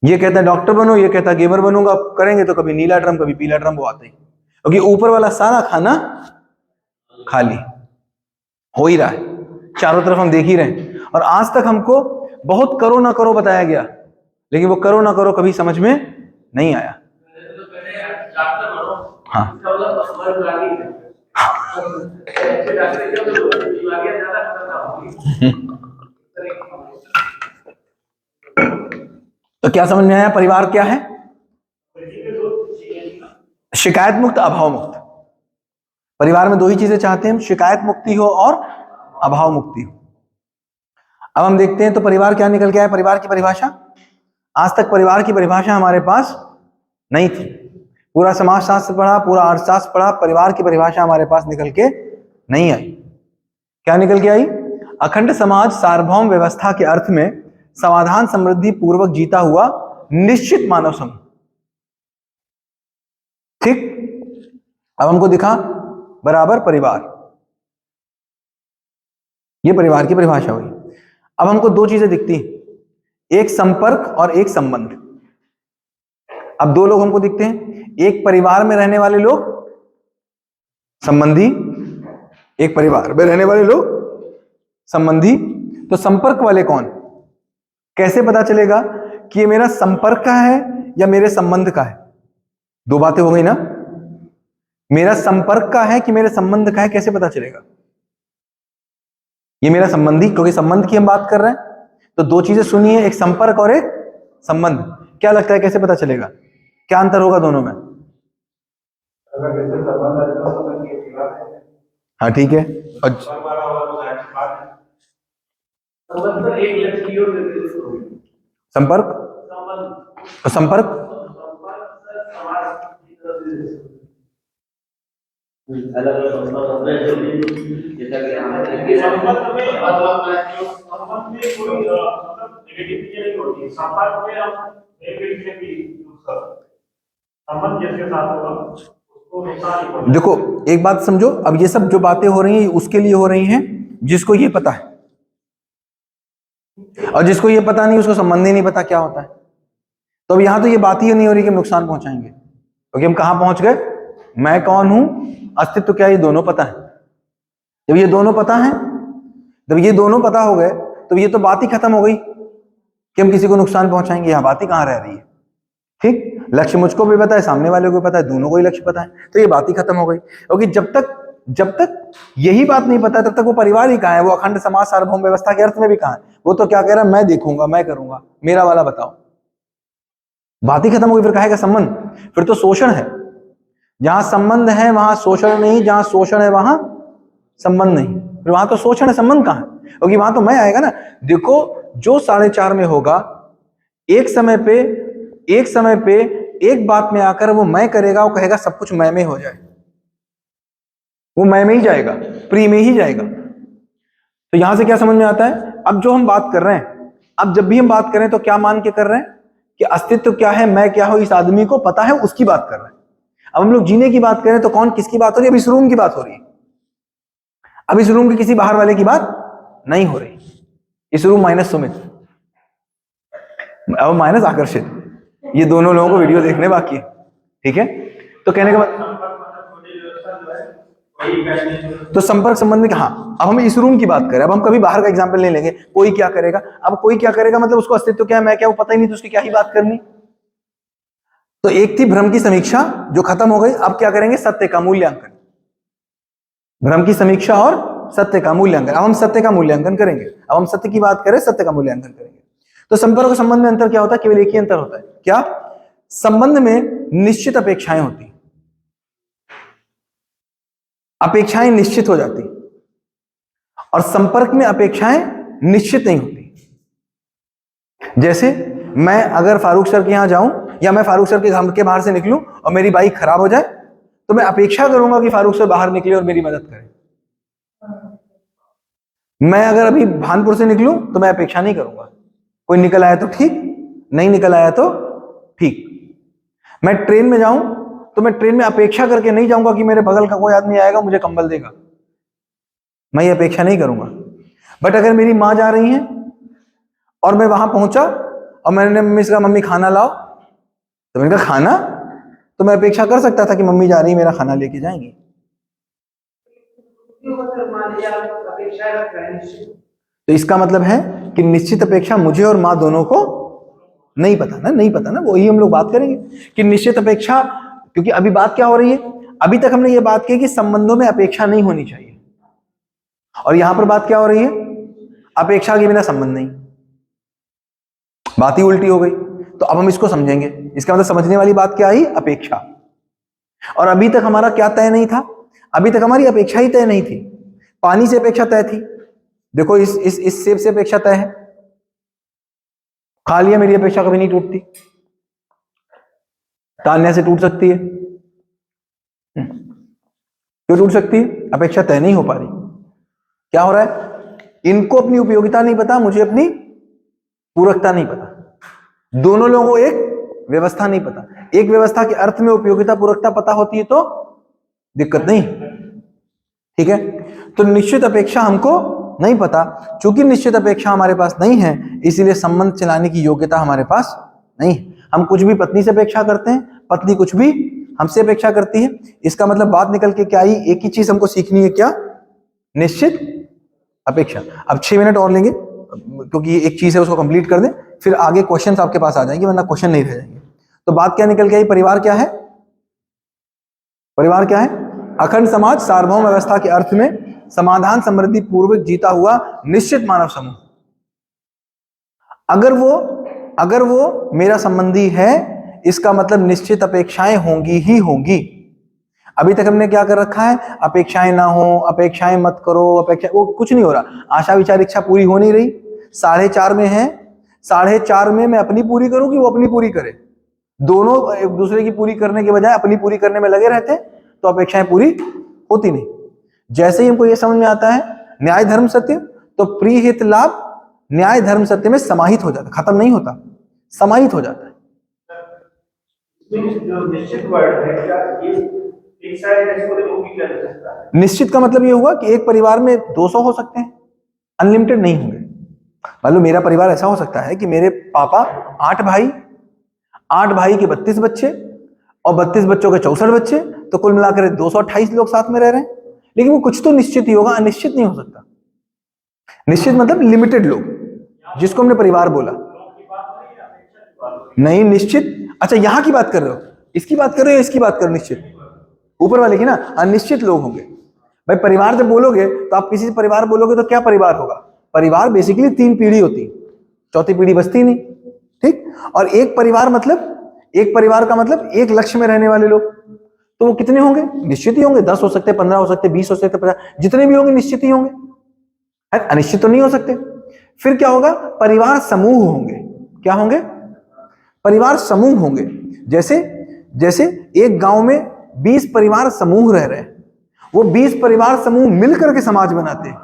S1: ये कहता है डॉक्टर बनो, ये कहता है गेमर बनूंगा। करेंगे तो कभी नीला ड्रम कभी पीला ड्रम वो आते ही, क्योंकि ऊपर वाला सारा खाना खाली हो ही रहा है, चारों तरफ हम देख ही रहे हैं। और आज तक हमको बहुत करो ना करो बताया गया, लेकिन वो करो ना करो कभी समझ में नहीं आया। हाँ तो क्या समझ में आया? परिवार क्या है? शिकायत मुक्त, अभाव मुक्त। परिवार में दो ही चीजें चाहते हैं हम, शिकायत मुक्ति हो और अभाव मुक्ति हो। अब हम देखते हैं तो परिवार क्या निकल के आया? परिवार की परिभाषा, आज तक परिवार की परिभाषा हमारे पास नहीं थी। पूरा समाजशास्त्र पढ़ा, पूरा अर्थशास्त्र पढ़ा, परिवार की परिभाषा हमारे पास निकल के नहीं आई। क्या निकल के आई? अखंड समाज सार्वभौम व्यवस्था के अर्थ में समाधान समृद्धि पूर्वक जीता हुआ निश्चित मानव समूह, ठीक। अब हमको दिखा बराबर परिवार, ये परिवार की परिभाषा हुई। अब हमको दो चीजें दिखती, एक संपर्क और एक संबंध। अब दो लोग हमको दिखते हैं, एक परिवार में रहने वाले लोग संबंधी, एक परिवार में रहने वाले लोग संबंधी। तो संपर्क वाले कौन? कैसे पता चलेगा कि ये मेरा संपर्क का है या मेरे संबंध का है? दो बातें हो गई ना, मेरा संपर्क का है कि मेरे संबंध का है, कैसे पता चलेगा? ये मेरा संबंधी, क्योंकि संबंध की हम बात कर रहे हैं। तो दो चीजें सुनिए, एक संपर्क और एक संबंध। क्या लगता है कैसे पता चलेगा? क्या अंतर होगा दोनों में? हाँ ठीक है। संपर्क तो संपर्क देखो एक बात समझो, अब ये सब जो बातें हो रही हैं उसके लिए हो रही हैं जिसको ये पता है, और जिसको ये पता नहीं उसको संबंध ही नहीं पता क्या होता है। तो अब यहां तो ये बात ही नहीं हो रही कि हम नुकसान पहुंचाएंगे, क्योंकि हम कहां पहुंच गए, मैं कौन हूं, अस्तित्व क्या, ये दोनों पता है। जब ये दोनों पता है, जब ये दोनों पता हो गए तो ये तो बात ही खत्म हो गई कि हम किसी को नुकसान पहुंचाएंगे। यह बात ही कहां रह रही है। ठीक, लक्ष्य मुझको भी पता है, सामने वाले को भी पता है, दोनों को ही लक्ष्य पता है, तो ये बात ही खत्म हो गई। क्योंकि जब तक यही बात नहीं पता है तब तक वो परिवार ही कहां है, वो अखंड समाज सार्वभौम व्यवस्था के अर्थ में भी कहां है। वो तो क्या कह रहा है, मैं देखूंगा, मैं करूंगा, मेरा वाला बताओ। बात ही खत्म हो गई। फिर कहेगा संबंध, फिर तो शोषण है। जहां संबंध है वहां शोषण नहीं, जहां शोषण है वहां संबंध नहीं। फिर वहां तो शोषण है, संबंध कहां है? क्योंकि वहां तो मैं आएगा ना। देखो जो 4.5 में होगा, एक समय पे एक बात में आकर वो मैं करेगा, वो कहेगा सब कुछ मैं में हो जाए, वो मैं में ही जाएगा, प्री में ही जाएगा। तो यहां से क्या समझ में आता है, अब जो हम बात कर रहे हैं, अब जब भी हम बात करें तो क्या मान के कर रहे हैं कि अस्तित्व क्या है, मैं क्या हूं, इस आदमी को पता है, उसकी बात कर रहे हैं। अब हम लोग जीने की बात करें तो कौन किसकी बात हो रही है? अब इस रूम की बात हो रही है। अब इस रूम के किसी बाहर वाले की बात नहीं हो रही। इस रूम माइनस सुमित और माइनस आकर्षित, ये दोनों लोगों को वीडियो देखने बाकी है। ठीक है, तो कहने का मतलब तो संपर्क संबंध में, हाँ अब हम इस रूम की बात करें, अब हम कभी बाहर का एग्जांपल नहीं लेंगे। कोई क्या करेगा, अब कोई क्या करेगा मतलब उसको अस्तित्व क्या है, मैं क्या, वो पता ही नहीं, तो उसकी क्या ही बात करनी। तो एक थी भ्रम की समीक्षा जो खत्म हो गई, अब क्या करेंगे, सत्य का मूल्यांकन। भ्रम की समीक्षा और सत्य का मूल्यांकन। अब हम सत्य का मूल्यांकन करेंगे। अब हम सत्य की बात करें, सत्य का मूल्यांकन करेंगे। तो संपर्क और संबंध में अंतर क्या होता है? केवल एक ही अंतर होता है, क्या? संबंध में निश्चित अपेक्षाएं होती, अपेक्षाएं निश्चित हो जाती, और संपर्क में अपेक्षाएं निश्चित नहीं होती। जैसे मैं अगर फारूक सर के यहां जाऊं, या मैं फारूक सर के घर के बाहर से निकलूं और मेरी बाइक खराब हो जाए, तो मैं अपेक्षा करूंगा कि फारूक सर बाहर निकले और मेरी मदद करें। मैं अगर अभी भानपुर से निकलूं तो मैं अपेक्षा नहीं करूंगा, कोई निकल आया तो ठीक, नहीं निकल आया तो ठीक। मैं ट्रेन में जाऊं तो मैं ट्रेन में अपेक्षा करके नहीं जाऊंगा कि मेरे बगल का कोई आदमी आएगा मुझे कंबल देगा, मैं ये अपेक्षा नहीं करूंगा। बट अगर मेरी माँ जा रही है और मैं वहां पहुंचा और मैंने मम्मी से कहा मम्मी खाना लाओ, तो मैंने कहा खाना, तो मैं अपेक्षा कर सकता था कि मम्मी जा रही है, मेरा खाना लेके जाएंगी। तो इसका मतलब है कि निश्चित अपेक्षा मुझे और माँ दोनों को नहीं पता ना, नहीं पता ना, वही हम लोग बात करेंगे कि निश्चित अपेक्षा। क्योंकि अभी बात क्या हो रही है, अभी तक हमने ये बात की कि संबंधों में अपेक्षा नहीं होनी चाहिए, और यहां पर बात क्या हो रही है, अपेक्षा के बिना संबंध नहीं। बात ही उल्टी हो गई। तो अब हम इसको समझेंगे। इसका मतलब समझने वाली बात क्या आई, अपेक्षा। और अभी तक हमारा क्या तय नहीं था, अभी तक हमारी अपेक्षा ही तय नहीं थी। पानी से अपेक्षा तय थी, देखो इस सेब से अपेक्षा तय है, खा लिया, मेरी अपेक्षा कभी नहीं टूटती, तान्या से टूट सकती है, क्यों टूट सकती है, अपेक्षा तय नहीं हो पा रही। क्या हो रहा है, इनको अपनी उपयोगिता नहीं पता, मुझे अपनी पूरकता नहीं पता, दोनों लोगों को एक व्यवस्था नहीं पता। एक व्यवस्था के अर्थ में उपयोगिता पूरकता पता होती है तो दिक्कत नहीं, ठीक है। तो निश्चित अपेक्षा हमको नहीं पता, चूंकि निश्चित अपेक्षा हमारे पास नहीं है, इसीलिए संबंध चलाने की योग्यता हमारे पास नहीं। हम कुछ भी पत्नी से अपेक्षा करते हैं, पत्नी कुछ भी हमसे अपेक्षा करती है। इसका मतलब बात निकल के क्या आई, एक ही चीज हमको सीखनी है, क्या, निश्चित अपेक्षा। अब 6 मिनट और लेंगे क्योंकि एक चीज है, उसको कंप्लीट कर दें, फिर आगे क्वेश्चंस आपके पास आ जाएंगे, वरना क्वेश्चन नहीं रह जाएंगे। तो बात क्या निकल के आई, परिवार क्या है, परिवार क्या है, अखंड समाज सार्वभौम व्यवस्था के अर्थ में समाधान समृद्धि पूर्वक जीता हुआ निश्चित मानव समूह। अगर वो मेरा संबंधी है, इसका मतलब निश्चित अपेक्षाएं होंगी ही होंगी। अभी तक हमने क्या कर रखा है, अपेक्षाएं ना हो, अपेक्षाएं मत करो, अपेक्षा, वो कुछ नहीं हो रहा, आशा विचार इच्छा पूरी हो नहीं रही। 4.5 में है, 4.5 में मैं अपनी पूरी करूं कि वो अपनी पूरी करे? दोनों एक दूसरे की पूरी करने के बजाय अपनी पूरी करने में लगे रहते हैं तो अपेक्षाएं पूरी होती नहीं। जैसे ही हमको ये समझ में आता है न्याय धर्म सत्य, तो प्रीहित लाभ न्याय धर्म सत्य में समाहित हो जाता है, खत्म नहीं होता, समाहित हो जाता है।
S2: जो निश्चित वर्ड है क्या ये एक साइड ऐसे बोले वो भी क्या हो सकता है?
S1: निश्चित का मतलब ये हुआ कि एक परिवार में 200 हो सकते हैं, अनलिमिटेड नहीं होंगे। मान लो मेरा परिवार ऐसा हो सकता है कि मेरे पापा 8 भाई, 8 भाई के 32 बच्चे और 32 बच्चों के 64 बच्चे, तो कुल मिलाकर 228 लोग साथ में रह रहे हैं। लेकिन वो कुछ तो निश्चित ही होगा, अनिश्चित नहीं हो सकता। निश्चित मतलब लिमिटेड लोग, जिसको हमने परिवार बोला। नहीं निश्चित, अच्छा यहां की बात कर रहे हो, इसकी बात कर रहे हो, इसकी बात कर रहे हो? निश्चित ऊपर वाले की ना, अनिश्चित लोग होंगे। भाई परिवार जब बोलोगे तो आप किसी से परिवार बोलोगे तो क्या परिवार होगा? परिवार बेसिकली 3 पीढ़ी होती, चौथी पीढ़ी बचती नहीं, ठीक। और एक परिवार मतलब, एक परिवार का मतलब एक लक्ष्य में रहने वाले लोग, तो वो कितने होंगे? निश्चित ही होंगे। 10 हो सकते, 15 हो सकते, 20 हो सकते, 50, जितने भी होंगे निश्चित ही होंगे, अनिश्चित तो नहीं हो सकते। फिर क्या होगा? परिवार समूह होंगे। क्या होंगे? परिवार समूह होंगे। जैसे जैसे एक गांव में 20 परिवार समूह रह रहे हैं, वो 20 परिवार समूह मिलकर के समाज बनाते हैं,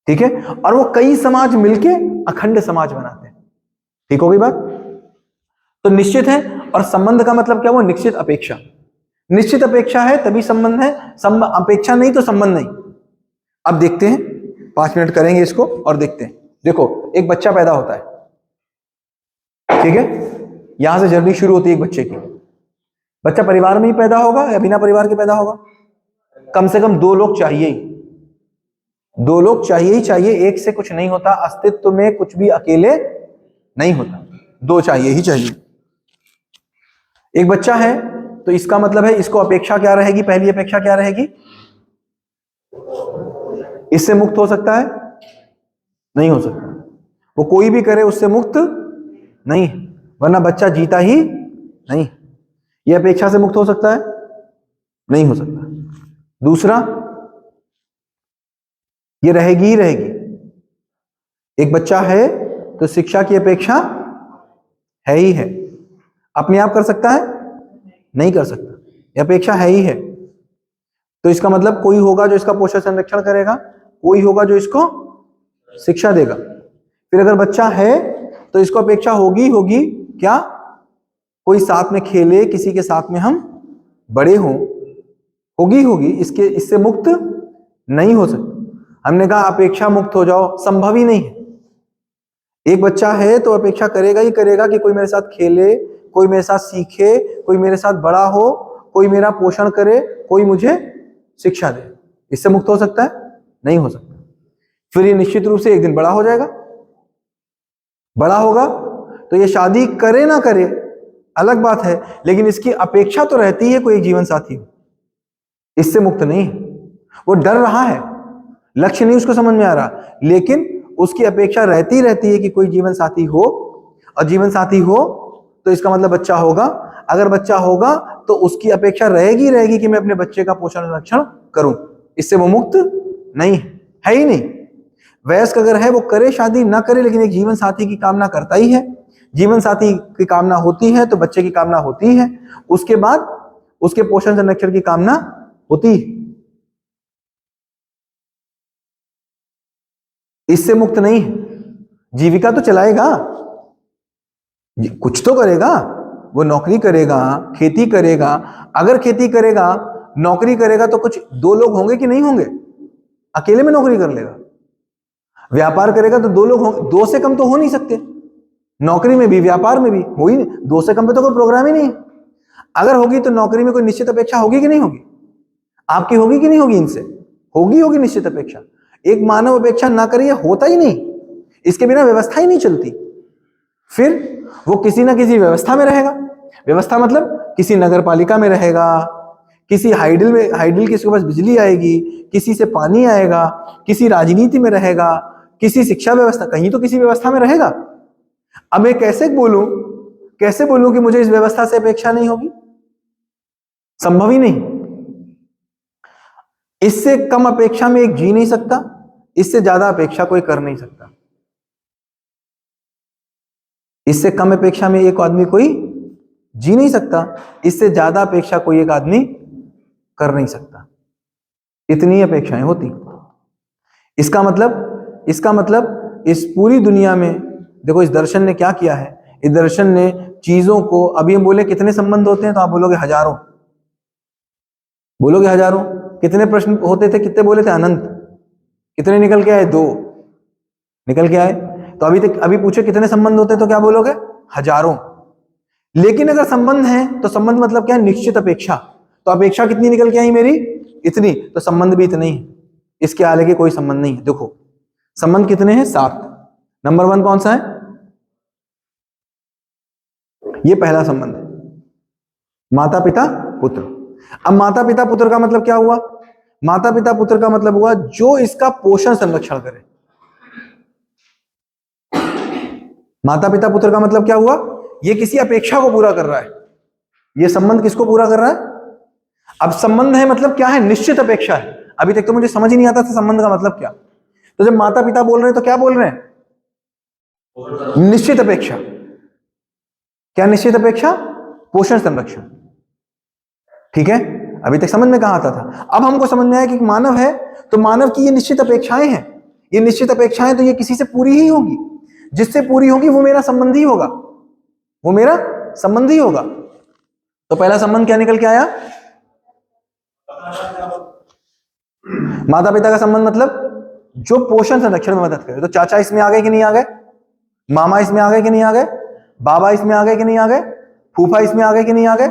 S1: ठीक है। और वो कई समाज मिलके अखंड समाज बनाते हैं, ठीक हो गई बात? तो निश्चित है, और संबंध का मतलब क्या? वो निश्चित अपेक्षा। निश्चित अपेक्षा है तभी संबंध है, अपेक्षा नहीं तो संबंध नहीं। अब देखते हैं, 5 मिनट करेंगे इसको और देखते हैं। देखो एक बच्चा पैदा होता है, ठीक है, यहां से जर्नी शुरू होती है एक बच्चे की। बच्चा परिवार में ही पैदा होगा या बिना परिवार के पैदा होगा? कम से कम 2 लोग चाहिए ही, 2 लोग चाहिए ही चाहिए, एक से कुछ नहीं होता। अस्तित्व में कुछ भी अकेले नहीं होता, 2 चाहिए ही चाहिए। एक बच्चा है तो इसका मतलब है इसको अपेक्षा क्या रहेगी? पहली अपेक्षा क्या रहेगी? इससे मुक्त हो सकता है? नहीं हो सकता। वो कोई भी करे उससे मुक्त नहीं, वरना बच्चा जीता ही नहीं। ये अपेक्षा से मुक्त हो सकता है? नहीं हो सकता। दूसरा, ये रहेगी ही रहेगी। एक बच्चा है तो शिक्षा की अपेक्षा है ही है। अपने आप कर सकता है? नहीं कर सकता, ये अपेक्षा है ही है। तो इसका मतलब कोई होगा जो इसका पोषण संरक्षण करेगा, कोई होगा जो इसको शिक्षा देगा। फिर अगर बच्चा है तो इसको अपेक्षा होगी होगी क्या? कोई साथ में खेले, किसी के साथ में हम बड़े हों, होगी होगी, इसके इससे मुक्त नहीं हो सकता। हमने कहा अपेक्षा मुक्त हो जाओ, संभव ही नहीं है। एक बच्चा है तो अपेक्षा करेगा ही करेगा कि कोई मेरे साथ खेले, कोई मेरे साथ सीखे, कोई मेरे साथ बड़ा हो, कोई मेरा पोषण करे, कोई मुझे शिक्षा दे। इससे मुक्त हो सकता है? नहीं हो सकता। फिर ये निश्चित रूप से एक दिन बड़ा हो जाएगा। बड़ा होगा तो ये शादी करे ना करे अलग बात है, लेकिन इसकी अपेक्षा तो रहती है कोई एक जीवन साथी हो। इससे मुक्त नहीं है। वो डर रहा है, लक्ष्य नहीं उसको समझ में आ रहा, लेकिन उसकी अपेक्षा रहती है कि कोई जीवन साथी हो, और जीवन साथी हो तो इसका मतलब बच्चा होगा। अगर बच्चा होगा तो उसकी अपेक्षा रहेगी कि मैं अपने बच्चे का पोषण संरक्षण करूं। इससे वो मुक्त नहीं है ही नहीं। वयस्क अगर है वो करे शादी ना करे, लेकिन एक जीवन साथी की कामना करता ही है। जीवन साथी की कामना होती है तो बच्चे की कामना होती है, उसके बाद उसके पोषण संरक्षण की कामना होती है। इससे मुक्त नहीं है। जीविका तो चलाएगा, कुछ तो करेगा, वो नौकरी करेगा, खेती करेगा। अगर खेती करेगा, नौकरी करेगा तो कुछ 2 लोग होंगे कि नहीं होंगे? अकेले में नौकरी कर लेगा। व्यापार करेगा तो 2 लोग होंगे, 2 से कम तो हो नहीं सकते। नौकरी में भी व्यापार में भी हो ही नहीं, 2 से कम पे तो कोई प्रोग्राम ही नहीं है। अगर होगी तो नौकरी में कोई निश्चित अपेक्षा होगी कि नहीं होगी? आपकी होगी कि नहीं होगी? इनसे होगी निश्चित अपेक्षा। एक मानव अपेक्षा ना करिए होता ही नहीं, इसके बिना व्यवस्था ही नहीं चलती। फिर वो किसी ना किसी व्यवस्था में रहेगा। व्यवस्था मतलब किसी नगर पालिका में रहेगा, किसी हाइडल में, हाइडल किसी के पास बिजली आएगी, किसी से पानी आएगा, किसी राजनीति में रहेगा, किसी शिक्षा व्यवस्था, कहीं तो किसी व्यवस्था में रहेगा। अब मैं कैसे बोलूं कि मुझे इस व्यवस्था से अपेक्षा नहीं होगी? संभव ही नहीं। इससे कम अपेक्षा में एक जी नहीं सकता, इससे ज्यादा अपेक्षा कोई कर नहीं सकता। इससे कम अपेक्षा में एक आदमी कोई जी नहीं सकता, इससे ज्यादा अपेक्षा कोई एक आदमी कर नहीं सकता। इतनी अपेक्षाएं होती। इसका मतलब इस पूरी दुनिया में देखो, इस दर्शन ने क्या किया है, इस दर्शन ने चीजों को, अभी हम बोले कितने संबंध होते हैं तो आप बोलोगे हजारों, बोलोगे हजारों। कितने प्रश्न होते थे, कितने बोले थे, अनंत। कितने निकल के आए, 2 निकल के आए। तो अभी पूछे कितने संबंध होते तो क्या बोलोगे, हजारों। लेकिन अगर संबंध है तो संबंध मतलब क्या है, निश्चित अपेक्षा। तो अपेक्षा कितनी निकल के आई मेरी, इतनी, तो संबंध भी इतने ही है, इसके आगे के कोई संबंध नहीं है। देखो संबंध कितने हैं, 7। नंबर 1 कौन सा है, ये पहला संबंध है, माता पिता पुत्र। अब माता पिता पुत्र का मतलब क्या हुआ, माता पिता पुत्र का मतलब हुआ जो इसका पोषण संरक्षण करे। माता पिता पुत्र का मतलब क्या हुआ, ये किसी अपेक्षा को पूरा कर रहा है। ये संबंध किसको पूरा कर रहा है, अब संबंध है मतलब क्या है, निश्चित अपेक्षा है। अभी तक तो मुझे समझ ही नहीं आता था संबंध का मतलब क्या। तो जब माता पिता बोल रहे हैं तो क्या बोल रहे हैं, निश्चित अपेक्षा। क्या निश्चित अपेक्षा, पोषण संरक्षण। ठीक है, अभी तक समझ में कहां आता था। अब हमको समझ में आया कि मानव है तो मानव की ये निश्चित अपेक्षाएं हैं। ये निश्चित अपेक्षाएं तो ये किसी से पूरी ही होगी, जिससे पूरी होगी वो मेरा संबंधी होगा, वो मेरा संबंधी होगा। तो पहला संबंध क्या निकल के आया, माता पिता का संबंध मतलब जो पोषण संरक्षण में मदद करे। तो चाचा इसमें आ गए कि नहीं आ गए, मामा इसमें आ गए कि नहीं आ गए, बाबा इसमें आ गए कि नहीं आ गए, फूफा इसमें आ गए कि नहीं आ गए।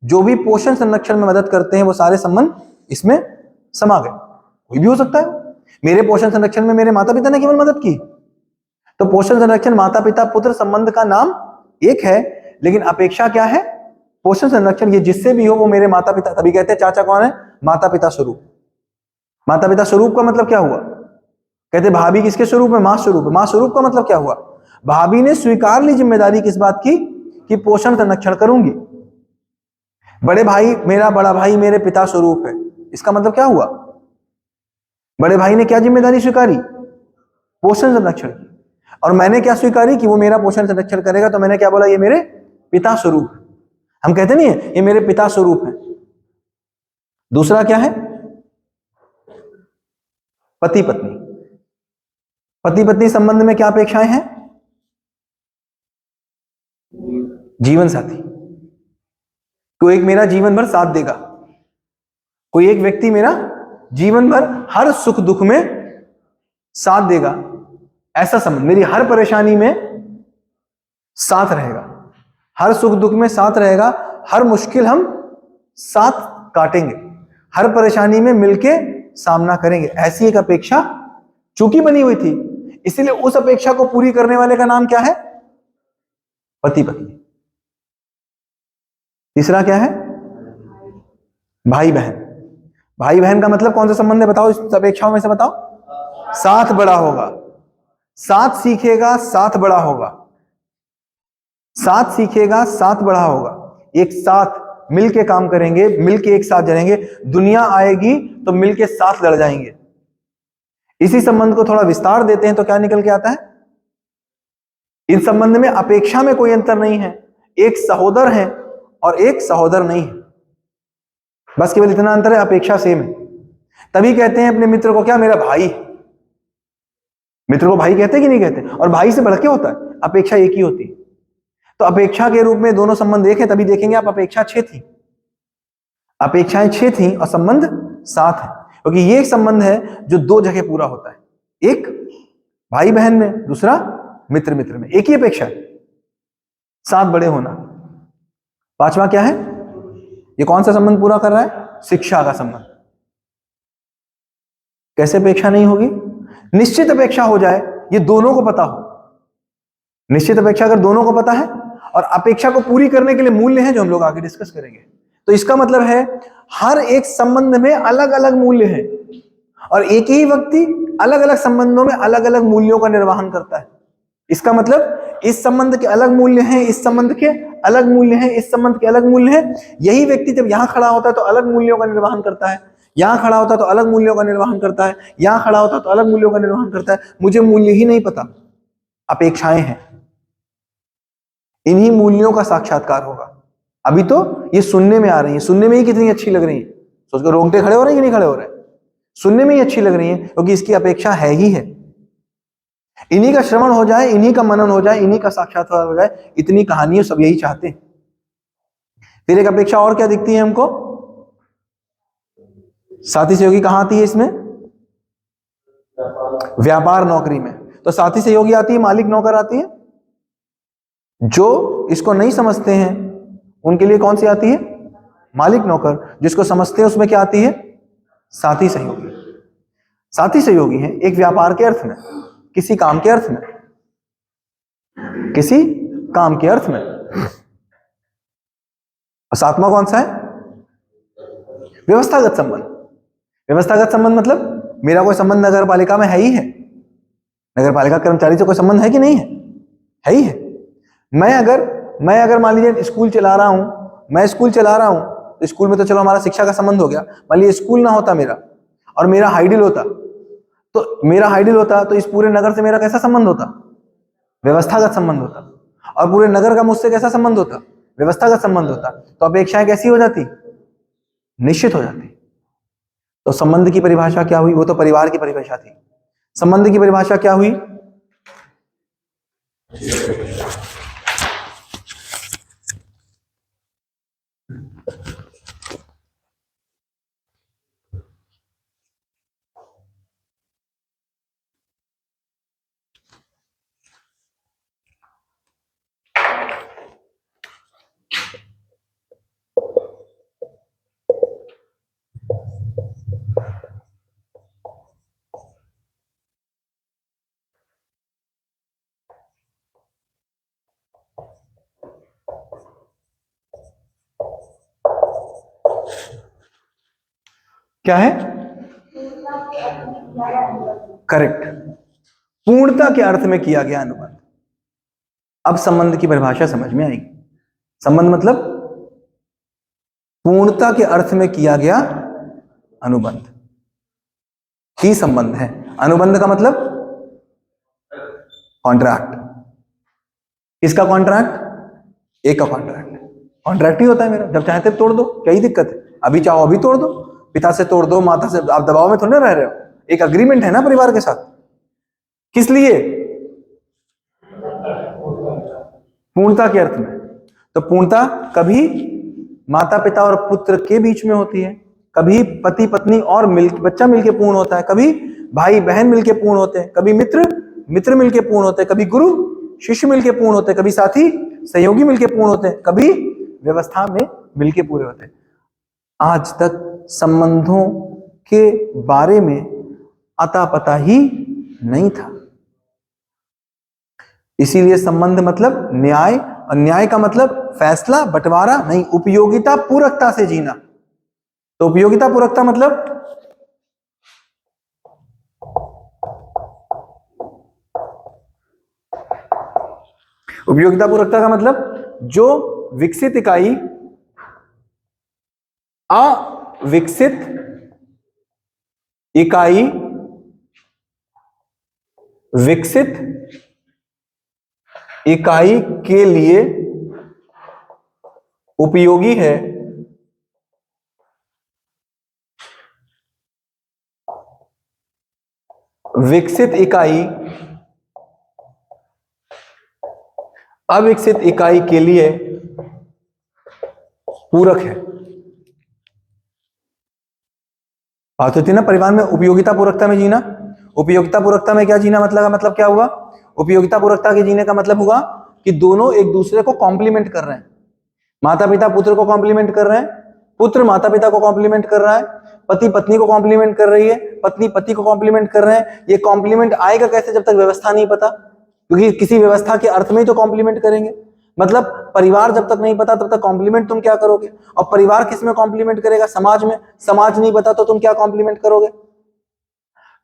S1: जो भी पोषण संरक्षण में मदद करते हैं वो सारे संबंध इसमें समा गए। कोई भी हो सकता है, मेरे पोषण संरक्षण में मेरे माता पिता ने केवल मदद की। तो पोषण संरक्षण माता पिता पुत्र संबंध का नाम एक है, लेकिन अपेक्षा क्या है, पोषण संरक्षण। ये जिससे भी हो वो मेरे माता पिता, तभी कहते हैं चाचा कौन है, माता पिता स्वरूप। माता पिता स्वरूप का मतलब क्या हुआ, कहते भाभी किसके स्वरूप है, मां स्वरूप है। मां स्वरूप का मतलब क्या हुआ, भाभी ने स्वीकार ली जिम्मेदारी किस बात की, कि पोषण संरक्षण करूंगी। बड़े भाई, मेरा बड़ा भाई मेरे पिता स्वरूप है, इसका मतलब क्या हुआ, बड़े भाई ने क्या जिम्मेदारी स्वीकारी, पोषण संरक्षण की। और मैंने क्या स्वीकारी, कि वो मेरा पोषण संरक्षण करेगा। तो मैंने क्या बोला, ये मेरे पिता स्वरूप है। हम कहते नहीं है ये मेरे पिता स्वरूप है। दूसरा क्या है, पति पत्नी। पति पत्नी संबंध में क्या अपेक्षाएं हैं, जीवन साथी। कोई एक मेरा जीवन भर साथ देगा, कोई एक व्यक्ति मेरा जीवन भर हर सुख दुख में साथ देगा, ऐसा संबंध। मेरी हर परेशानी में साथ रहेगा, हर सुख दुख में साथ रहेगा, हर मुश्किल हम साथ काटेंगे, हर परेशानी में मिलके सामना करेंगे। ऐसी एक अपेक्षा चूंकि बनी हुई थी, इसीलिए उस अपेक्षा को पूरी करने वाले का नाम क्या है, पति पत्नी। तीसरा क्या है, भाई बहन। भाई बहन का मतलब कौन सा संबंध है, बताओ इस अपेक्षाओं में से बताओ। साथ बड़ा होगा, साथ सीखेगा, साथ बड़ा होगा, साथ सीखेगा, साथ बड़ा होगा। एक साथ मिलके काम करेंगे, मिलके एक साथ जड़ेंगे। दुनिया आएगी तो मिलके साथ लड़ जाएंगे। इसी संबंध को थोड़ा विस्तार देते हैं तो क्या निकल के आता है, इन संबंध में अपेक्षा में कोई अंतर नहीं है। एक सहोदर है और एक सहोदर नहीं है, बस केवल इतना अंतर है, अपेक्षा सेम है। तभी कहते हैं अपने मित्र को क्या, मेरा भाई। मित्र को भाई कहते कि नहीं कहते, और भाई से बढ़ के होता है, अपेक्षा एक ही होती है। तो अपेक्षा के रूप में दोनों संबंध एक है, तभी देखेंगे आप अपेक्षा 6 थी, अपेक्षाएं 6 थी और संबंध 7 है। क्योंकि ये एक संबंध है जो 2 जगह पूरा होता है, एक भाई बहन में, दूसरा मित्र मित्र में। एक ही अपेक्षा है, 7 बड़े होना। 5वां क्या है, ये कौन सा संबंध पूरा कर रहा है, शिक्षा का संबंध। कैसे अपेक्षा नहीं होगी, निश्चित अपेक्षा हो जाए, ये दोनों को पता हो। निश्चित अपेक्षा अगर दोनों को पता है और अपेक्षा को पूरी करने के लिए मूल्य हैं जो हम लोग आगे डिस्कस करेंगे, तो इसका मतलब है हर एक संबंध में अलग अलग मूल्य हैं और एक ही व्यक्ति अलग अलग संबंधों में अलग अलग मूल्यों का निर्वहन करता है। इसका मतलब इस संबंध के अलग मूल्य हैं, इस संबंध के अलग मूल्य हैं, इस संबंध के अलग मूल्य हैं। यही व्यक्ति जब यहां खड़ा होता है तो अलग मूल्यों का निर्वहन करता है, यहां खड़ा होता है तो अलग मूल्यों का निर्वहन करता है, यहां खड़ा होता है तो अलग मूल्यों का निर्वहन करता है। मुझे मूल्य ही नहीं पता, अपेक्षाएं हैं। इन्हीं मूल्यों का साक्षात्कार होगा। अभी तो ये सुनने में आ रही है, सुनने में ही कितनी अच्छी लग रही है, सोच कर रोंगटे खड़े हो रहे हैं कि नहीं खड़े हो रहे हैं? सुनने में ही अच्छी लग रही है क्योंकि इसकी अपेक्षा है ही है। इन्हीं का श्रवण हो जाए, इन्हीं का मनन हो जाए, इन्हीं का साक्षात्कार हो जाए, इतनी कहानियां सब यही चाहते हैं। फिर एक अपेक्षा और क्या दिखती है हमको? साथी सहयोगी कहां आती है इसमें? व्यापार नौकरी में। तो साथी सहयोगी आती है, मालिक नौकर आती है। जो इसको नहीं समझते हैं उनके लिए कौन सी आती है? मालिक नौकर। जिसको समझते हैं उसमें क्या आती है? साथी सहयोगी। साथी सहयोगी है एक व्यापार के अर्थ में, किसी काम के अर्थ में, किसी काम के अर्थ में। और सातवां कौन सा है? व्यवस्थागत संबंध। व्यवस्थागत संबंध मतलब मेरा कोई संबंध नगर पालिका में है ही है, नगर पालिका कर्मचारी से कोई संबंध है कि नहीं है? है ही है। मैं अगर मान लीजिए स्कूल चला रहा हूं, मैं स्कूल चला रहा हूं, तो स्कूल में तो चलो हमारा शिक्षा का संबंध हो गया। मान लीजिए स्कूल ना होता मेरा और मेरा हाइडिल होता, तो इस पूरे नगर से मेरा कैसा संबंध होता? व्यवस्थागत संबंध होता। और पूरे नगर का मुझसे कैसा संबंध होता? व्यवस्थागत संबंध होता। तो अपेक्षाएं कैसी हो जाती? निश्चित हो जाती। तो संबंध की परिभाषा क्या हुई? वो तो परिवार की परिभाषा थी। संबंध की परिभाषा क्या हुई? क्या है? करेक्ट, पूर्णता के अर्थ में किया गया अनुबंध। अब संबंध की परिभाषा समझ में आएगी। संबंध मतलब पूर्णता के अर्थ में किया गया अनुबंध ही संबंध है। अनुबंध का मतलब कॉन्ट्रैक्ट। किसका कॉन्ट्रैक्ट? एक का कॉन्ट्रैक्ट। कॉन्ट्रैक्ट ही होता है मेरा, जब चाहे तब तोड़ दो, क्या ही दिक्कत है? अभी चाहो अभी तोड़ दो, पिता से तोड़ दो, माता से, आप दबाव में थोड़ी ना रह रहे हो। एक अग्रीमेंट है ना परिवार के साथ। किस लिए? पूर्णता के अर्थ में। तो पूर्णता कभी माता पिता और पुत्र के बीच में होती है, कभी पति पत्नी और बच्चा मिलके पूर्ण होता है, कभी भाई बहन मिलके पूर्ण होते हैं, कभी मित्र मिलके पूर्ण होते हैं, कभी गुरु शिष्य मिलके पूर्ण होते हैं, कभी साथी सहयोगी मिलके पूर्ण होते हैं, कभी व्यवस्था में मिलके पूरे होते हैं। आज तक संबंधों के बारे में अता पता ही नहीं था। इसीलिए संबंध मतलब न्याय, और न्याय का मतलब फैसला, बंटवारा नहीं, उपयोगिता पूरकता से जीना। तो उपयोगिता पूरकता मतलब उपयोगिता पूरकता का मतलब जो विकसित इकाई अविकसित इकाई विकसित इकाई के लिए उपयोगी है, विकसित इकाई अविकसित इकाई के लिए पूरक है। बात होती है ना परिवार में उपयोगिता पूरकता में जीना। उपयोगिता पूरकता में क्या जीना मतलब क्या हुआ? उपयोगिता पूरकता के जीने का मतलब हुआ कि दोनों एक दूसरे को कॉम्प्लीमेंट कर रहे हैं। माता पिता पुत्र को कॉम्प्लीमेंट कर रहे हैं, पुत्र माता पिता को कॉम्प्लीमेंट कर रहा है, पति पत्नी को कॉम्प्लीमेंट कर रही है, पत्नी पति को कॉम्प्लीमेंट कर रहे हैं। ये कॉम्प्लीमेंट आएगा कैसे? जब तक व्यवस्था नहीं पता, क्योंकि किसी व्यवस्था के अर्थ में ही तो कॉम्प्लीमेंट करेंगे। मतलब परिवार जब तक नहीं पता तब तक कॉम्प्लीमेंट तुम क्या करोगे? और परिवार किस में कॉम्प्लीमेंट करेगा? समाज में। समाज नहीं पता तो तुम क्या कॉम्प्लीमेंट करोगे?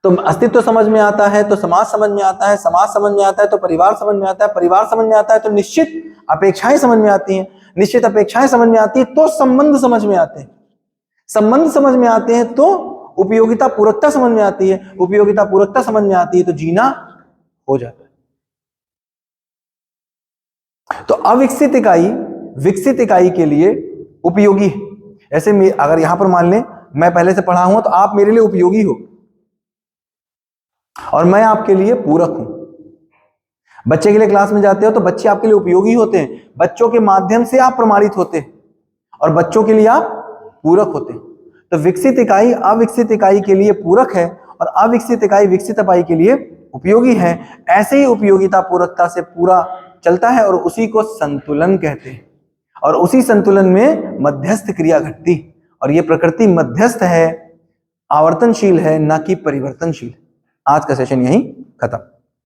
S1: तो अस्तित्व समझ में आता है तो समाज समझ में आता है, समाज समझ में आता है तो परिवार समझ में आता है, परिवार समझ में आता है तो निश्चित अपेक्षाएं समझ में आती हैं, निश्चित अपेक्षाएं समझ में आती है तो संबंध समझ में आते हैं, संबंध समझ में आते हैं तो उपयोगिता पूरकता समझ में आती है, उपयोगिता पूरकता समझ में आती है तो जीना हो जाता है। तो अविकसित इकाई विकसित इकाई के लिए उपयोगी है। ऐसे अगर यहां पर मान लें मैं पहले से पढ़ा हूं तो आप मेरे लिए उपयोगी हो और मैं आपके लिए पूरक हूं। बच्चे के लिए क्लास में जाते हो तो बच्चे आपके लिए उपयोगी होते हैं, बच्चों के माध्यम से आप प्रमाणित होते हैं और बच्चों के लिए आप पूरक होते हैं। तो विकसित इकाई अविकसित इकाई के लिए पूरक है और अविकसित इकाई विकसित इकाई के लिए उपयोगी है। ऐसे ही उपयोगिता पूरकता से पूरा चलता है और उसी को संतुलन कहते हैं और उसी संतुलन में मध्यस्थ क्रिया घटती और ये प्रकृति मध्यस्थ है, आवर्तनशील है, ना कि परिवर्तनशील। आज का सेशन यहीं खत्म।